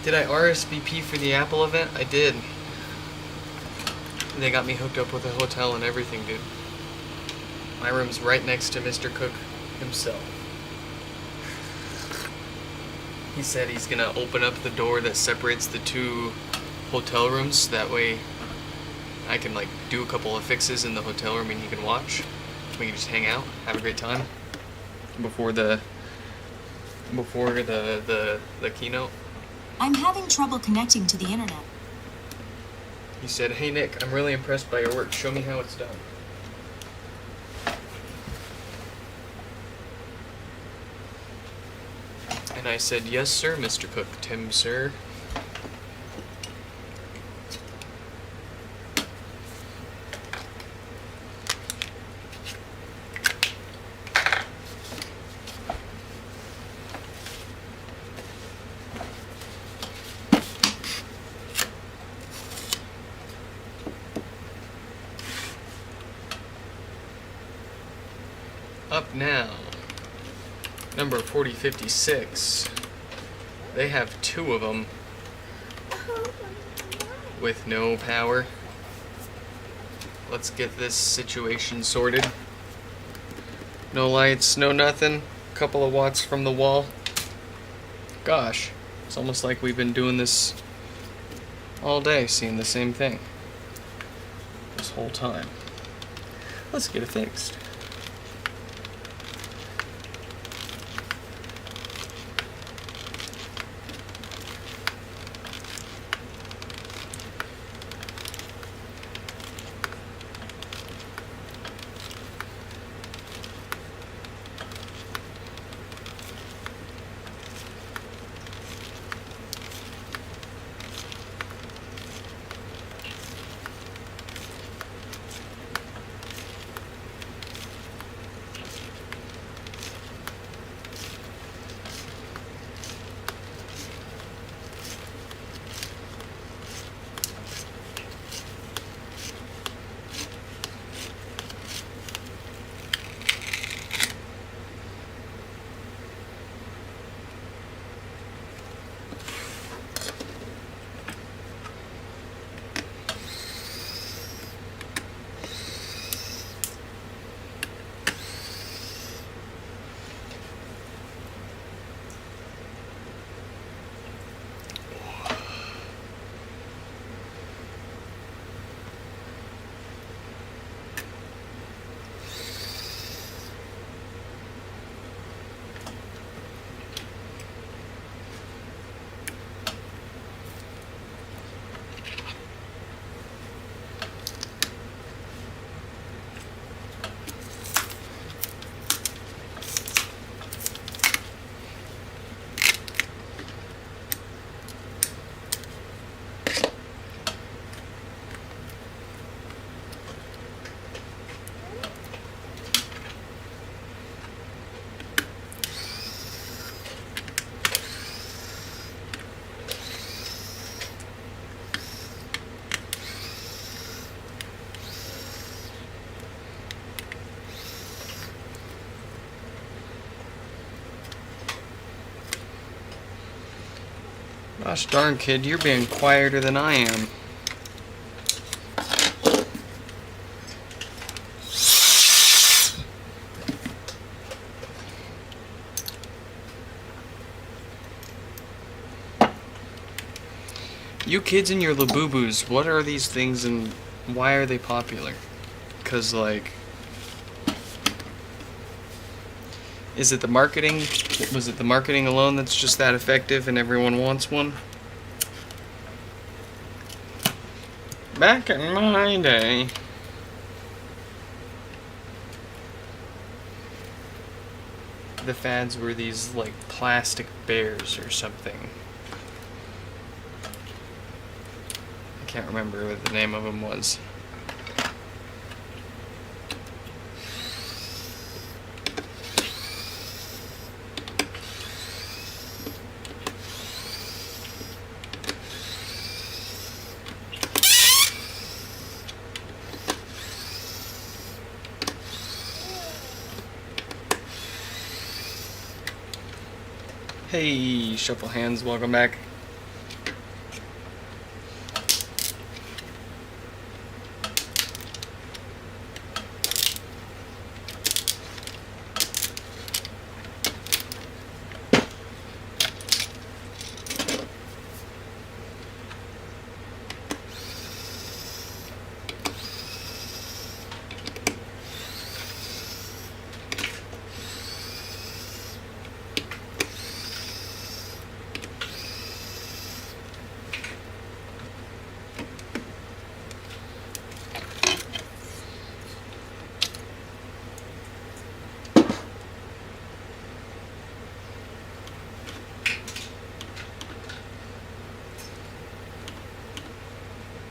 Did I RSVP for the Apple event? I did. They got me hooked up with a hotel and everything, dude. My room's right next to Mr. Cook himself. He said he's gonna open up the door that separates the two hotel rooms. That way I can, like, do a couple of fixes in the hotel room and he can watch. We can just hang out, have a great time before the keynote. I'm having trouble connecting to the internet. He said, "Hey Nick, I'm really impressed by your work. Show me how it's done." And I said, "Yes, sir, Mr. Cook, Tim, sir." Up now, number 4056. They have two of them with no power. Let's get this situation sorted. No lights, no nothing. Couple of watts from the wall. Gosh, it's almost like we've been doing this all day, seeing the same thing this whole time. Let's get it fixed. Gosh darn, kid, you're being quieter than I am. You kids and your Labubus, what are these things and why are they popular? 'Cause like, is it the marketing? Was it the marketing alone that's just that effective and everyone wants one? Back in my day. The fads were these like plastic bears or something. I can't remember what the name of them was. Hey, Shuffle Hands, welcome back.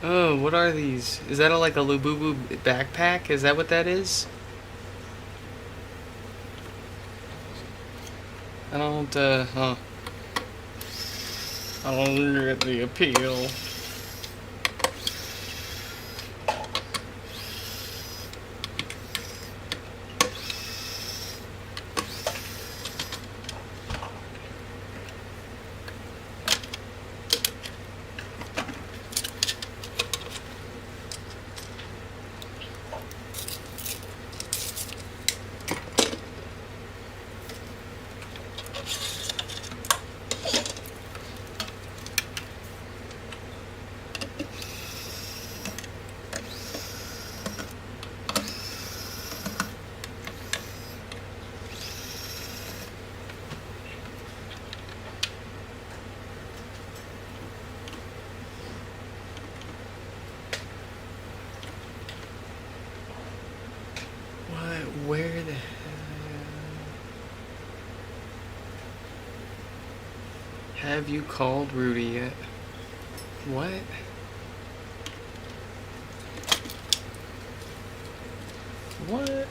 Oh, what are these? Is that like a Lububu backpack? Is that what that is? I don't, I don't get the appeal. Where the hell? Have you called Rudy yet? What? What?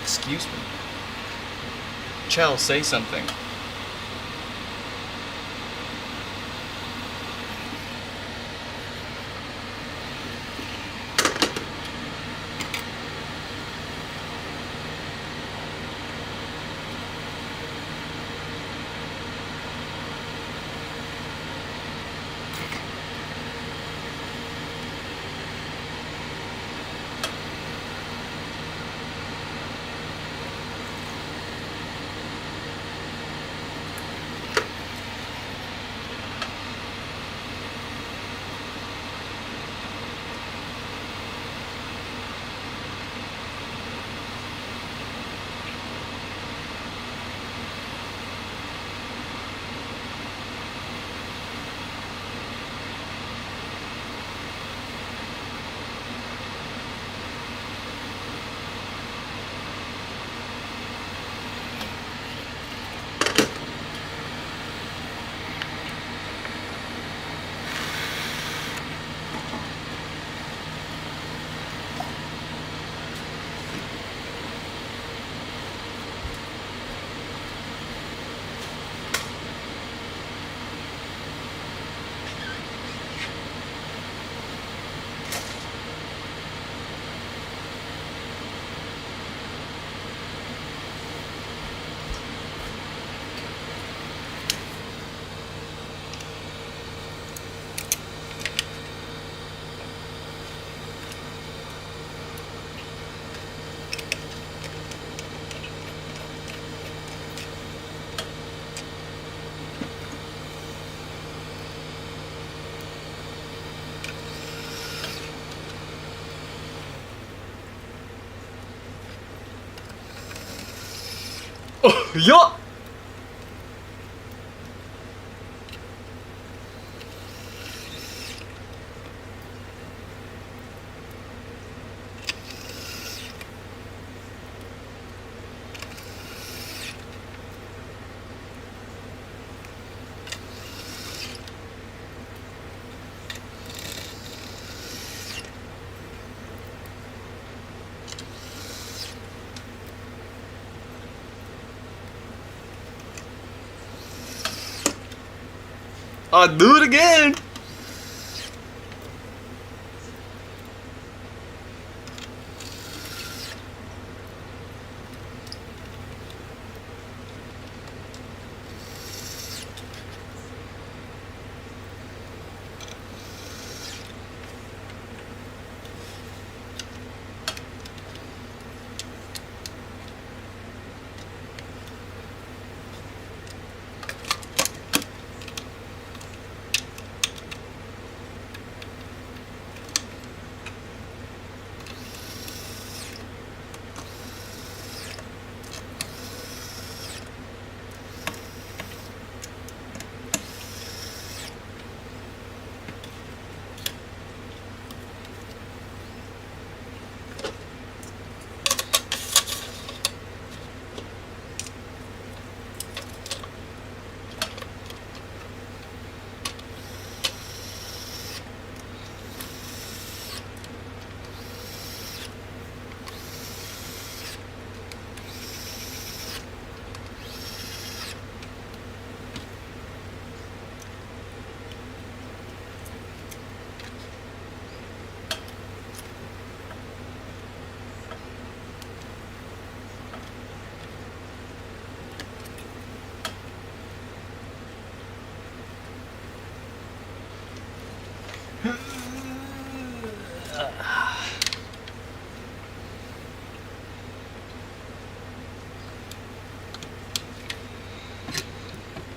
Excuse me. Chell, say something. Oh, yeah. I'll do it again.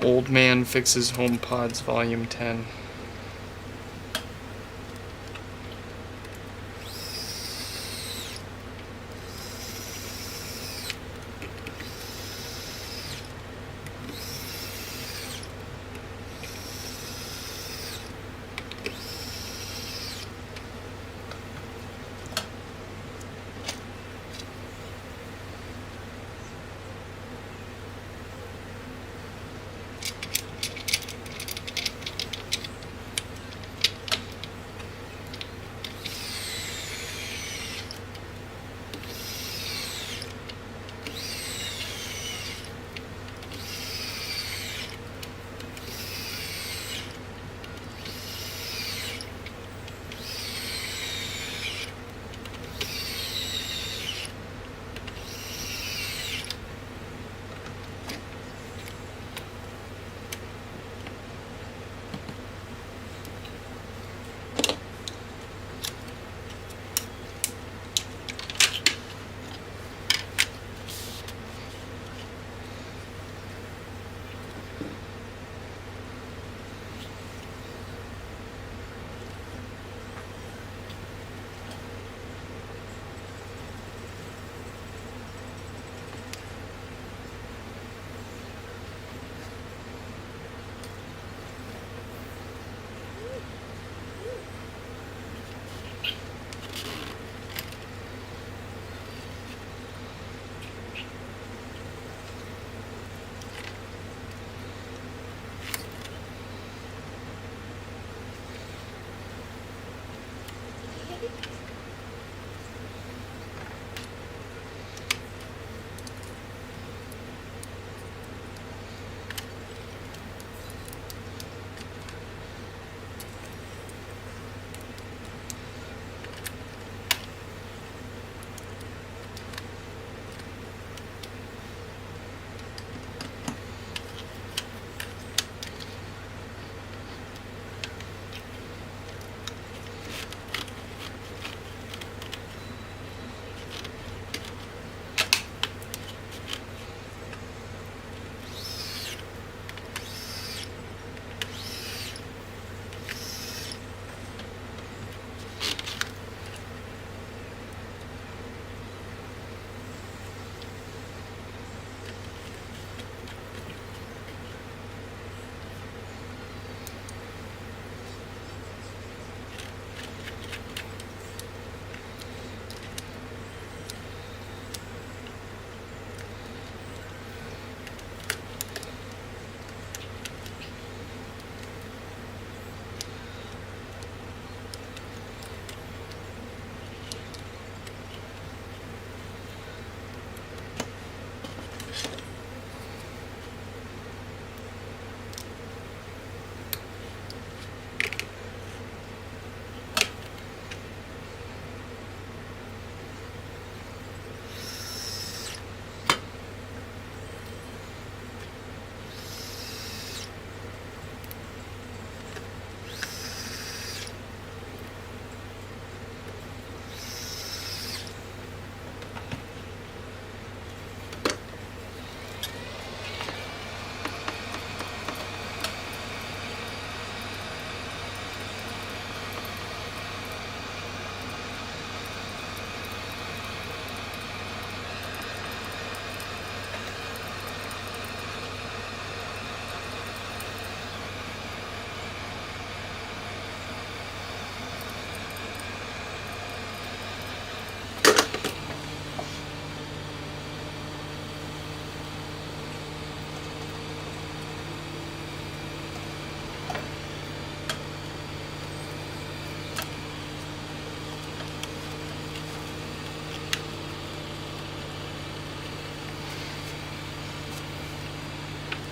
Old Man Fixes HomePods Volume 10.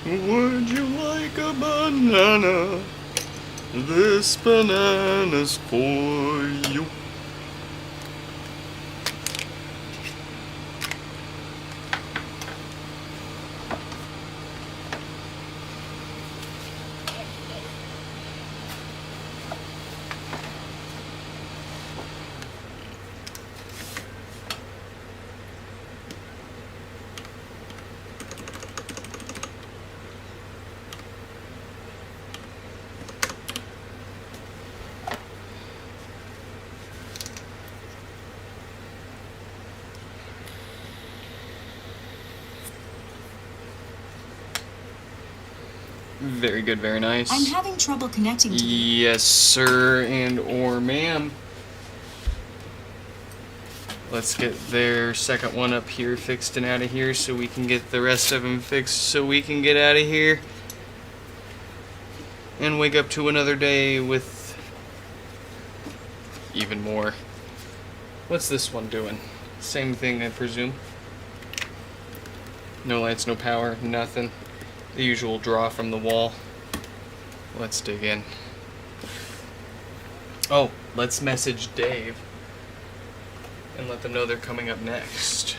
Would you like a banana? This banana's for you. Very good, very nice. I'm having trouble connecting to the... Yes, sir, and or ma'am. Let's get their second one up here fixed and out of here so we can get the rest of them fixed so we can get out of here and wake up to another day with even more. What's this one doing? Same thing, I presume. No lights, no power, nothing. The usual draw from the wall. Let's dig in. Oh, let's message Dave and let them know they're coming up next.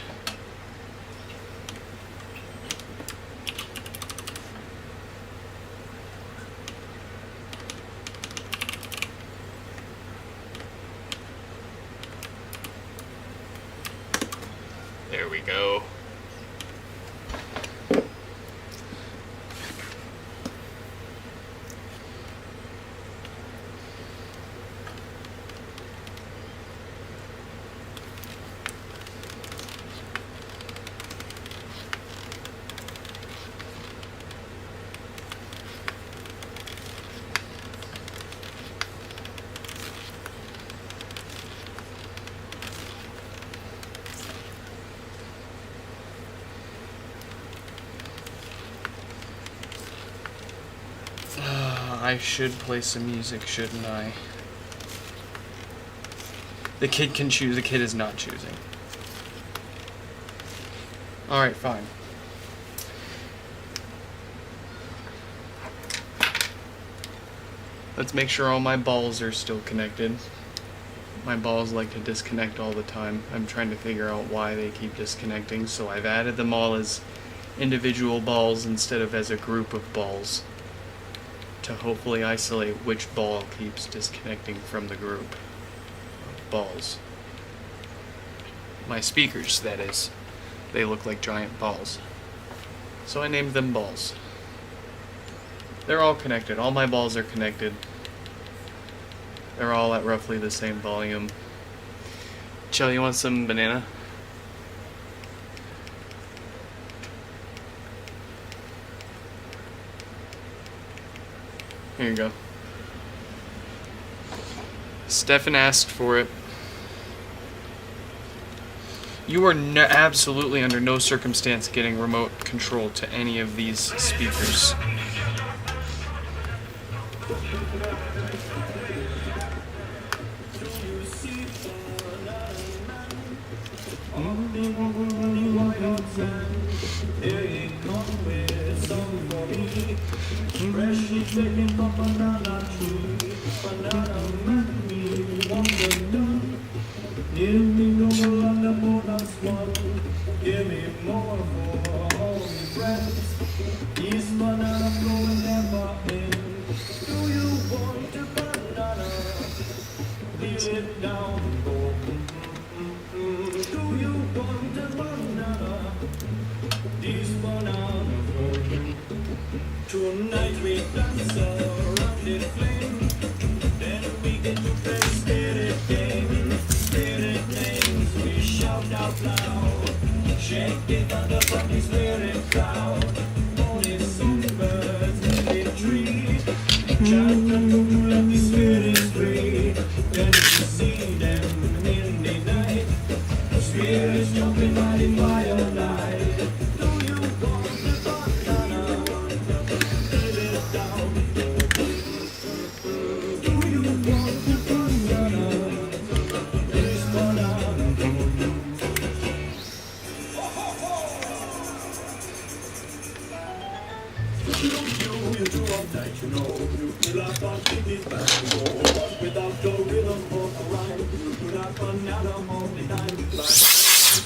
There we go. I should play some music, shouldn't I? The kid can choose, the kid is not choosing. Alright, fine. Let's make sure all my balls are still connected. My balls like to disconnect all the time. I'm trying to figure out why they keep disconnecting, so I've added them all as individual balls instead of as a group of balls, to hopefully isolate which ball keeps disconnecting from the group of balls. My speakers, that is. They look like giant balls. So I named them balls. They're all connected. All my balls are connected. They're all at roughly the same volume. Chell, you want some banana? Here you go. Stefan asked for it. You are absolutely under no circumstance getting remote control to any of these speakers. Tonight we dance around the flame, then we get to play spirit games, we shout out loud, shake it under from the spirit crowd, only songbirds in the tree, chant and to let the spirits free, then you see them in the night, spirits jumping by the firelight, do you want the banana?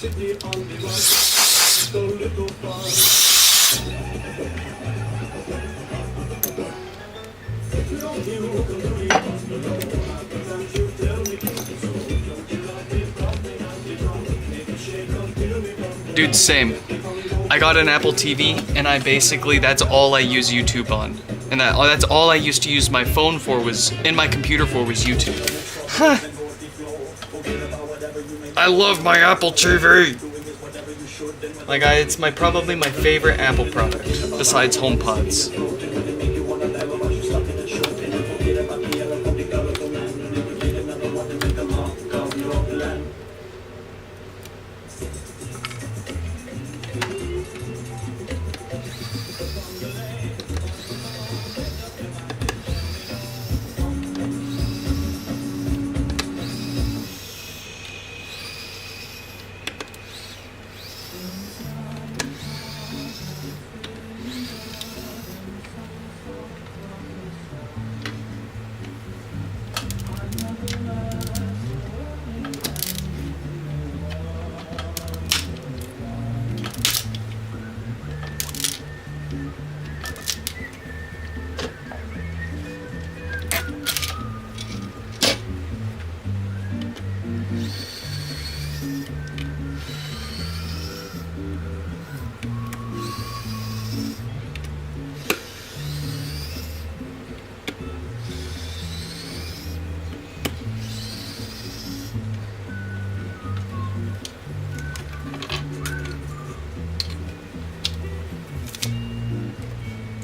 det blir aldrig varmt. Stolligt och fan. Dude, same. I got an Apple TV, and I basically, that's all I use YouTube on. And that's all I used to use my phone for was, and my computer for was YouTube. Huh. I love my Apple TV! Like, it's probably my favorite Apple product, besides HomePods.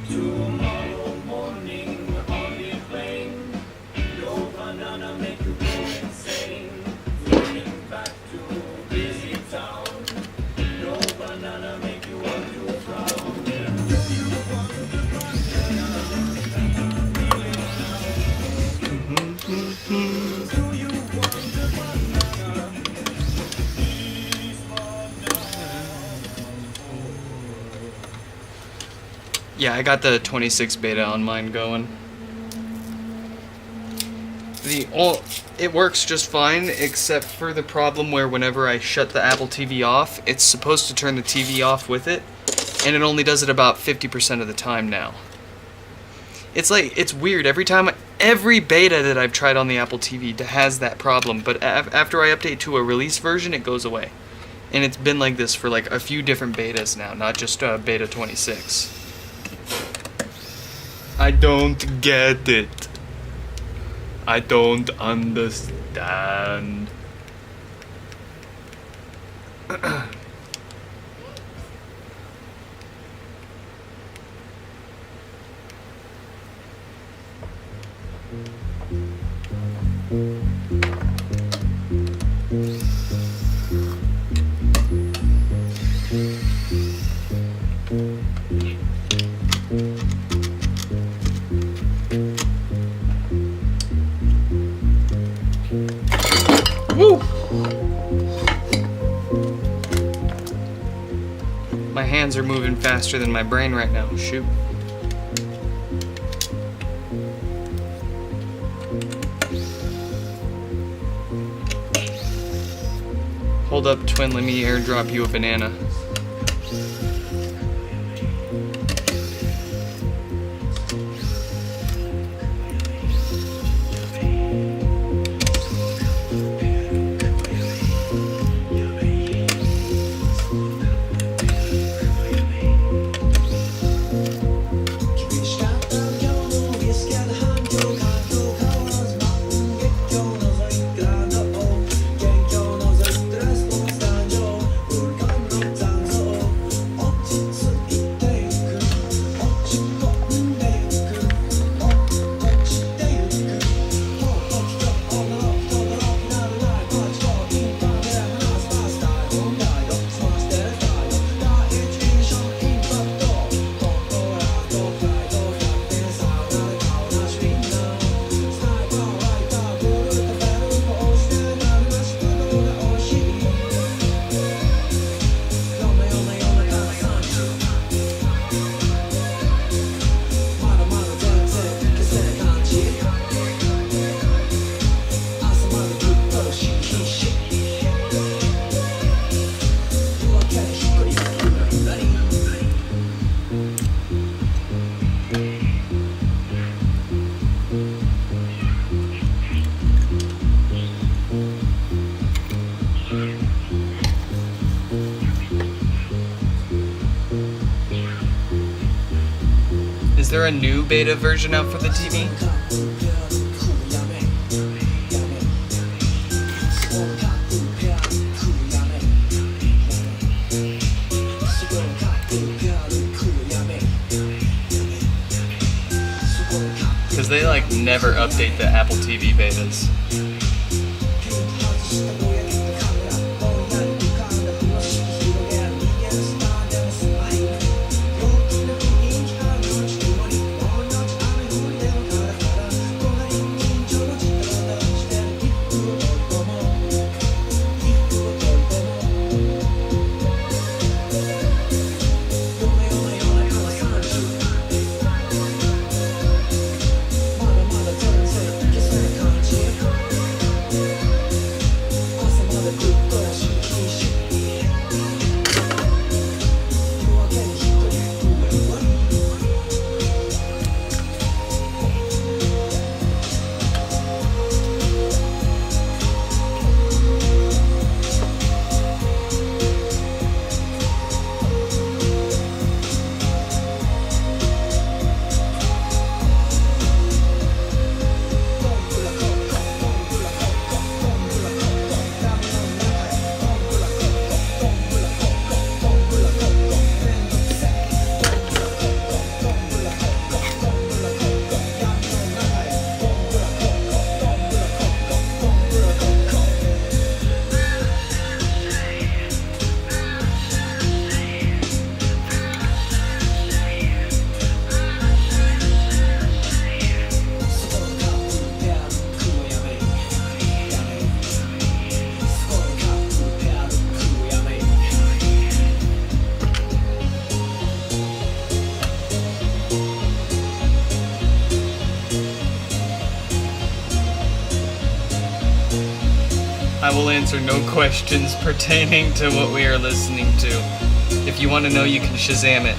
Tomorrow morning on the plane, no banana make you go insane. Flying back to busy town, no banana make you want to frown. Yeah, I got the 26 beta on mine going. It works just fine, except for the problem where whenever I shut the Apple TV off, it's supposed to turn the TV off with it, and it only does it about 50% of the time now. It's like, it's weird. Every beta that I've tried on the Apple TV has that problem, but after I update to a release version, it goes away. And it's been like this for like a few different betas now, not just beta 26. I don't get it. I don't understand. Woo! My hands are moving faster than my brain right now. Shoot. Hold up, twin, let me airdrop you a banana. there a new beta version out for the TV? Because they like never update the Apple TV betas. I will answer no questions pertaining to what we are listening to. If you want to know, you can Shazam it.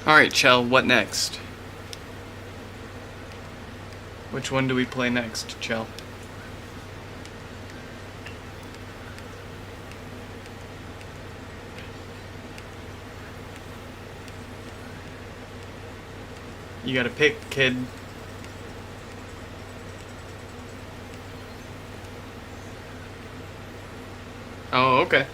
Alright, Chell, what next? Which one do we play next, Chell? You gotta pick, kid. Oh, okay.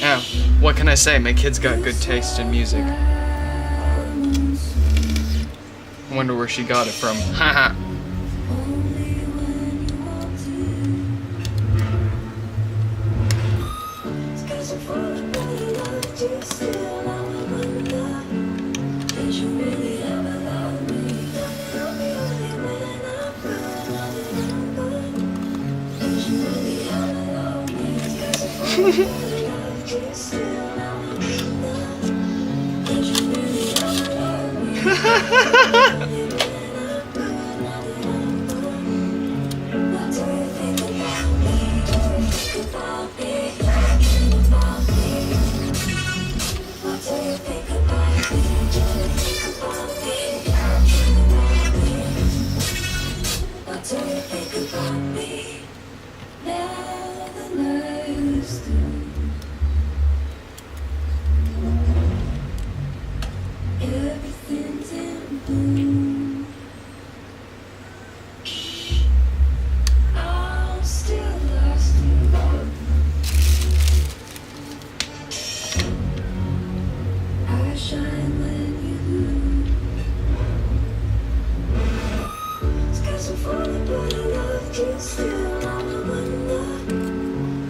Yeah, what can I say? My kid's got good taste in music. I wonder where she got it from. Haha. think about me now than I used to? Everything's in bloom. I'm still lost in love. I shine when you lose. Skies are falling, but I love you still. I'm a wonder.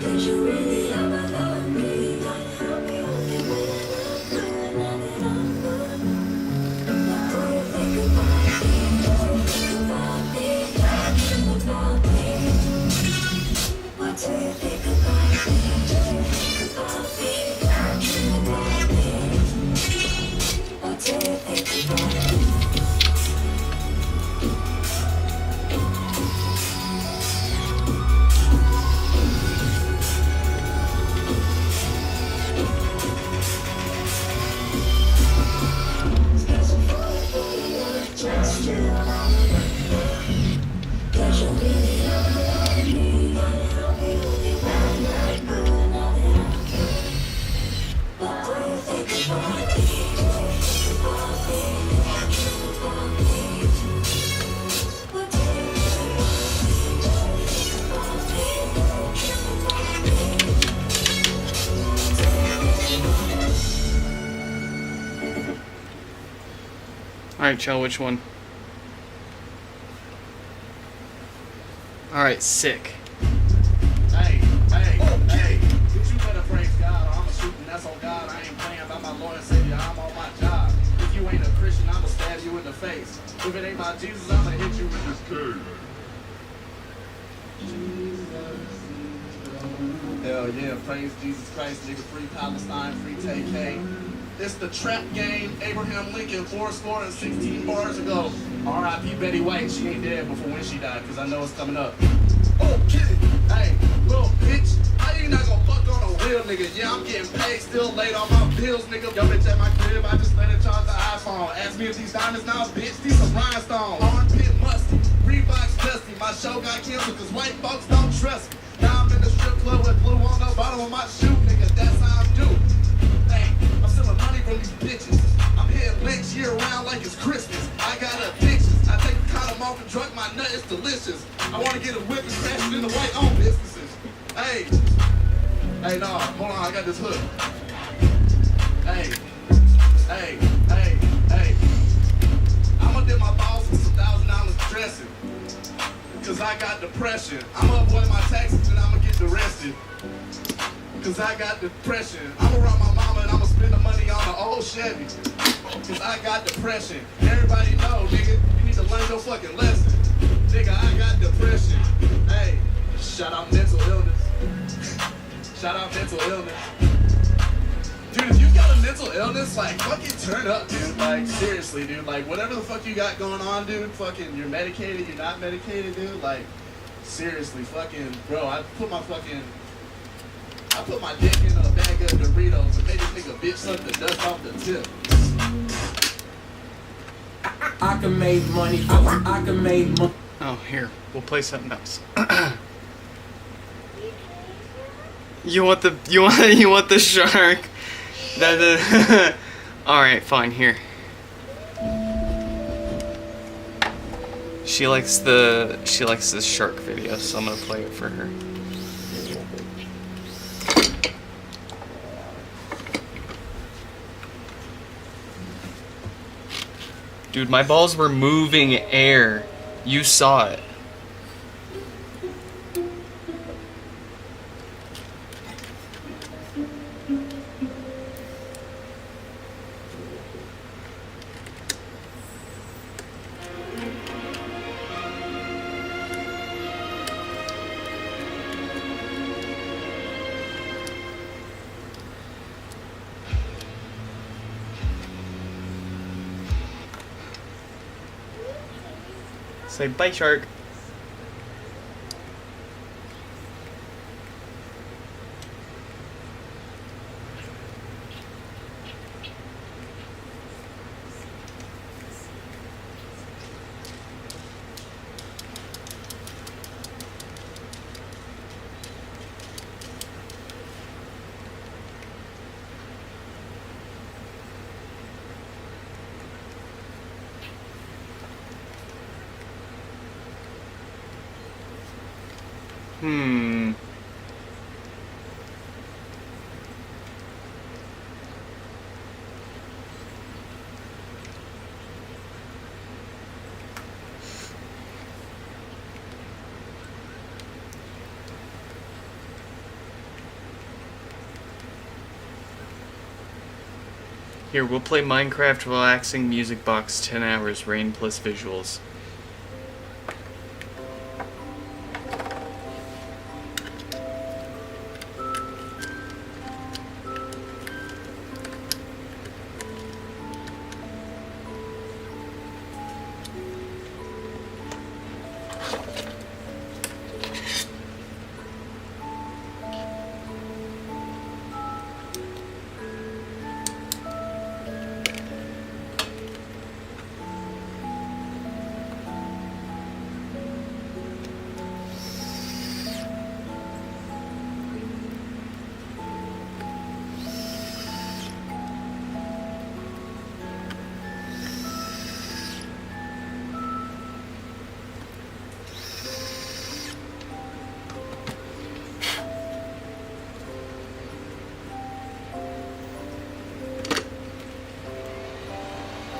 Did you really ever love me? Don't help me only when I'm good. Now that I'm good. What do you think about me? What do you think about me? Think about me. What do you think about me? Do you think about me? Think about me. What do you think about me? Skies are falling, but I love you still. I'm a wonder. Did you really ever love me? Don't help me only when I'm good. Now that I'm good. What do you think about me? Do you think about me? Think about me. What do you think about me? Do you think about me? Think about me. What do you think about me? Alright, Chell, which one? Alright, sick. Hey, you better praise God or I'ma shoot and that's on God. I ain't playing by my Lord and Savior, I'm on my job. If you ain't a Christian, I'ma stab you in the face. If it ain't about Jesus, I'ma hit you with this cane. Hell yeah, praise Jesus Christ, nigga, free Palestine, free TK. It's the trap game, Abraham Lincoln, 416 bars ago. R.I.P. Betty White, she ain't dead before when she died, cause I know it's coming up. Oh, kid, hey, little bitch, how you not gonna fuck on a real nigga? Yeah, I'm getting paid, still late on my bills, nigga. Yo, bitch, at my crib, I just let her charge the iPhone. Ask me if these diamonds now, bitch, these some rhinestones. Armpit musty, Reeboks dusty. My show got canceled cause white folks don't trust me. Now I'm in the strip club with blue on the bottom of my shoe, nigga, that's how I'm due. Hey, I'm stealing money from these bitches. I'm hitting licks year round like it's Christmas. I got addictions. I take the condom off and drunk my nut, it's delicious. I wanna get a whip and crash it in the white-owned businesses. Hey, nah, hold on, I got this hook. Hey, I'ma dip my balls in some $1,000 dressing. Cause I got depression. I'ma avoid my taxes and I'ma get arrested. Cause I got depression. I'ma rob my mama and I'ma spend the money on an old Chevy. Cause I got depression. Everybody know, nigga, you need to learn your fucking lesson. Nigga, I got depression. Hey, shout out mental illness. Shout out mental illness. Dude, if you got a mental illness, like, fucking turn up, dude. Like, seriously, dude. Like, whatever the fuck you got going on, dude, fucking, you're medicated, you're not medicated, dude. Like, seriously, fucking, bro, I put my dick in a bag of Doritos and made this nigga bitch suck the dust off the tip. I can make money. I can make money. Oh, here, we'll play something else. You want the shark? Alright, fine, here. She likes this shark video, so I'm gonna play it for her. Dude, my balls were moving air. You saw it. Say bye, shark. Hmm. Here, we'll play Minecraft relaxing music box 10 hours, rain plus visuals.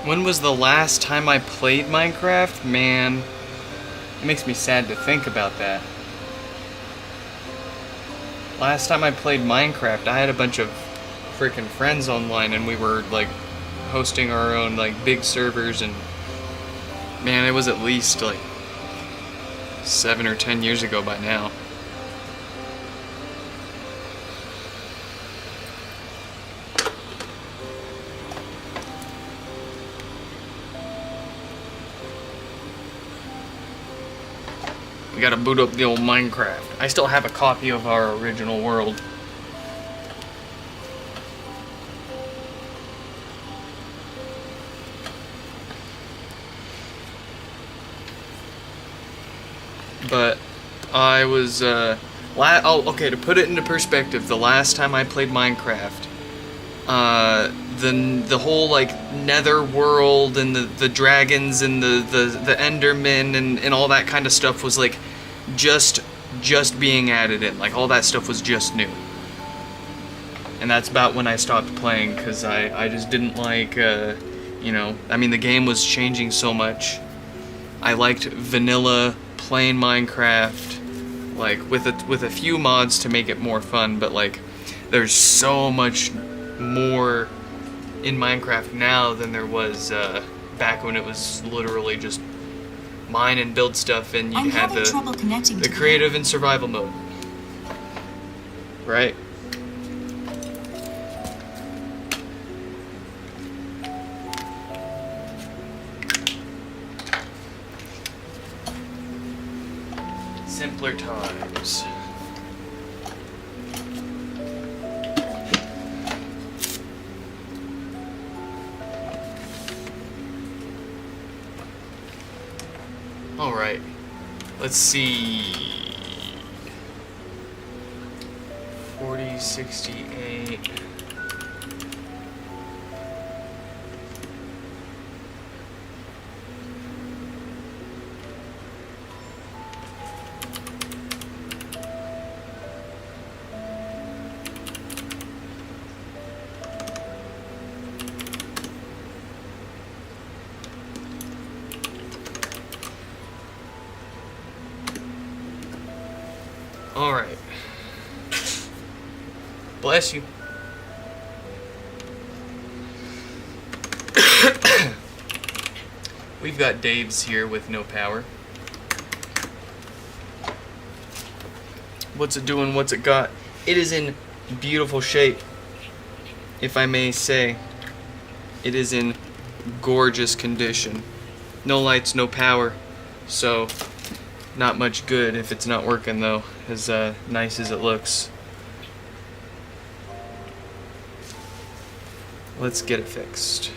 When was the last time I played Minecraft? Man, it makes me sad to think about that. Last time I played Minecraft, I had a bunch of freaking friends online and we were like hosting our own like big servers, and man, it was at least like 7 or 10 years ago by now. We gotta boot up the old Minecraft. I still have a copy of our original world. But I was, okay, to put it into perspective, the last time I played Minecraft, the whole like nether world and the dragons and the endermen and all that kind of stuff was like just being added in. Like all that stuff was just new. And that's about when I stopped playing, because I just didn't like, you know, I mean the game was changing so much. I liked vanilla plain Minecraft, like with a few mods to make it more fun, but like there's so much more in Minecraft now than there was back when it was literally just mine and build stuff, and you I'm had having trouble connecting the to creative and survival mode, right? Simpler times. All right, let's see. 40, 68. All right. Bless you. We've got Dave's here with no power. What's it doing? What's it got? It is in beautiful shape, if I may say. It is in gorgeous condition. No lights, no power. So, not much good if it's not working though, as nice as it looks. Let's get it fixed.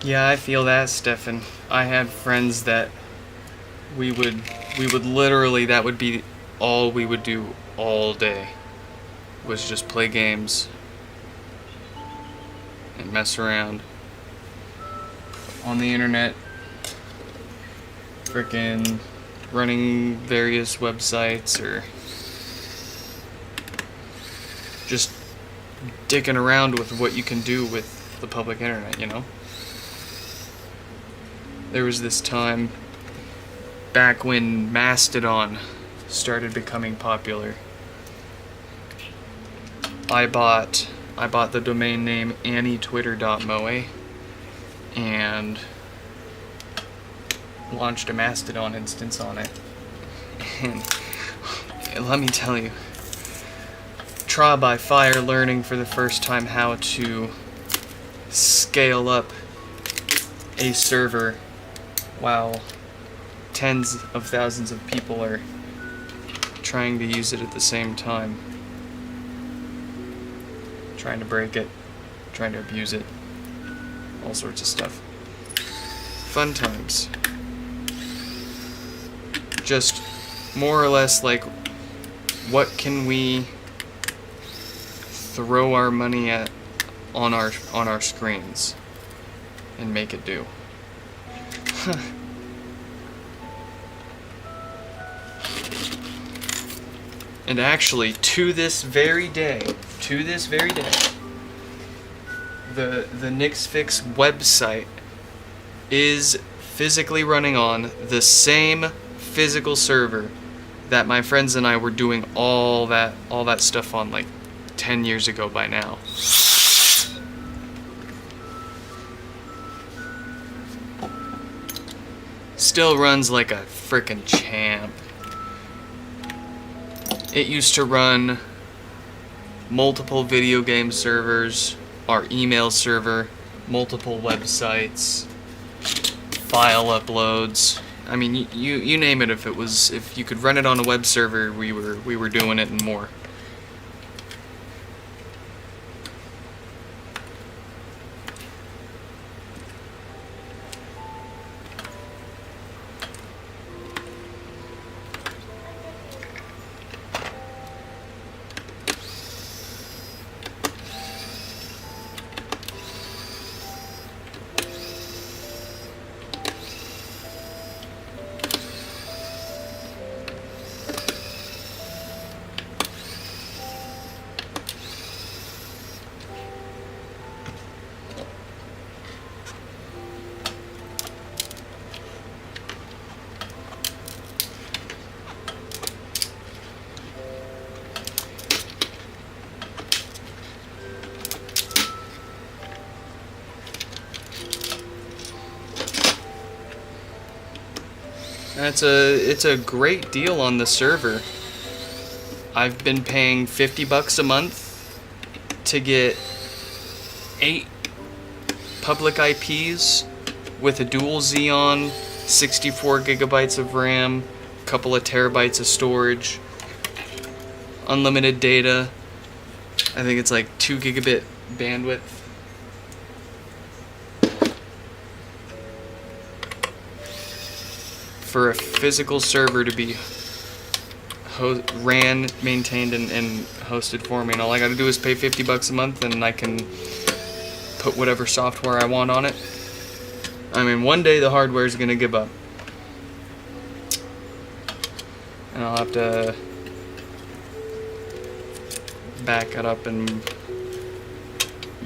Yeah, I feel that, Stefan. I have friends that we would literally, that would be all we would do all day, was just play games and mess around on the internet, frickin' running various websites, or just dicking around with what you can do with the public internet, you know? There was this time back when Mastodon started becoming popular. I bought the domain name annietwitter.moe and launched a Mastodon instance on it. And let me tell you, trial by fire learning for the first time how to scale up a server while tens of thousands of people are trying to use it at the same time. Trying to break it, trying to abuse it, all sorts of stuff. Fun times. Just more or less like, what can we throw our money at on our screens and make it do? And actually, to this very day, the NixFix website is physically running on the same physical server that my friends and I were doing all that stuff on like 10 years ago by now. Still runs like a frickin' champ. It used to run multiple video game servers, our email server, multiple websites, file uploads. I mean, you name it. If you could run it on a web server, we were doing it and more. It's a great deal on the server. I've been paying $50 a month to get 8 public IPs with a dual Xeon, 64 gigabytes of RAM, a couple of terabytes of storage, unlimited data. I think it's like 2 gigabit bandwidth. For a physical server to be ran, maintained, and hosted for me, and all I gotta do is pay $50 a month, and I can put whatever software I want on it. I mean, one day the hardware is gonna give up, and I'll have to back it up and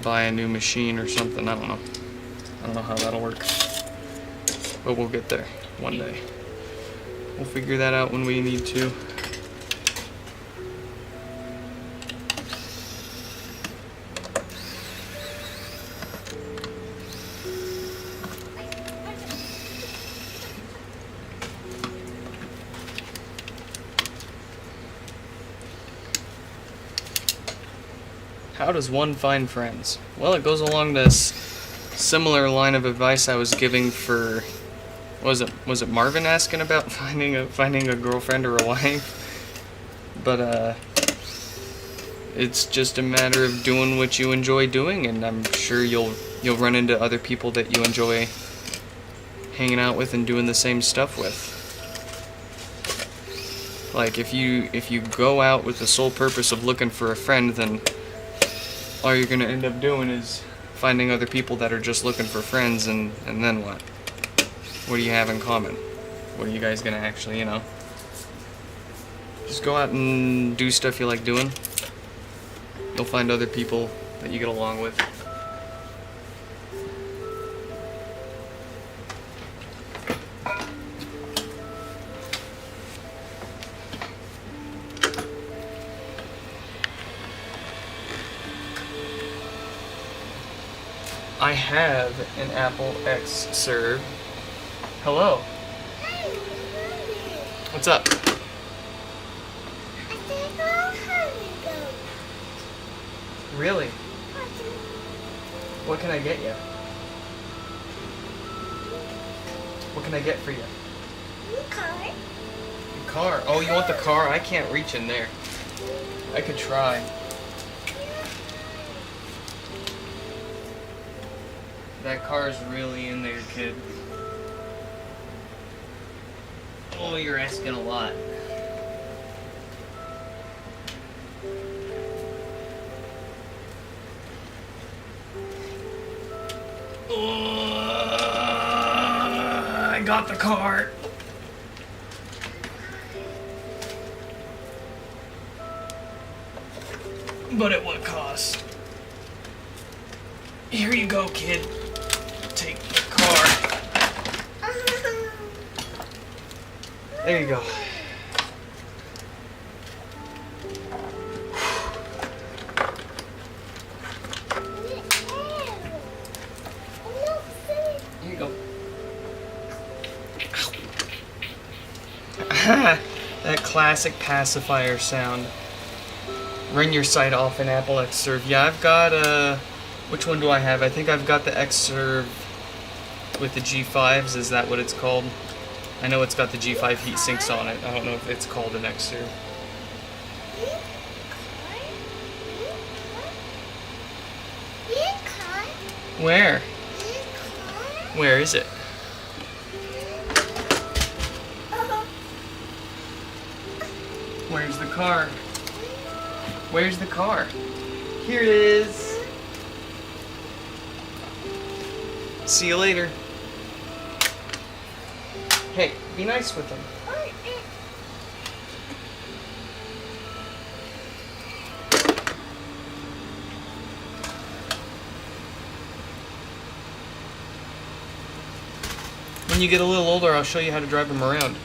buy a new machine or something. I don't know how that'll work, but we'll get there one day. We'll figure that out when we need to. How does one find friends? Well, it goes along this similar line of advice I was giving for, was it Marvin asking about finding a girlfriend or a wife? But it's just a matter of doing what you enjoy doing, and I'm sure you'll you'll run into other people that you enjoy hanging out with and doing the same stuff with. Like if you go out with the sole purpose of looking for a friend, then all you're gonna end up doing is finding other people that are just looking for friends, and then what? What do you have in common? What are you guys gonna actually, just go out and do stuff you like doing. You'll find other people that you get along with. I have an Apple X Serve. Hello. What's up? Really? What can I get you? What can I get for you? A car? Oh, you want the car? I can't reach in there. I could try. That car is really in there, kid. Oh, you're asking a lot. I got the car. But at what cost? Here you go, kid. Take the car. There you go. Here you go. That classic pacifier sound. Run your site off in Apple X Serve. Yeah, I've got which one do I have? I think I've got the X Serve with the G5s. Is that what it's called? I know it's got the G5 heat sinks on it. I don't know if it's called an X Serve. Where? Where is it? Where's the car? Where's the car? Here it is. See you later. Hey, be nice with them. When you get a little older, I'll show you how to drive them around.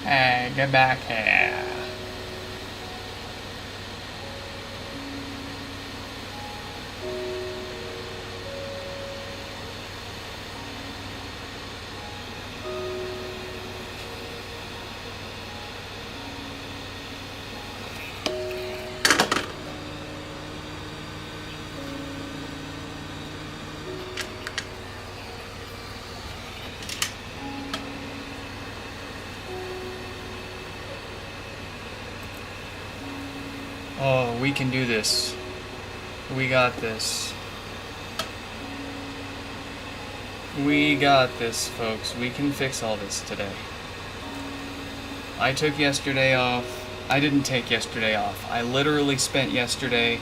Hey, get back here. Oh, we can do this. We got this. We got this, folks. We can fix all this today. I took yesterday off. I didn't take yesterday off. I literally spent yesterday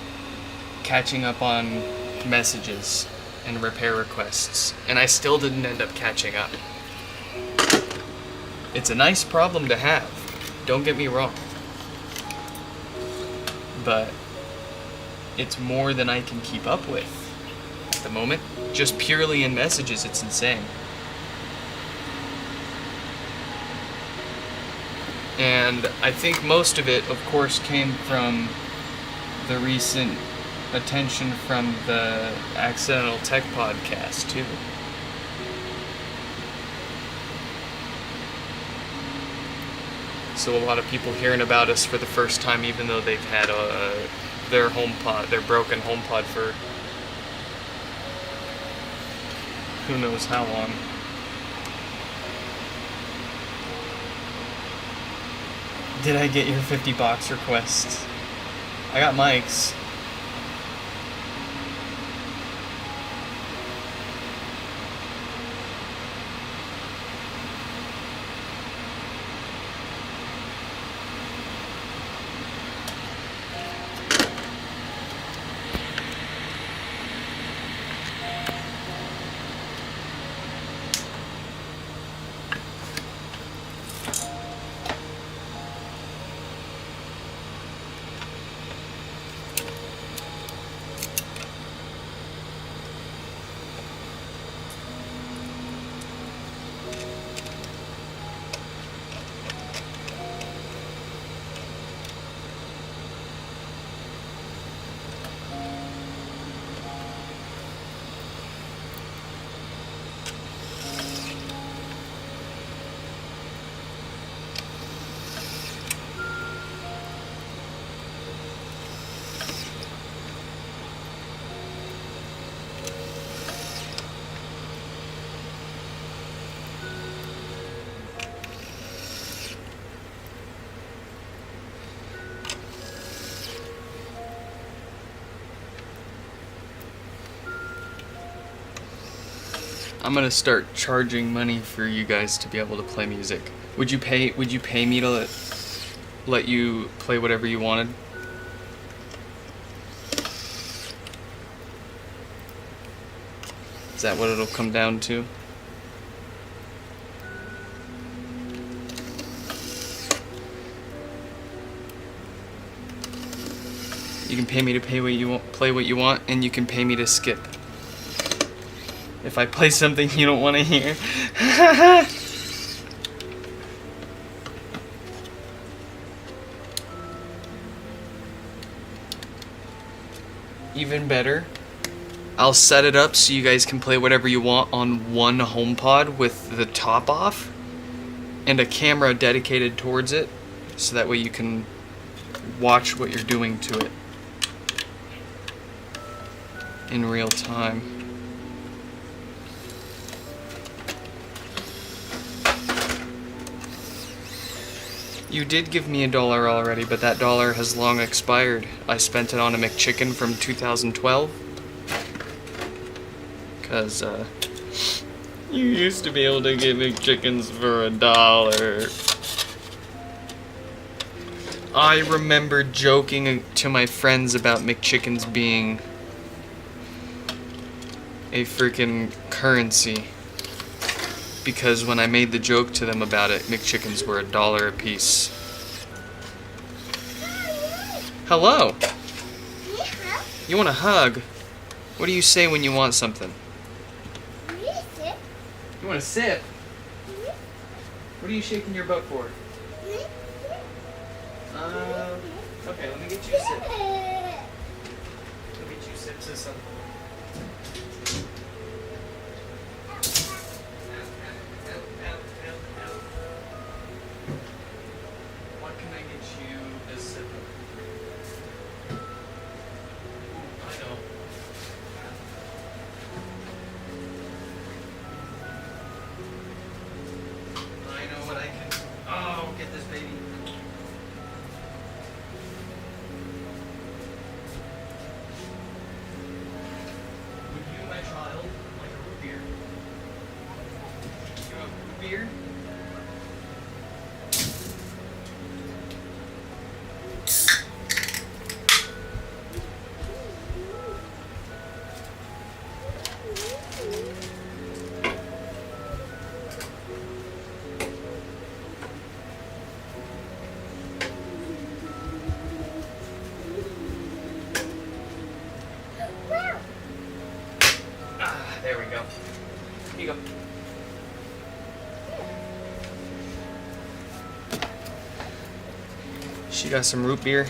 catching up on messages and repair requests, and I still didn't end up catching up. It's a nice problem to have. Don't get me wrong. But it's more than I can keep up with at the moment. Just purely in messages, it's insane. And I think most of it, of course, came from the recent attention from the Accidental Tech podcast, too. So a lot of people hearing about us for the first time, even though they've had their HomePod, their broken HomePod for who knows how long. Did I get your 50 box requests? I got Mike's. I'm gonna start charging money for you guys to be able to play music. Would you pay me to let you play whatever you wanted? Is that what it'll come down to? You can pay me to play what you want, and you can pay me to skip if I play something you don't want to hear. Even better, I'll set it up so you guys can play whatever you want on one HomePod with the top off and a camera dedicated towards it, so that way you can watch what you're doing to it in real time. You did give me $1 already, but that dollar has long expired. I spent it on a McChicken from 2012. Cause, you used to be able to get McChickens for $1. I remember joking to my friends about McChickens being a freaking currency. Because when I made the joke to them about it, McChickens were $1 a piece. Hello! You want a hug? What do you say when you want something? You want to sit? What are you shaking your butt for? Okay, let me get you a sip. Let me get you a sip, sister. What can I get you a sip of? I know. I know what I can. Oh, get this baby. She got some root beer.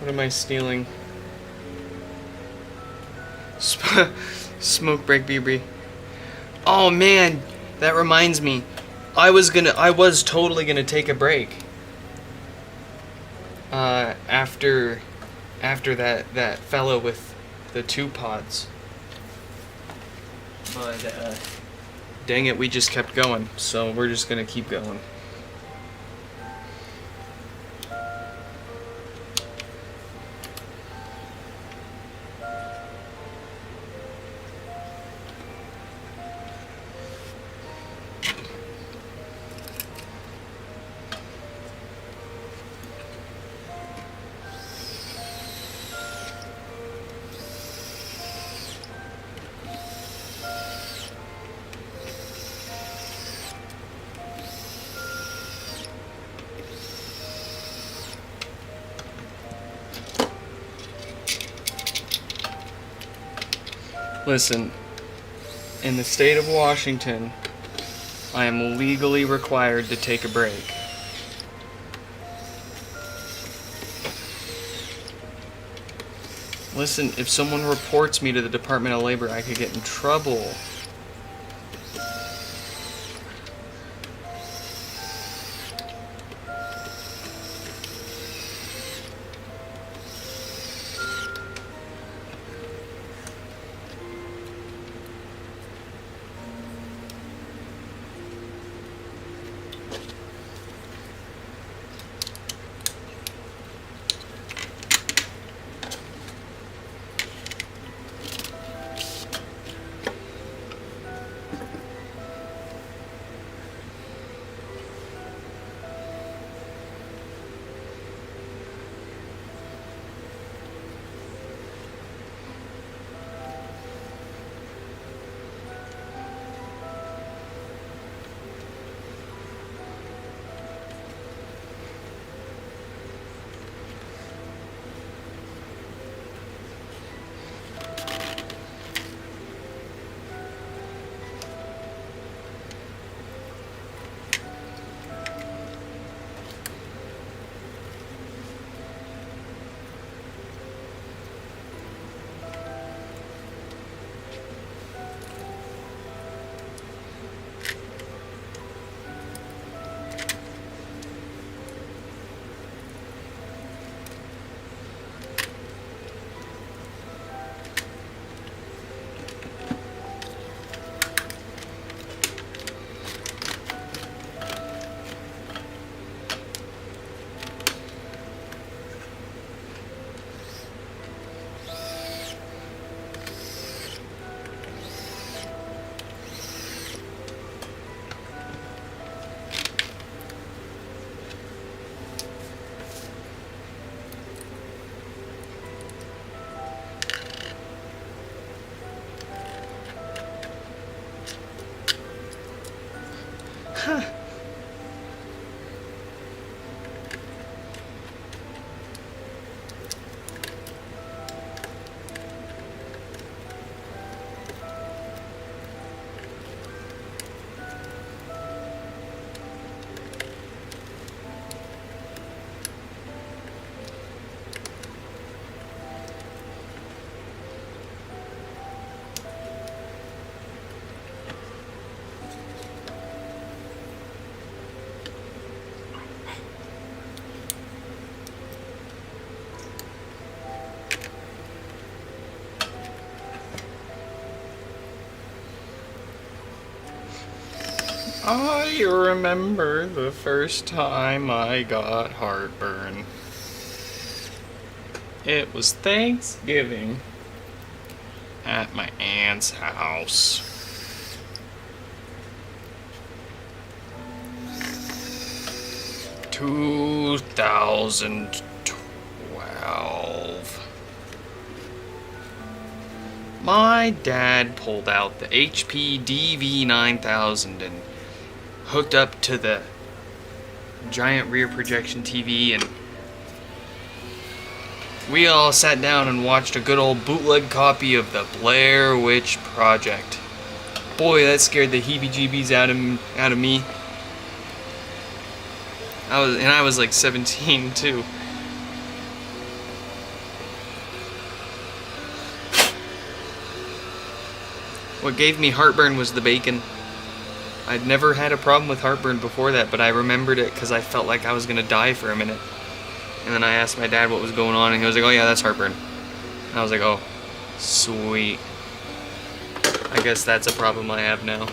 What am I stealing? Smoke break BB. Oh man, that reminds me. I was totally gonna take a break. After that fellow with the 2 pods. But dang it, we just kept going, so we're just gonna keep going. Listen, in the state of Washington, I am legally required to take a break. Listen, if someone reports me to the Department of Labor, I could get in trouble. I remember the first time I got heartburn. It was Thanksgiving at my aunt's house. $2012. My dad pulled out the HP DV9000 and hooked up to the giant rear projection TV and we all sat down and watched a good old bootleg copy of the Blair Witch Project. Boy, that scared the heebie-jeebies out of me. I was like 17 too. What gave me heartburn was the bacon. I'd never had a problem with heartburn before that, but I remembered it because I felt like I was gonna die for a minute. And then I asked my dad what was going on, and he was like, "Oh yeah, that's heartburn." And I was like, "Oh, sweet. I guess that's a problem I have now."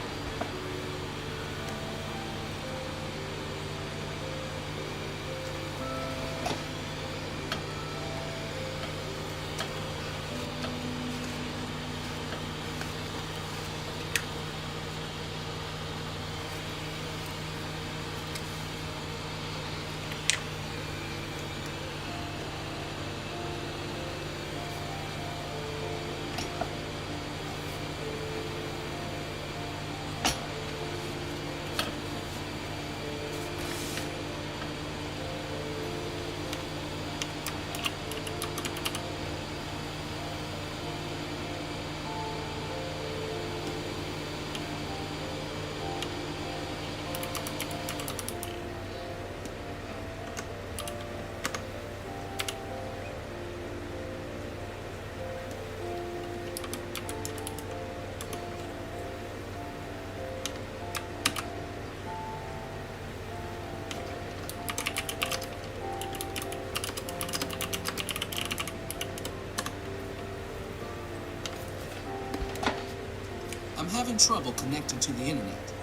I'm having trouble connecting to the internet.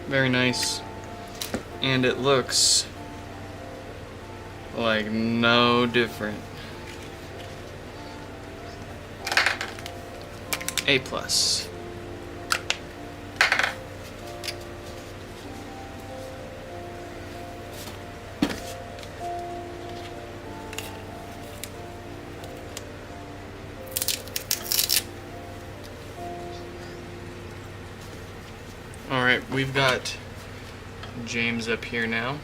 Very nice. And it looks like no different. A plus. Alright, we've got James up here now.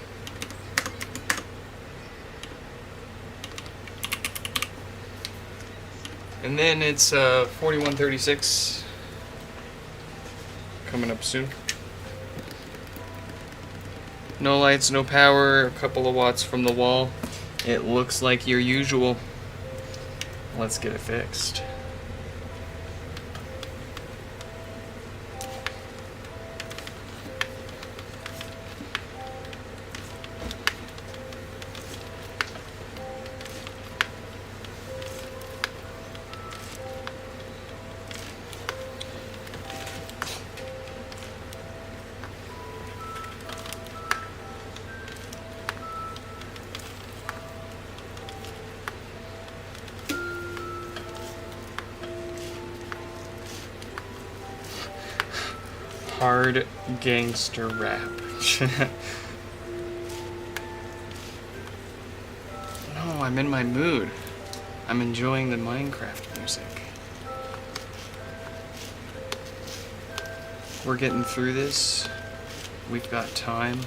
And then it's 4136 coming up soon. No lights, no power, a couple of watts from the wall. It looks like your usual. Let's get it fixed. Hard gangster rap. No, I'm in my mood. I'm enjoying the Minecraft music. We're getting through this. We've got time.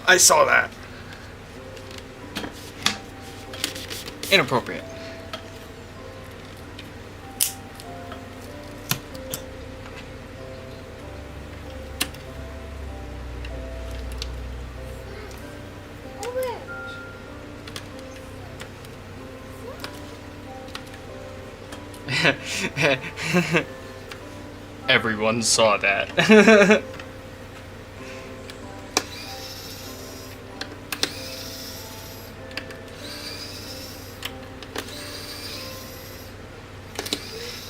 I saw that. Inappropriate. Everyone saw that.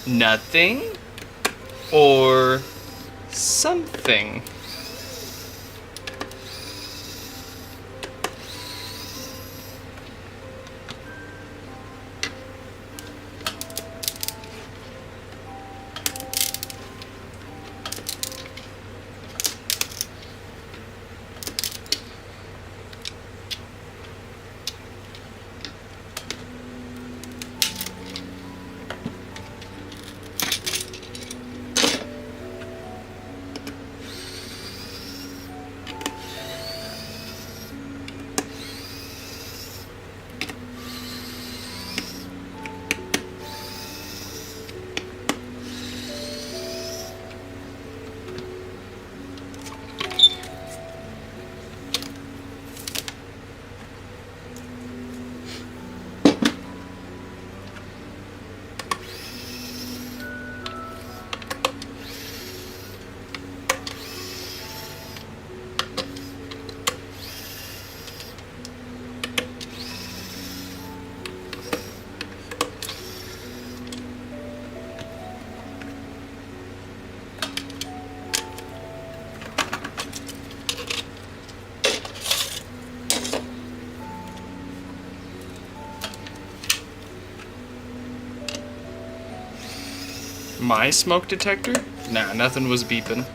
Nothing or something. My smoke detector? Nah, nothing was beeping.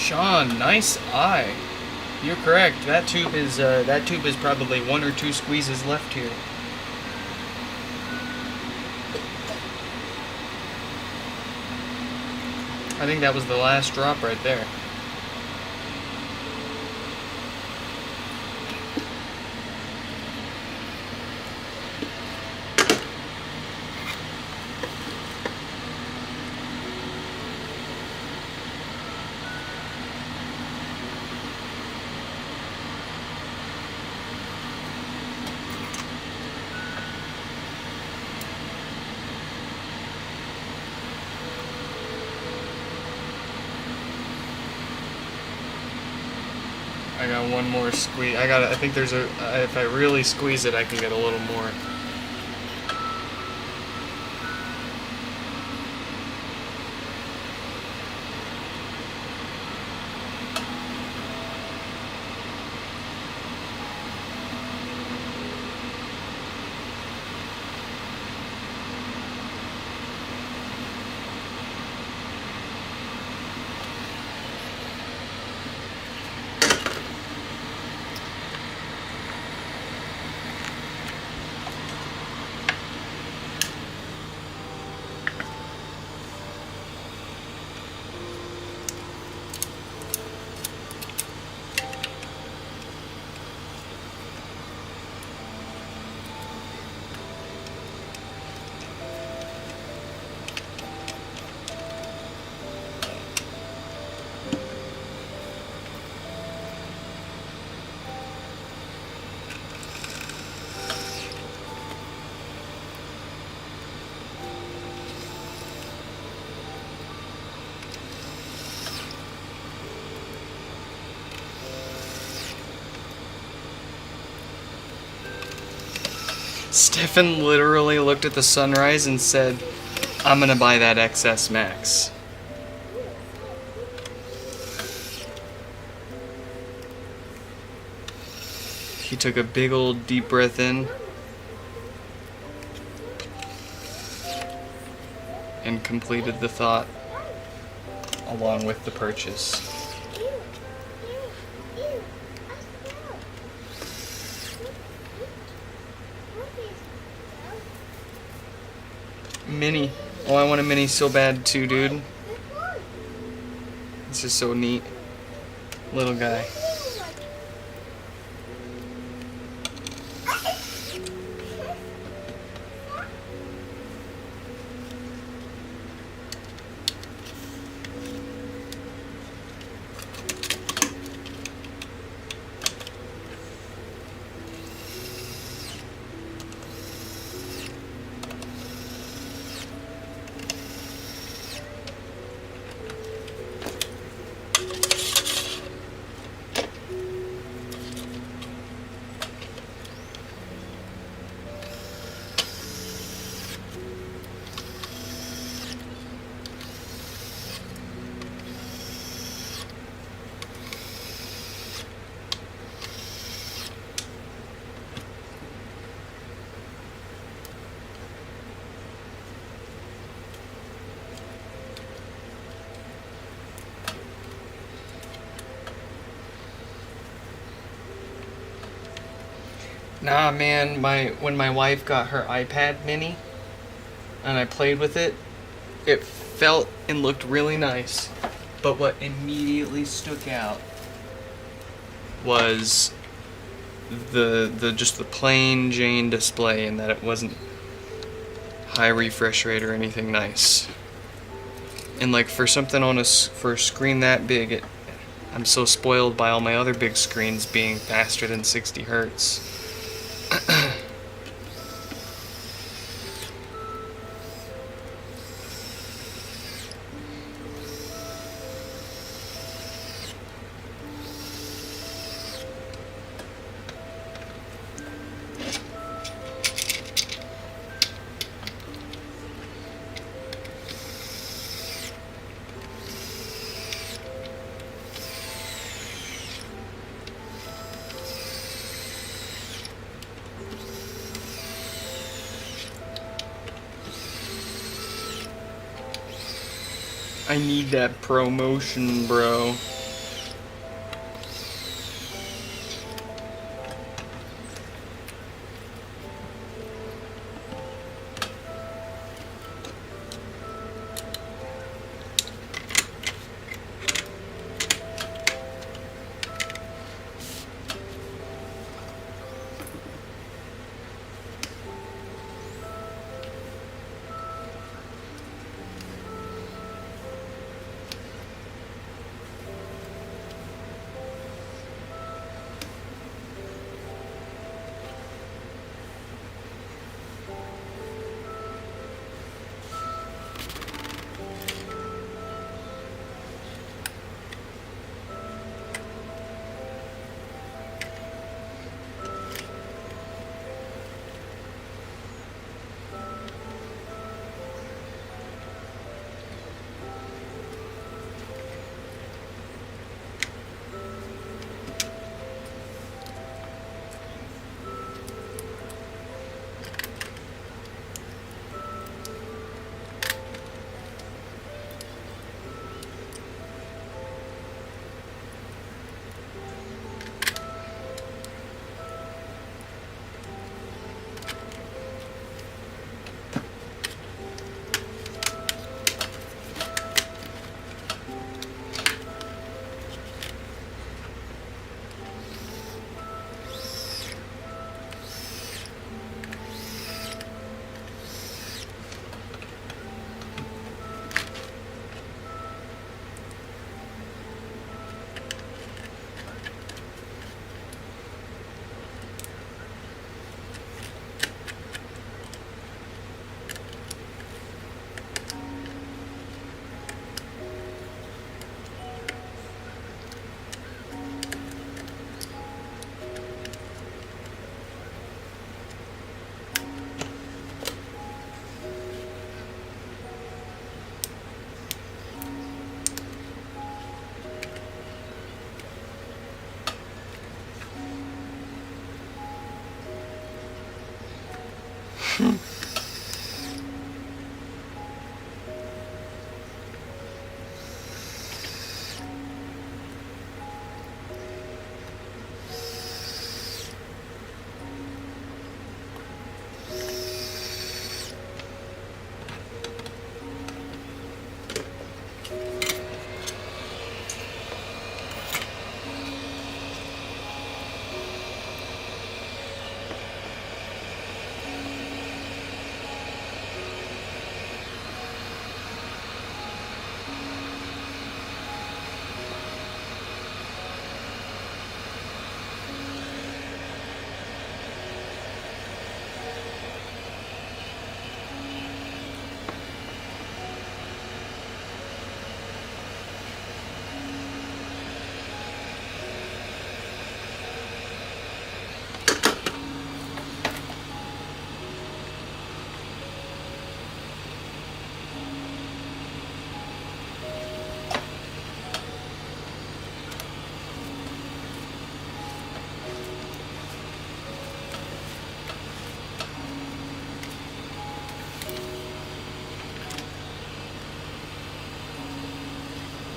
Sean, nice eye. You're correct. That tube is probably 1 or 2 squeezes left here. I think that was the last drop right there. I got one more squeeze. I think there's a, if I really squeeze it, I can get a little more. Stefan literally looked at the sunrise and said, I'm gonna buy that XS Max. He took a big old deep breath in and completed the thought along with the purchase. Mini. Oh, I want a mini so bad too, dude. This is so neat. Little guy. Nah, man, when my wife got her iPad mini and I played with it, it felt and looked really nice. But what immediately stuck out was the just the plain Jane display, and that it wasn't high refresh rate or anything nice. And like for something for a screen that big, I'm so spoiled by all my other big screens being faster than 60 hertz. I need that promotion, bro.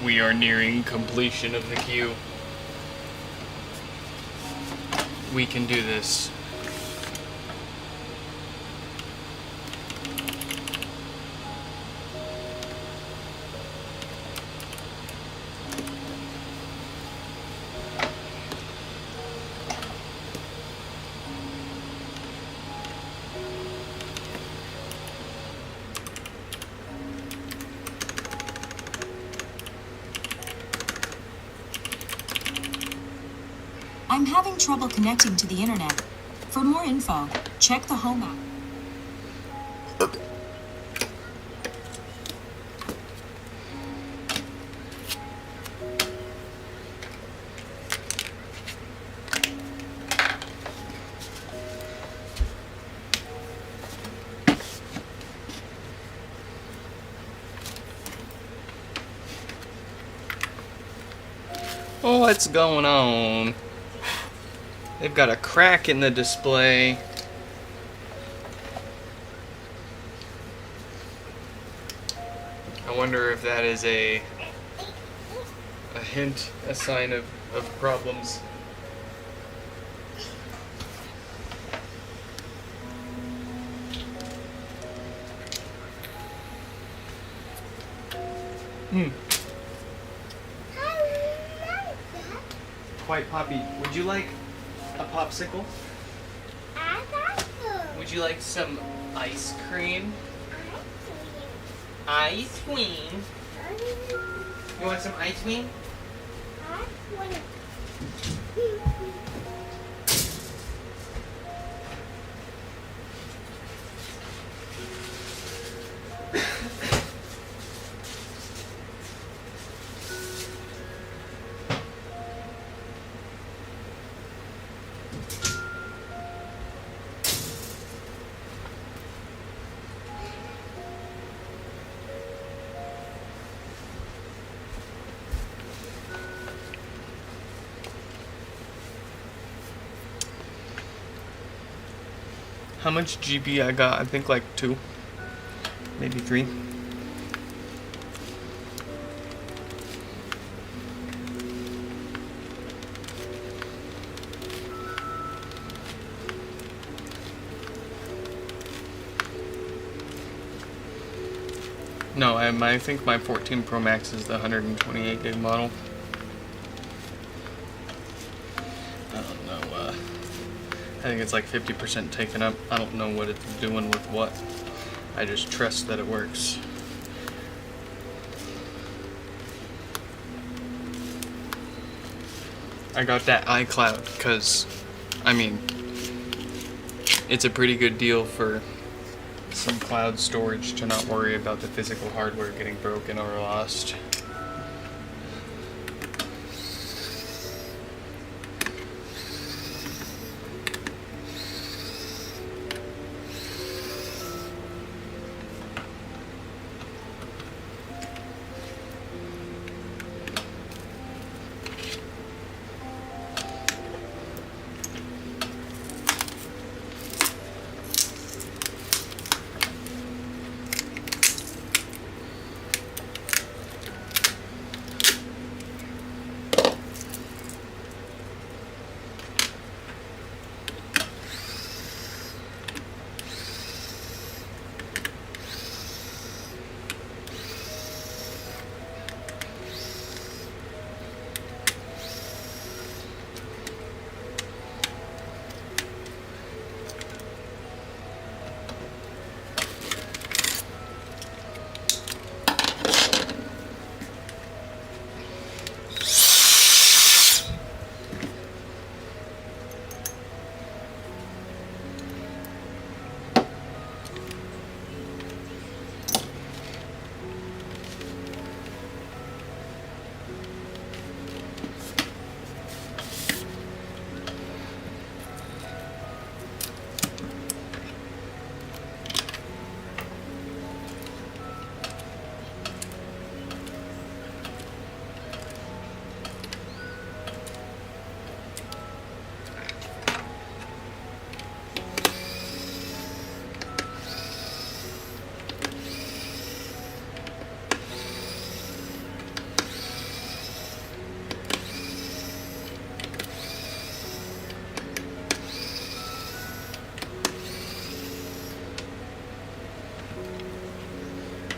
We are nearing completion of the queue. We can do this. I'm having trouble connecting to the internet. For more info, check the home app. Oh, what's going on? They've got a crack in the display. I wonder if that is a hint, a sign of problems. White Poppy, would you like a popsicle? Would you like some ice cream? Ice cream. You want some ice cream? How much GB I got? I think like 2, maybe 3. No, I think my 14 Pro Max is the 128 gig model. I don't know. I think it's like 50% taken up. I don't know what it's doing with what. I just trust that it works. I got that iCloud because, I mean, it's a pretty good deal for some cloud storage to not worry about the physical hardware getting broken or lost.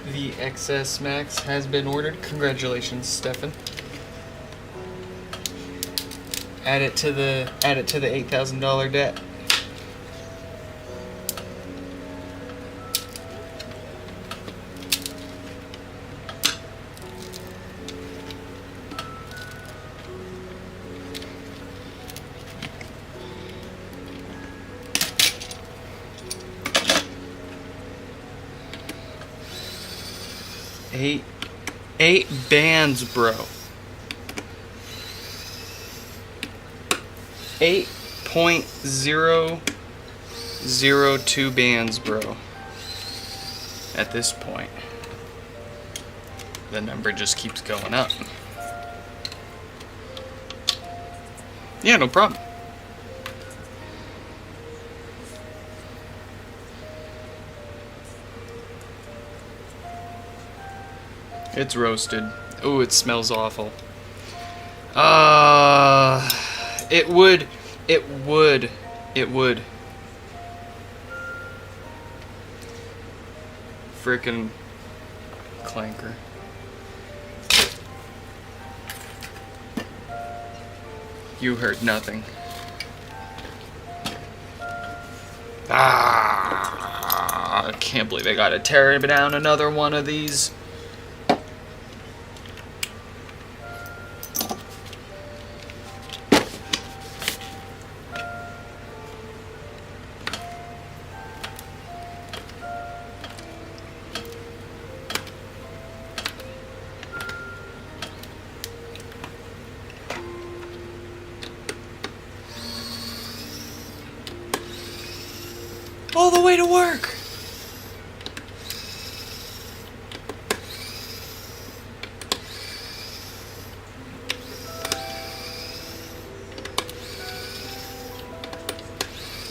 The XS Max has been ordered. Congratulations, Stefan. Add it to the $8,000 debt. Eight bands, bro. 8.002 bands, bro. At this point, the number just keeps going up. Yeah, no problem. It's roasted. Ooh, it smells awful. It would. Frickin' clanker. You heard nothing. I can't believe I gotta tear down another one of these. All the way to work.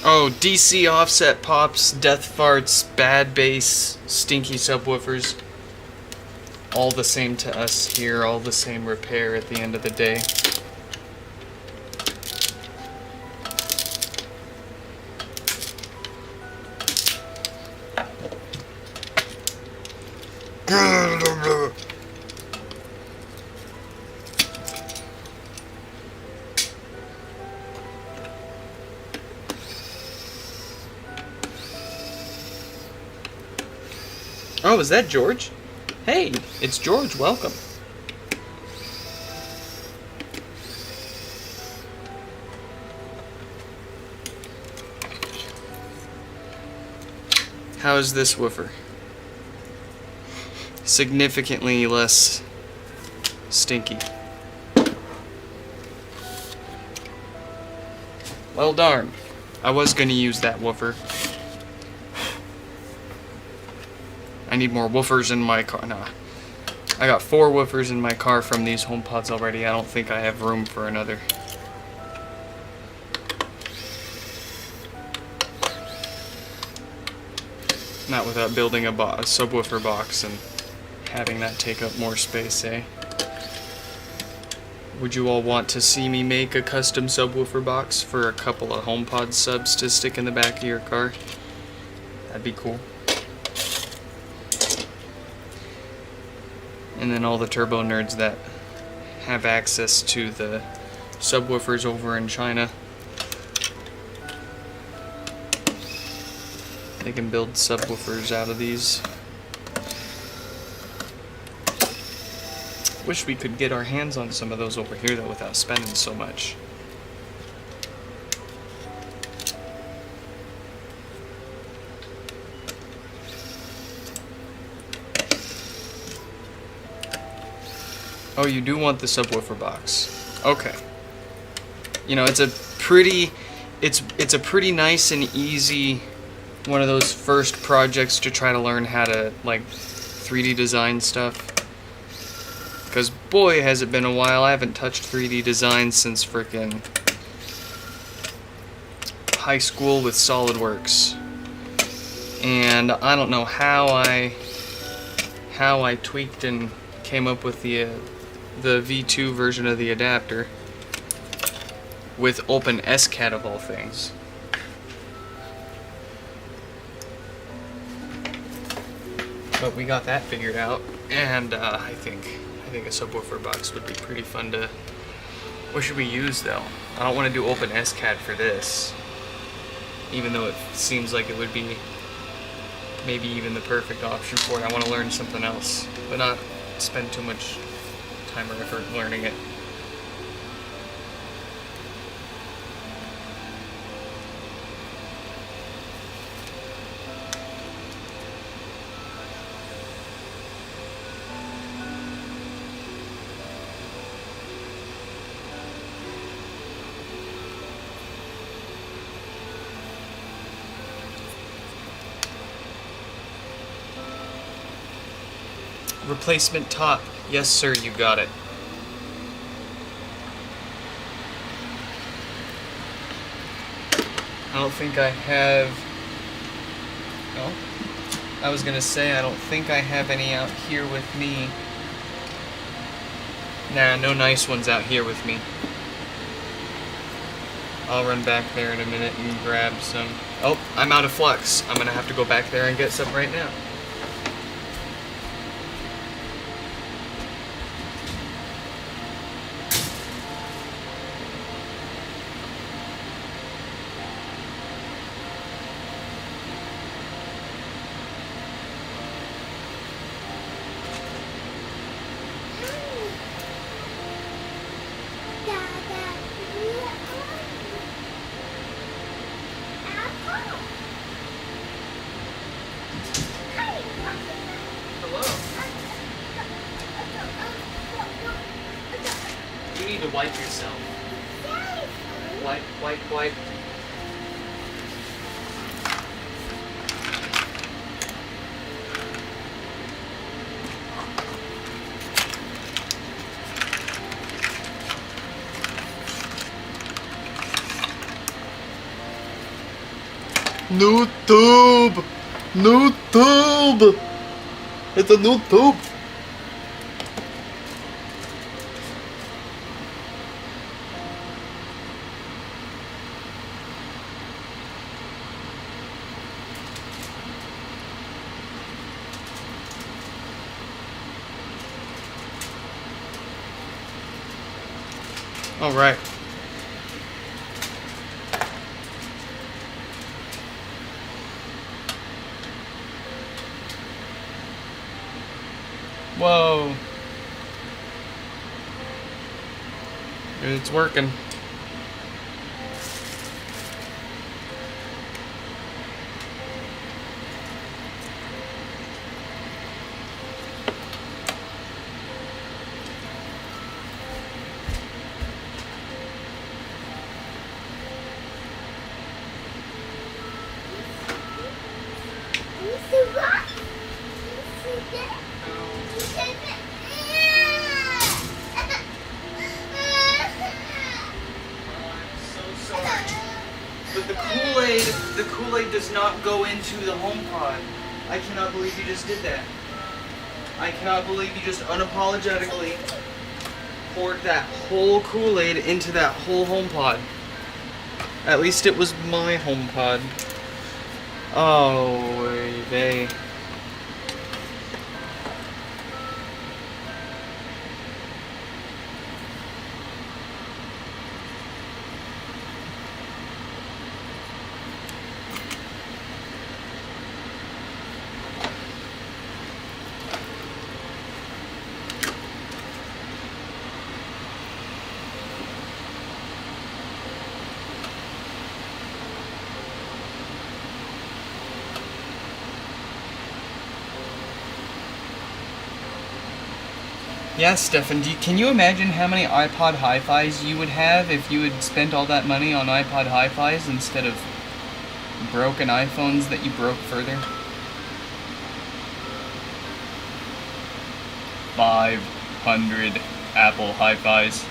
Oh, DC offset pops, death farts, bad bass, stinky subwoofers. All the same to us here, all the same repair at the end of the day. Oh, is that George? Hey, it's George. Welcome. How is this woofer? Significantly less stinky. Well, darn. I was gonna use that woofer. I need more woofers in my car. Nah. I got 4 woofers in my car from these HomePods already. I don't think I have room for another. Not without building a subwoofer box and having that take up more space, eh? Would you all want to see me make a custom subwoofer box for a couple of HomePod subs to stick in the back of your car? That'd be cool. And then all the turbo nerds that have access to the subwoofers over in China, they can build subwoofers out of these. Wish we could get our hands on some of those over here though without spending so much. Oh, you do want the subwoofer box. Okay. You know, it's a pretty nice and easy one of those first projects to try to learn how to like 3D design stuff. Because boy, has it been a while. I haven't touched 3D design since frickin' high school with SolidWorks. And I don't know how I tweaked and came up with the V2 version of the adapter with OpenSCAD of all things. But we got that figured out, and I think a subwoofer box would be pretty fun to. What should we use though? I don't want to do OpenSCAD for this, even though it seems like it would be maybe even the perfect option for it. I want to learn something else, but not spend too much time or effort learning it. Replacement top. Yes, sir, you got it. I don't think I have... Oh. I was gonna say, I don't think I have any out here with me. Nah, no nice ones out here with me. I'll run back there in a minute and grab some... Oh, I'm out of flux. I'm gonna have to go back there and get some right now. You need to wipe yourself. Wipe. New tube! New tube! It's a new tube! All right. Whoa. It's working. But the Kool-Aid does not go into the HomePod. I cannot believe you just did that. I cannot believe you just unapologetically poured that whole Kool-Aid into that whole HomePod. At least it was my HomePod. Oh, they. Yeah, Stefan, can you imagine how many iPod Hi-Fis you would have if you had spent all that money on iPod Hi-Fis instead of broken iPhones that you broke further? 500 Apple Hi-Fis.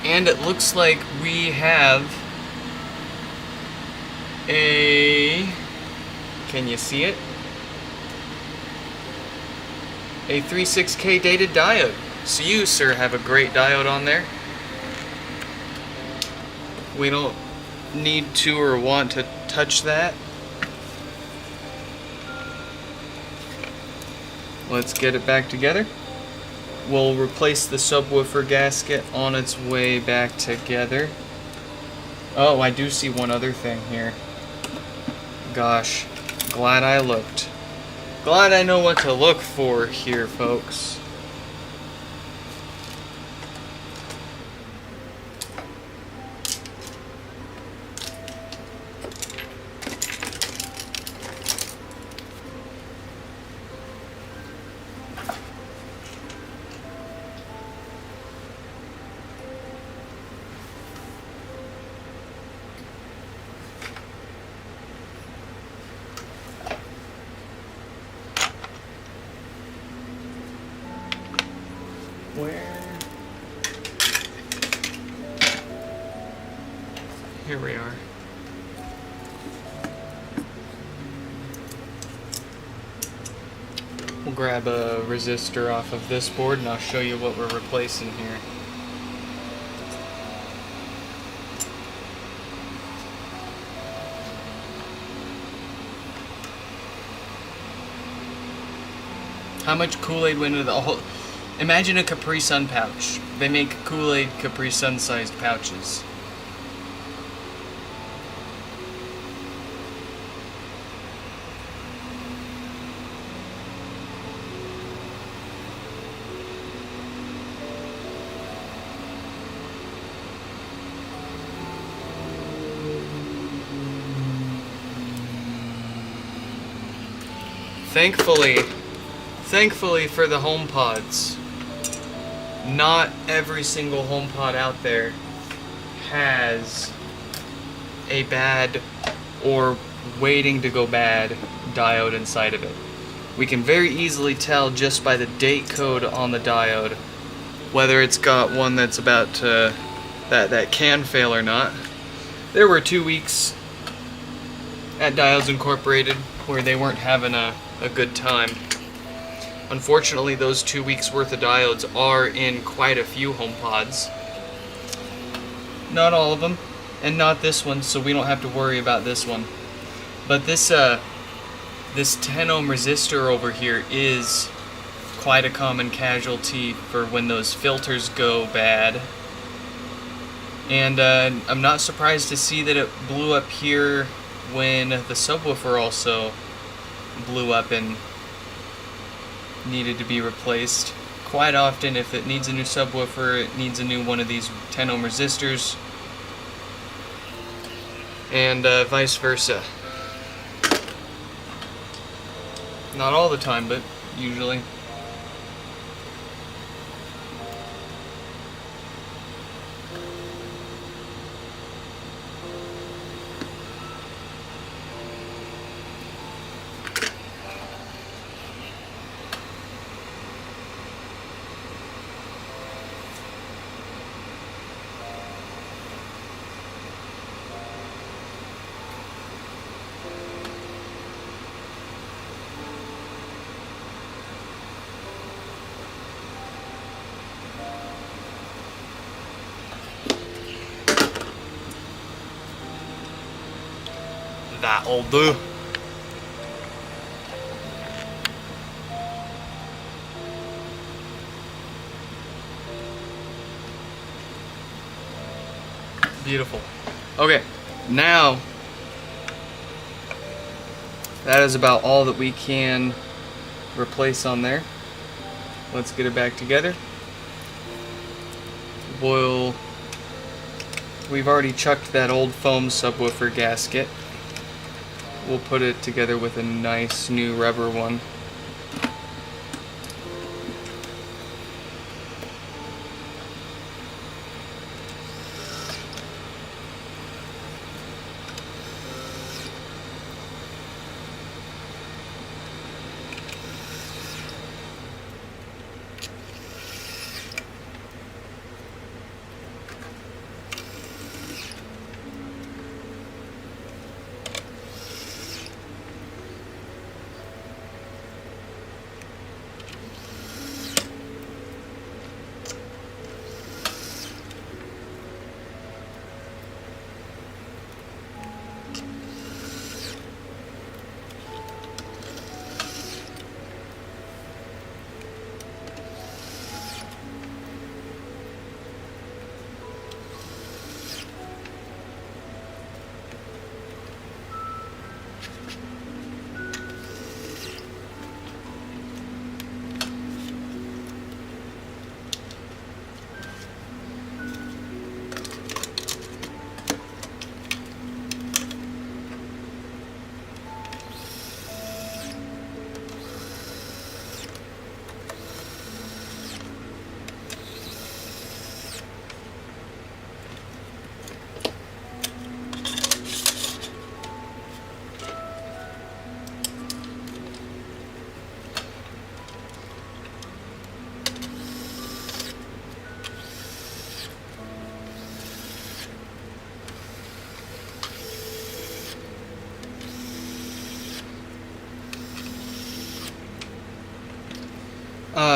And it looks like we have a... Can you see it? A 36K dated diode. So you, sir, have a great diode on there. We don't need to or want to touch that. Let's get it back together. We'll replace the subwoofer gasket on its way back together. Oh, I do see one other thing here. Gosh, glad I looked. Glad I know what to look for here, folks. Where? Here we are. We'll grab a resistor off of this board and I'll show you what we're replacing here. How much Kool-Aid went into the whole... Imagine a Capri Sun pouch. They make Kool-Aid Capri Sun sized pouches. Thankfully for the HomePods, not every single HomePod out there has a bad or waiting to go bad diode inside of it. We can very easily tell just by the date code on the diode whether it's got one that's about to that can fail or not. There were 2 weeks at Diodes Incorporated where they weren't having a good time. Unfortunately, those 2 weeks worth of diodes are in quite a few HomePods. Not all of them, and not this one, so we don't have to worry about this one. But this 10 ohm resistor over here is quite a common casualty for when those filters go bad. And I'm not surprised to see that it blew up here when the subwoofer also blew up and needed to be replaced. Quite often, if it needs a new subwoofer, it needs a new one of these 10 ohm resistors, and vice versa. Not all the time, but usually. That'll do. Beautiful. Okay, now that is about all that we can replace on there. Let's get it back together. We've already chucked that old foam subwoofer gasket. We'll put it together with a nice new rubber one.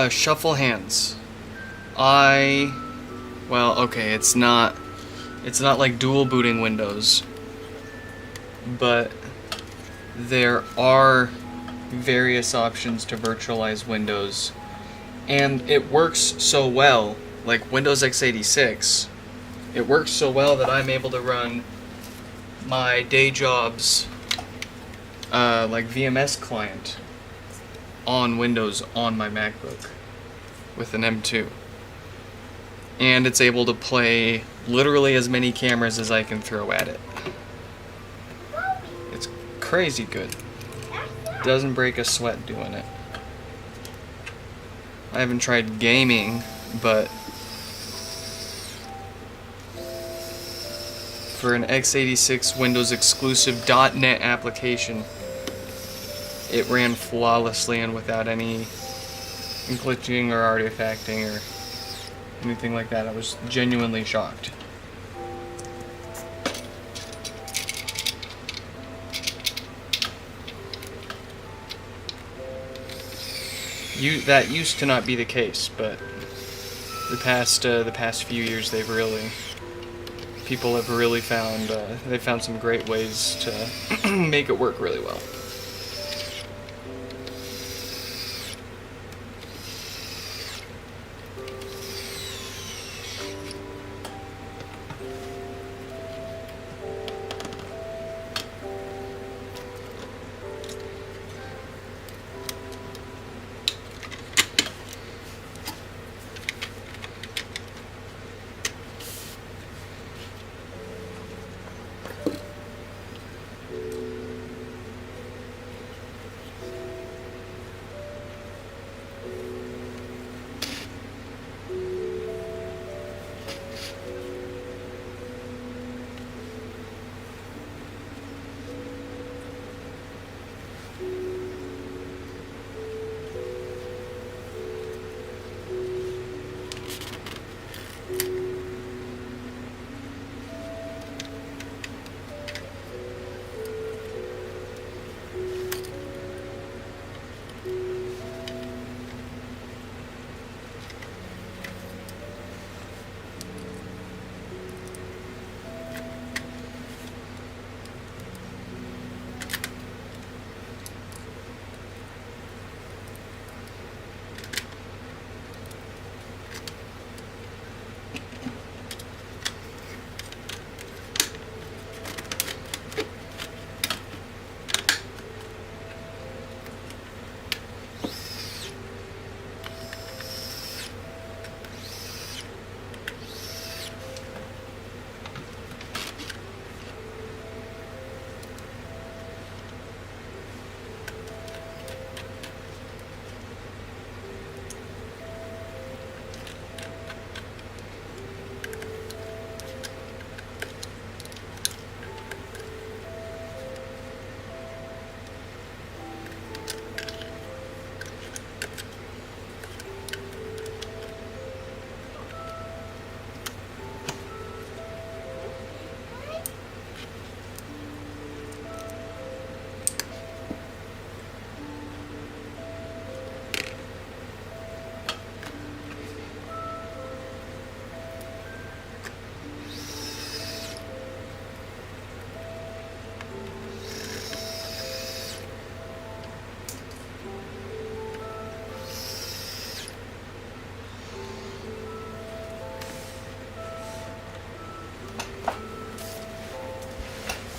Shuffle hands. Well, okay, it's not like dual booting Windows, but there are various options to virtualize Windows, and it works so well, like Windows x86, it works so well that I'm able to run my day job's like VMS client on Windows on my MacBook with an M2. And it's able to play literally as many cameras as I can throw at it. It's crazy good. Doesn't break a sweat doing it. I haven't tried gaming, but for an x86 Windows exclusive .NET application, it ran flawlessly and without any glitching or artifacting or anything like that. I was genuinely shocked. That used to not be the case, but the past few years people have really found they found some great ways to make it work really well.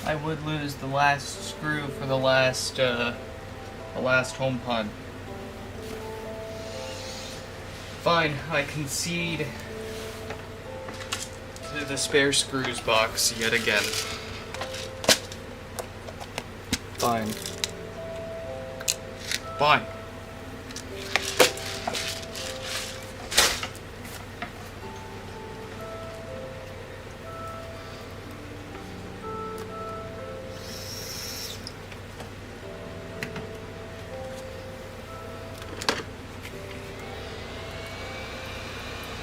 I would lose the last screw for the last HomePod. Fine, I concede to the spare screws box yet again. Fine. Fine.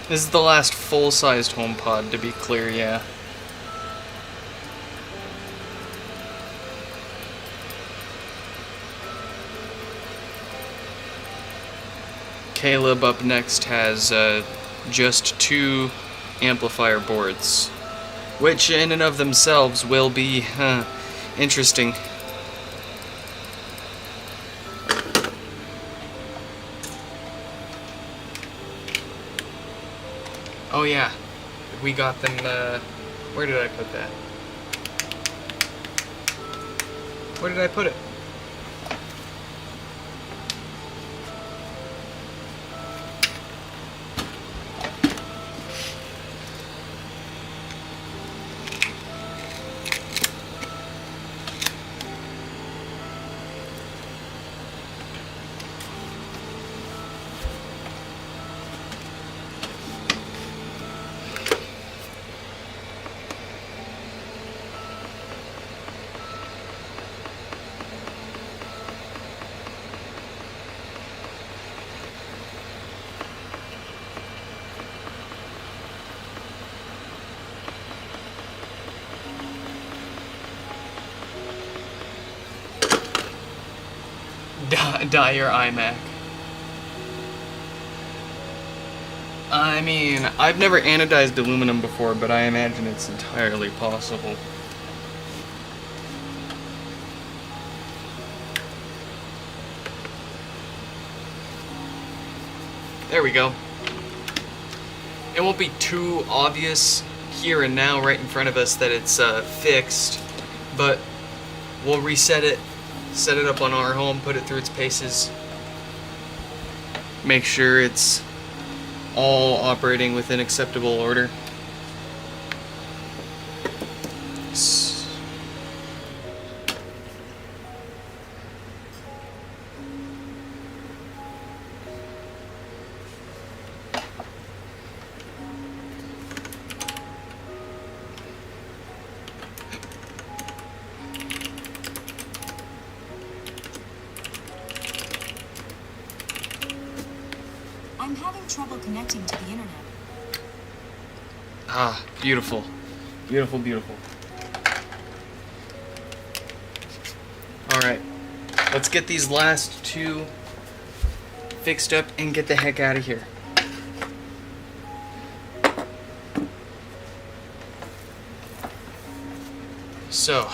This is the last full-sized HomePod, to be clear, yeah. Caleb up next has just 2 amplifier boards, which in and of themselves will be interesting. Oh yeah, we got them, where did I put that? Where did I put it? Dye your iMac. I mean, I've never anodized aluminum before, but I imagine it's entirely possible. There we go. It won't be too obvious here and now right in front of us that it's fixed, but we'll reset it, set it up on our home, put it through its paces, make sure it's all operating within acceptable order. I'm having trouble connecting to the internet. Ah, beautiful. Beautiful, beautiful. Alright, let's get these last 2 fixed up and get the heck out of here. So,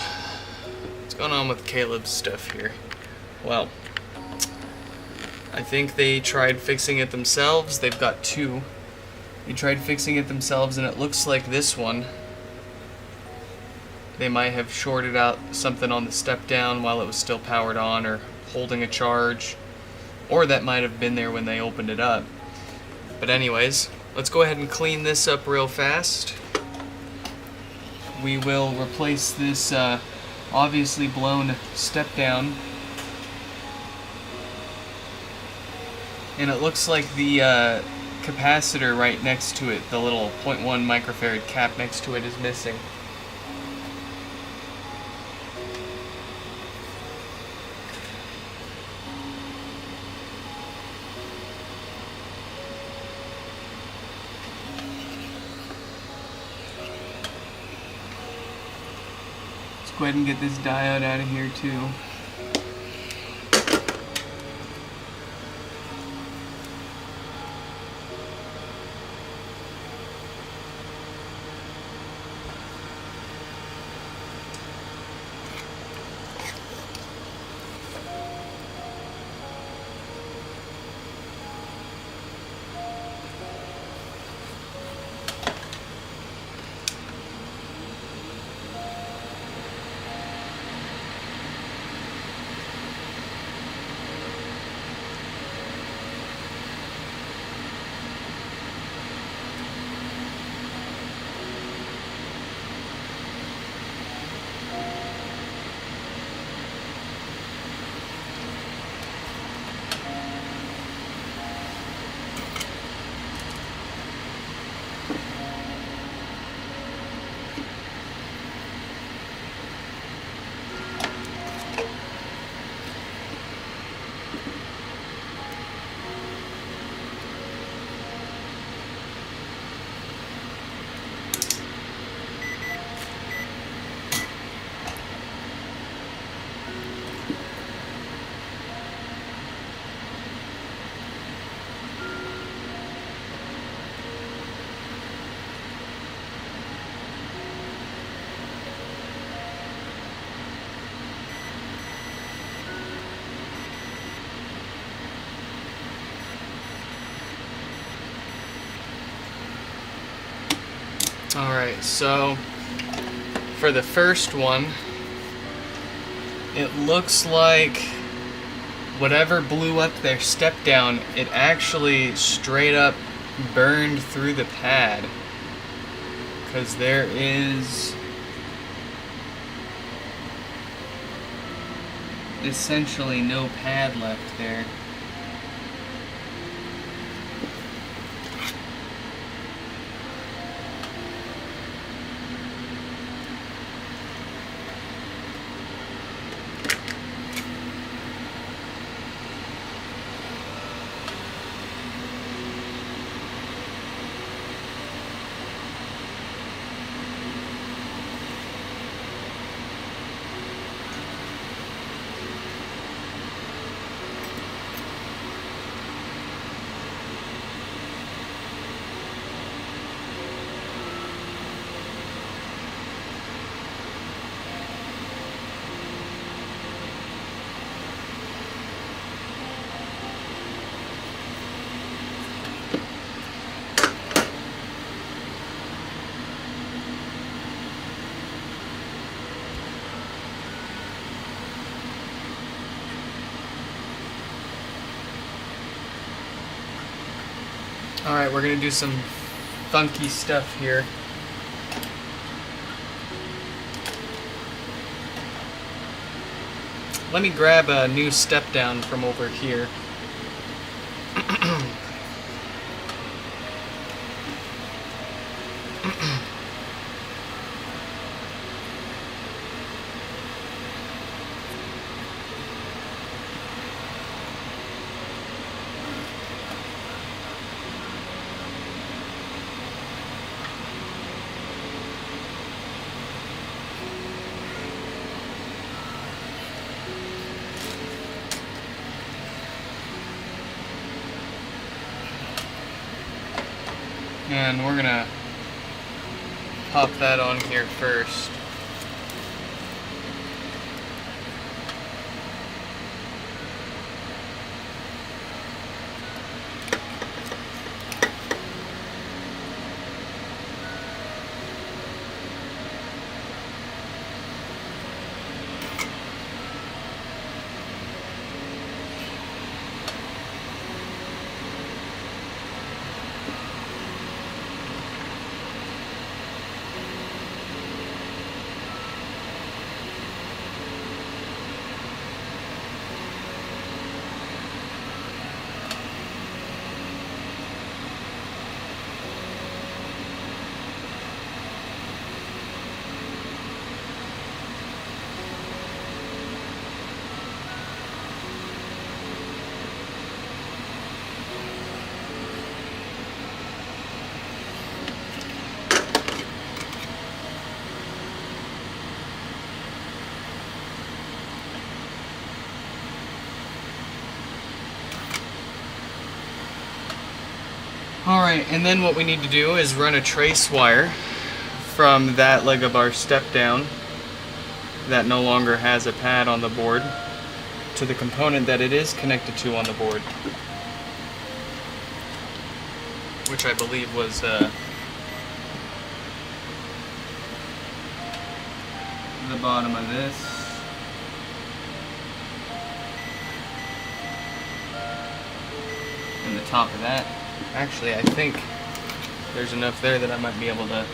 what's going on with Caleb's stuff here? Well, I think they tried fixing it themselves. They've got 2. They tried fixing it themselves, and it looks like this one, they might have shorted out something on the step down while it was still powered on or holding a charge, or that might have been there when they opened it up. But anyways, let's go ahead and clean this up real fast. We will replace this obviously blown step down. And it looks like the capacitor right next to it, the little 0.1 microfarad cap next to it, is missing. Let's go ahead and get this diode out of here too. Alright, so for the first one, it looks like whatever blew up their step down, it actually straight up burned through the pad. Because there is essentially no pad left there. Alright, we're gonna do some funky stuff here. Let me grab a new step down from over here. And we're gonna pop that on here first. Alright, and then what we need to do is run a trace wire from that leg of our step down that no longer has a pad on the board to the component that it is connected to on the board, which I believe was the bottom of this. And the top of that. Actually, I think there's enough there that I might be able to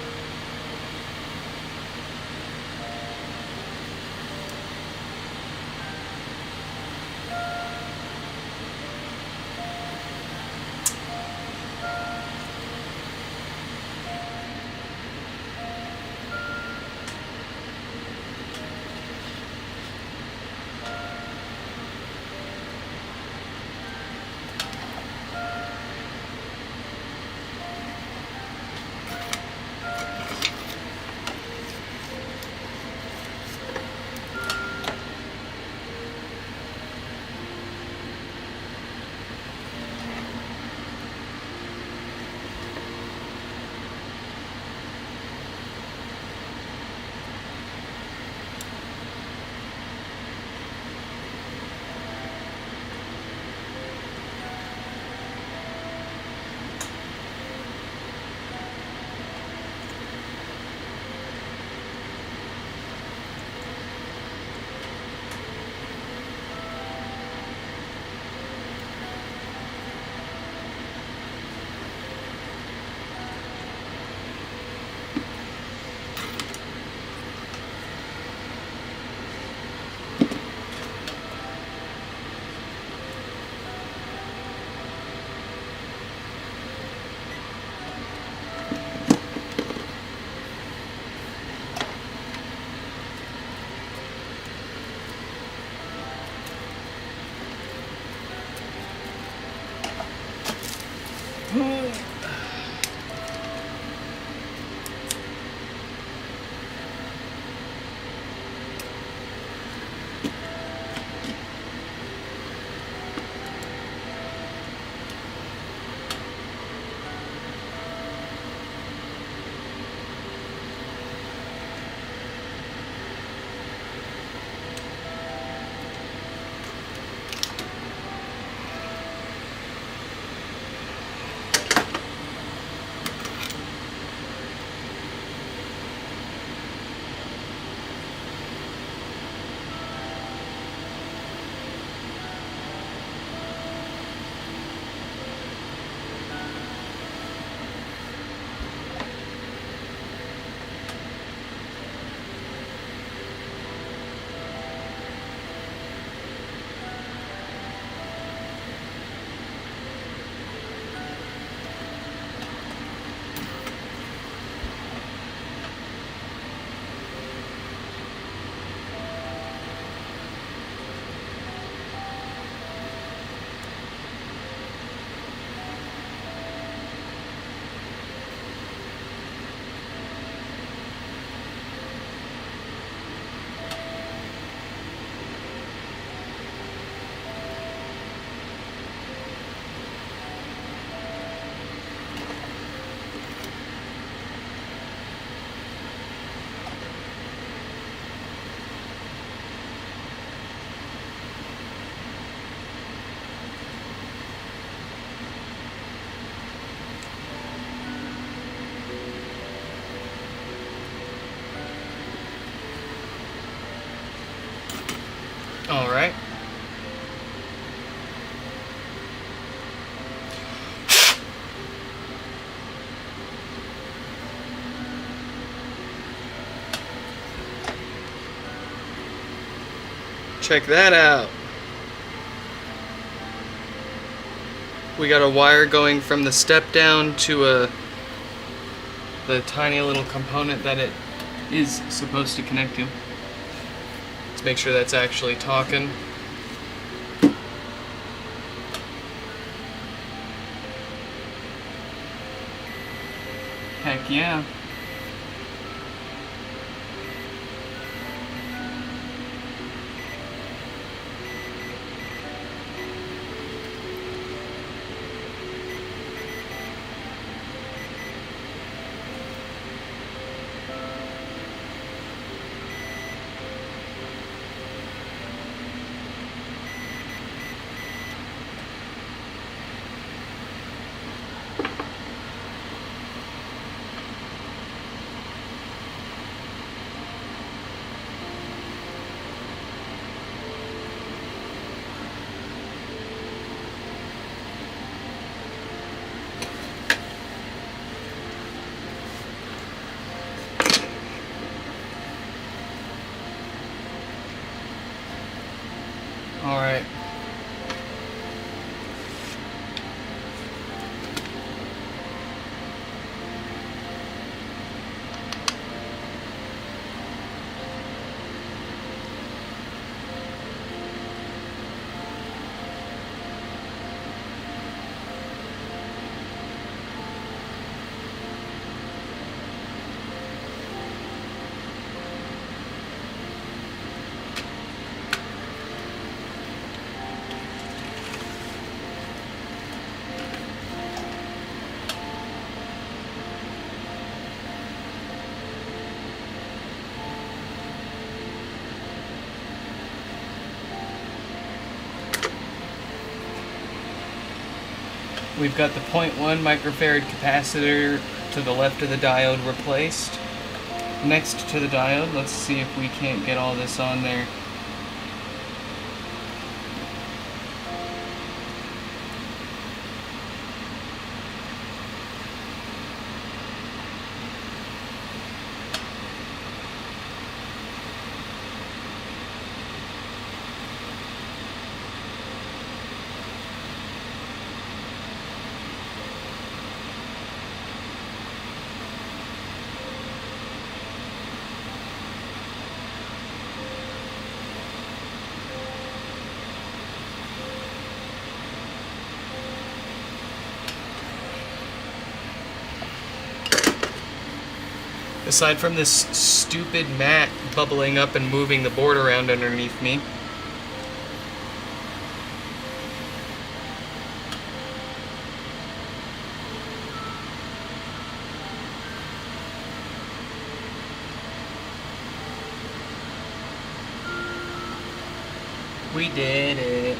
Check that out. We got a wire going from the step down to the tiny little component that it is supposed to connect to. Let's make sure that's actually talking. Heck yeah. All right. We've got the 0.1 microfarad capacitor to the left of the diode replaced. Next to the diode, let's see if we can't get all this on there. Aside from this stupid mat bubbling up and moving the board around underneath me, we did it.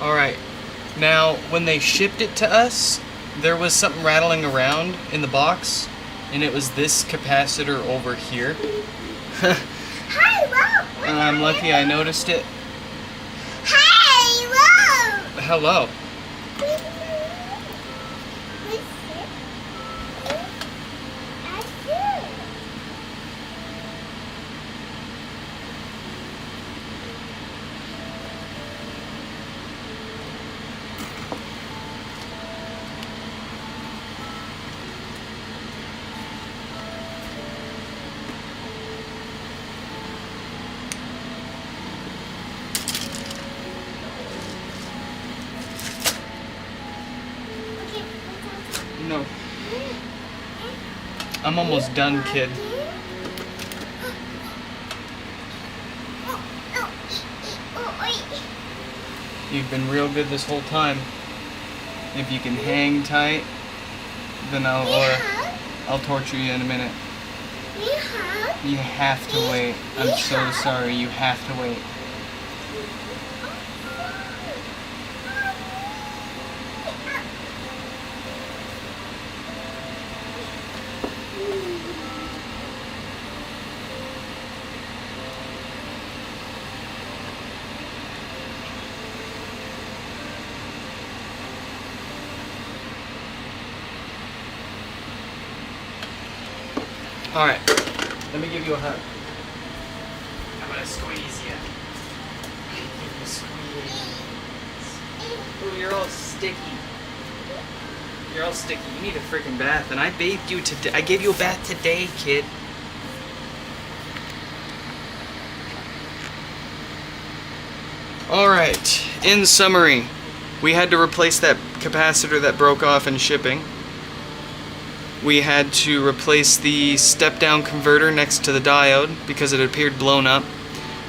Alright, now when they shipped it to us, there was something rattling around in the box, and it was this capacitor over here. Hey, Whoa! I'm lucky I noticed it. Hey, Whoa! Hello. No. I'm almost done, kid. You've been real good this whole time. If you can hang tight, then I'll torture you in a minute. You have to wait. I'm so sorry. You have to wait. All right. Let me give you a hug. I'm gonna squeeze you. Give you a squeeze. Oh, you're all sticky. You're all sticky. You need a freaking bath, and I bathed you today. I gave you a bath today, kid. All right. In summary, we had to replace that capacitor that broke off in shipping. We had to replace the step-down converter next to the diode because it appeared blown up.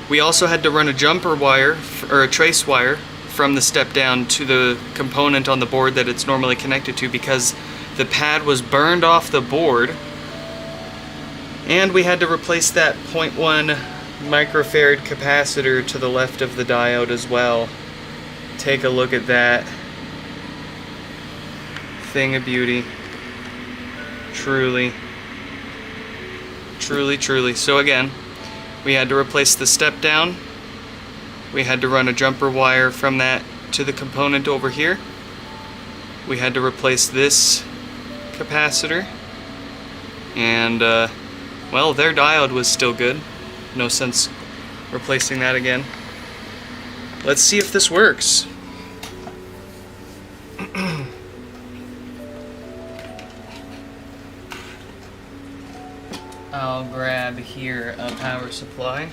We also had to run a jumper wire, or a trace wire, from the step-down to the component on the board that it's normally connected to because the pad was burned off the board. And we had to replace that 0.1 microfarad capacitor to the left of the diode as well. Take a look at that thing of beauty. Truly. So again, we had to replace the step down. We had to run a jumper wire from that to the component over here. We had to replace this capacitor. And, well, their diode was still good. No sense replacing that again. Let's see if this works. I'll grab here a power supply.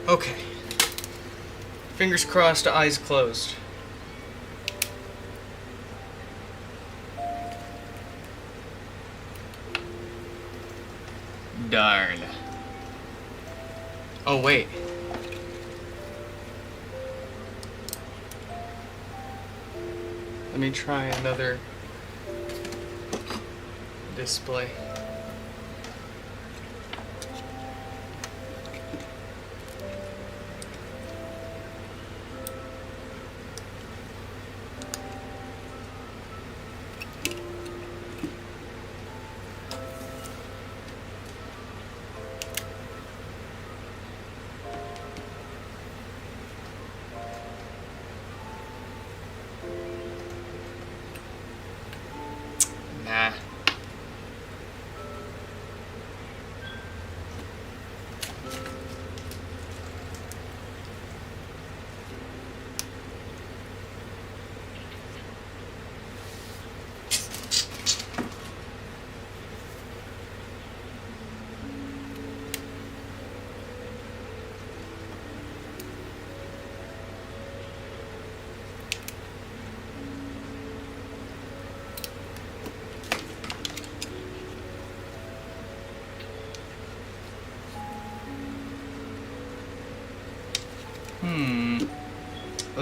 Okay. Fingers crossed, eyes closed. Darn. Oh, wait. Let me try another display. Nah.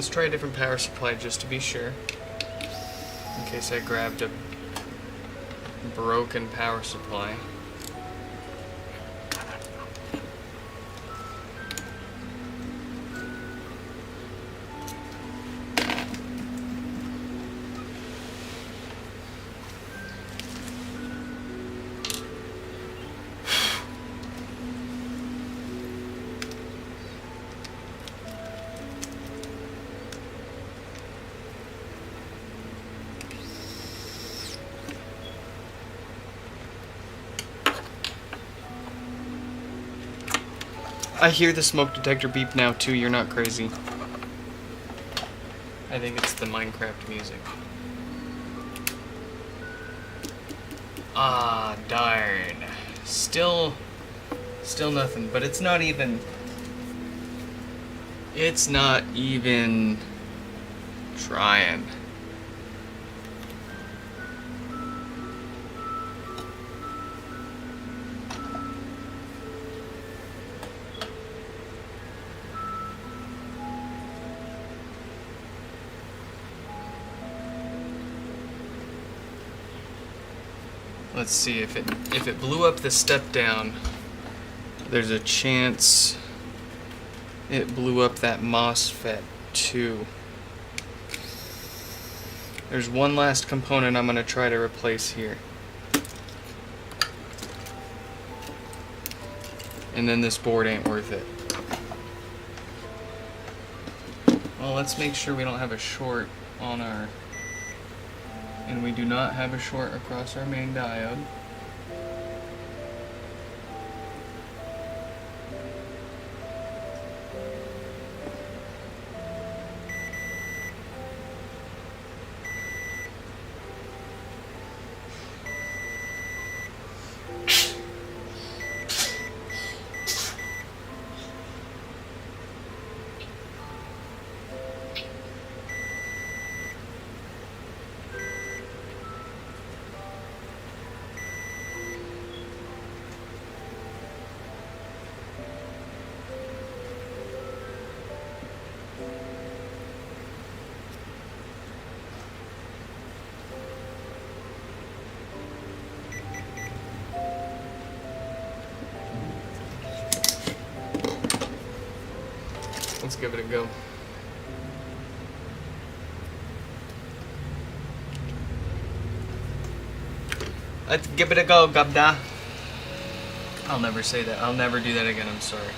Let's try a different power supply just to be sure. In case I grabbed a broken power supply. I hear the smoke detector beep now too, you're not crazy. I think it's the Minecraft music. Ah, darn. Still nothing, but it's not even trying. Let's see if it blew up the step down. There's a chance it blew up that MOSFET too. There's one last component I'm gonna try to replace here. And then this board ain't worth it. Well, let's make sure we don't have a short on our... And we do not have a short across our main diode. Let's give it a go. Let's give it a go, Gabda. I'll never say that. I'll never do that again. I'm sorry.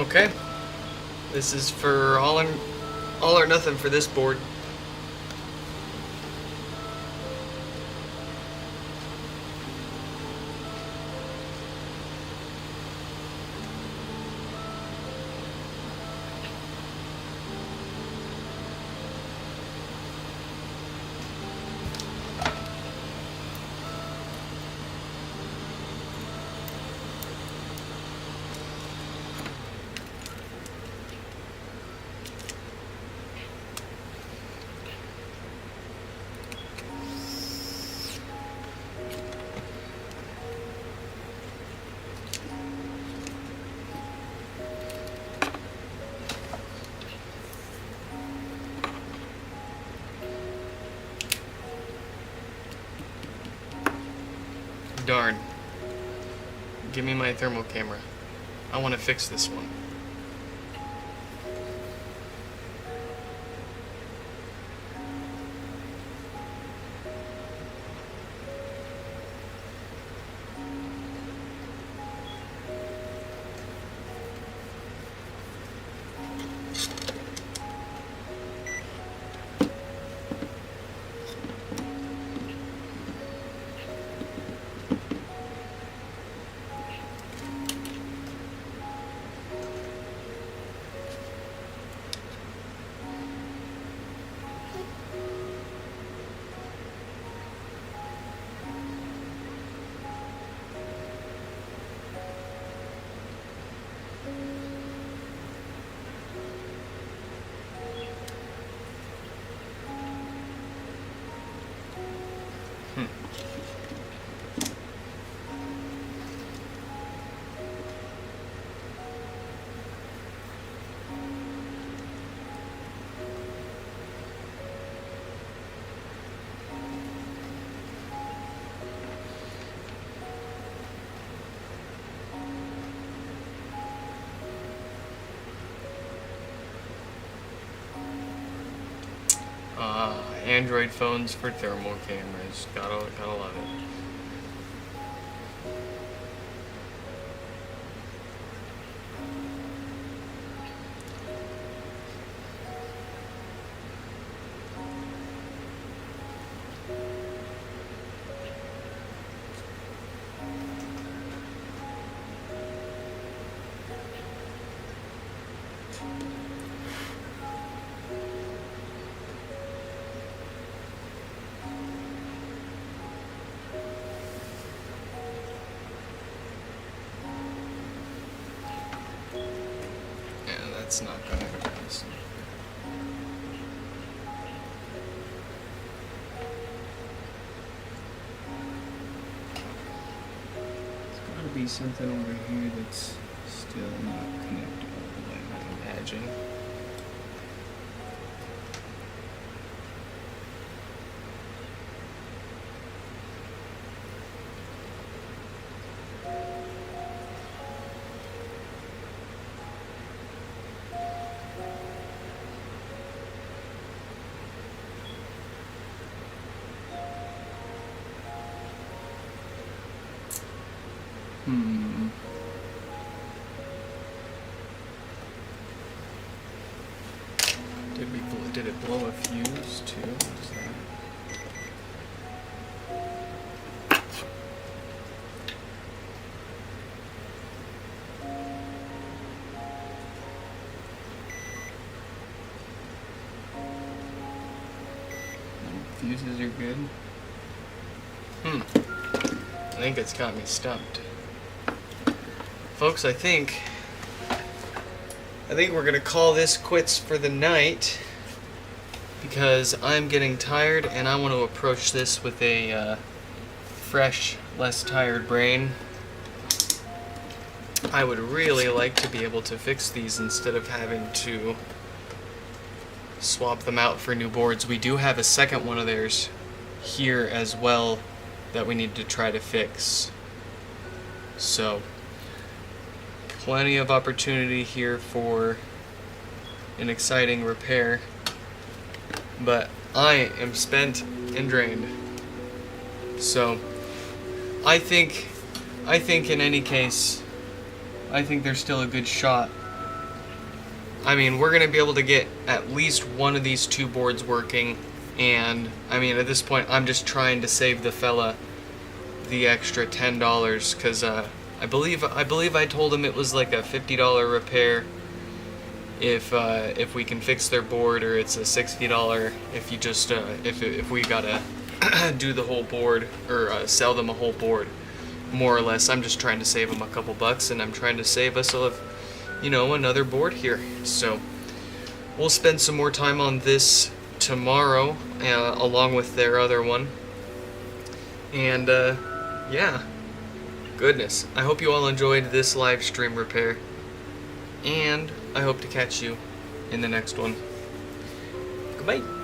Okay. This is for all or nothing for this board. Darn. Give me my thermal camera. I want to fix this one. Android phones for thermal cameras. Gotta love it. That's not gonna pass. There's gotta be something over here that's still not connected all the way, I imagine. Did it blow a fuse too? Is that... Fuses are good. I think it's got me stumped. Folks, I think we're gonna call this quits for the night because I'm getting tired and I want to approach this with a fresh, less tired brain. I would really like to be able to fix these instead of having to swap them out for new boards. We do have a second one of theirs here as well that we need to try to fix. So, plenty of opportunity here for an exciting repair. But I am spent and drained. So, I think in any case, I think there's still a good shot I mean, we're going to be able to get at least one of these two boards working. And, I mean, at this point, I'm just trying to save the fella the extra $10 because I believe I told him it was like a $50 repair if we can fix their board, or it's a $60 if you just if we gotta do the whole board or sell them a whole board. More or less, I'm just trying to save them a couple bucks, and I'm trying to save us another board here. So we'll spend some more time on this tomorrow, along with their other one. And yeah, goodness, I hope you all enjoyed this live stream repair, and I hope to catch you in the next one. Goodbye.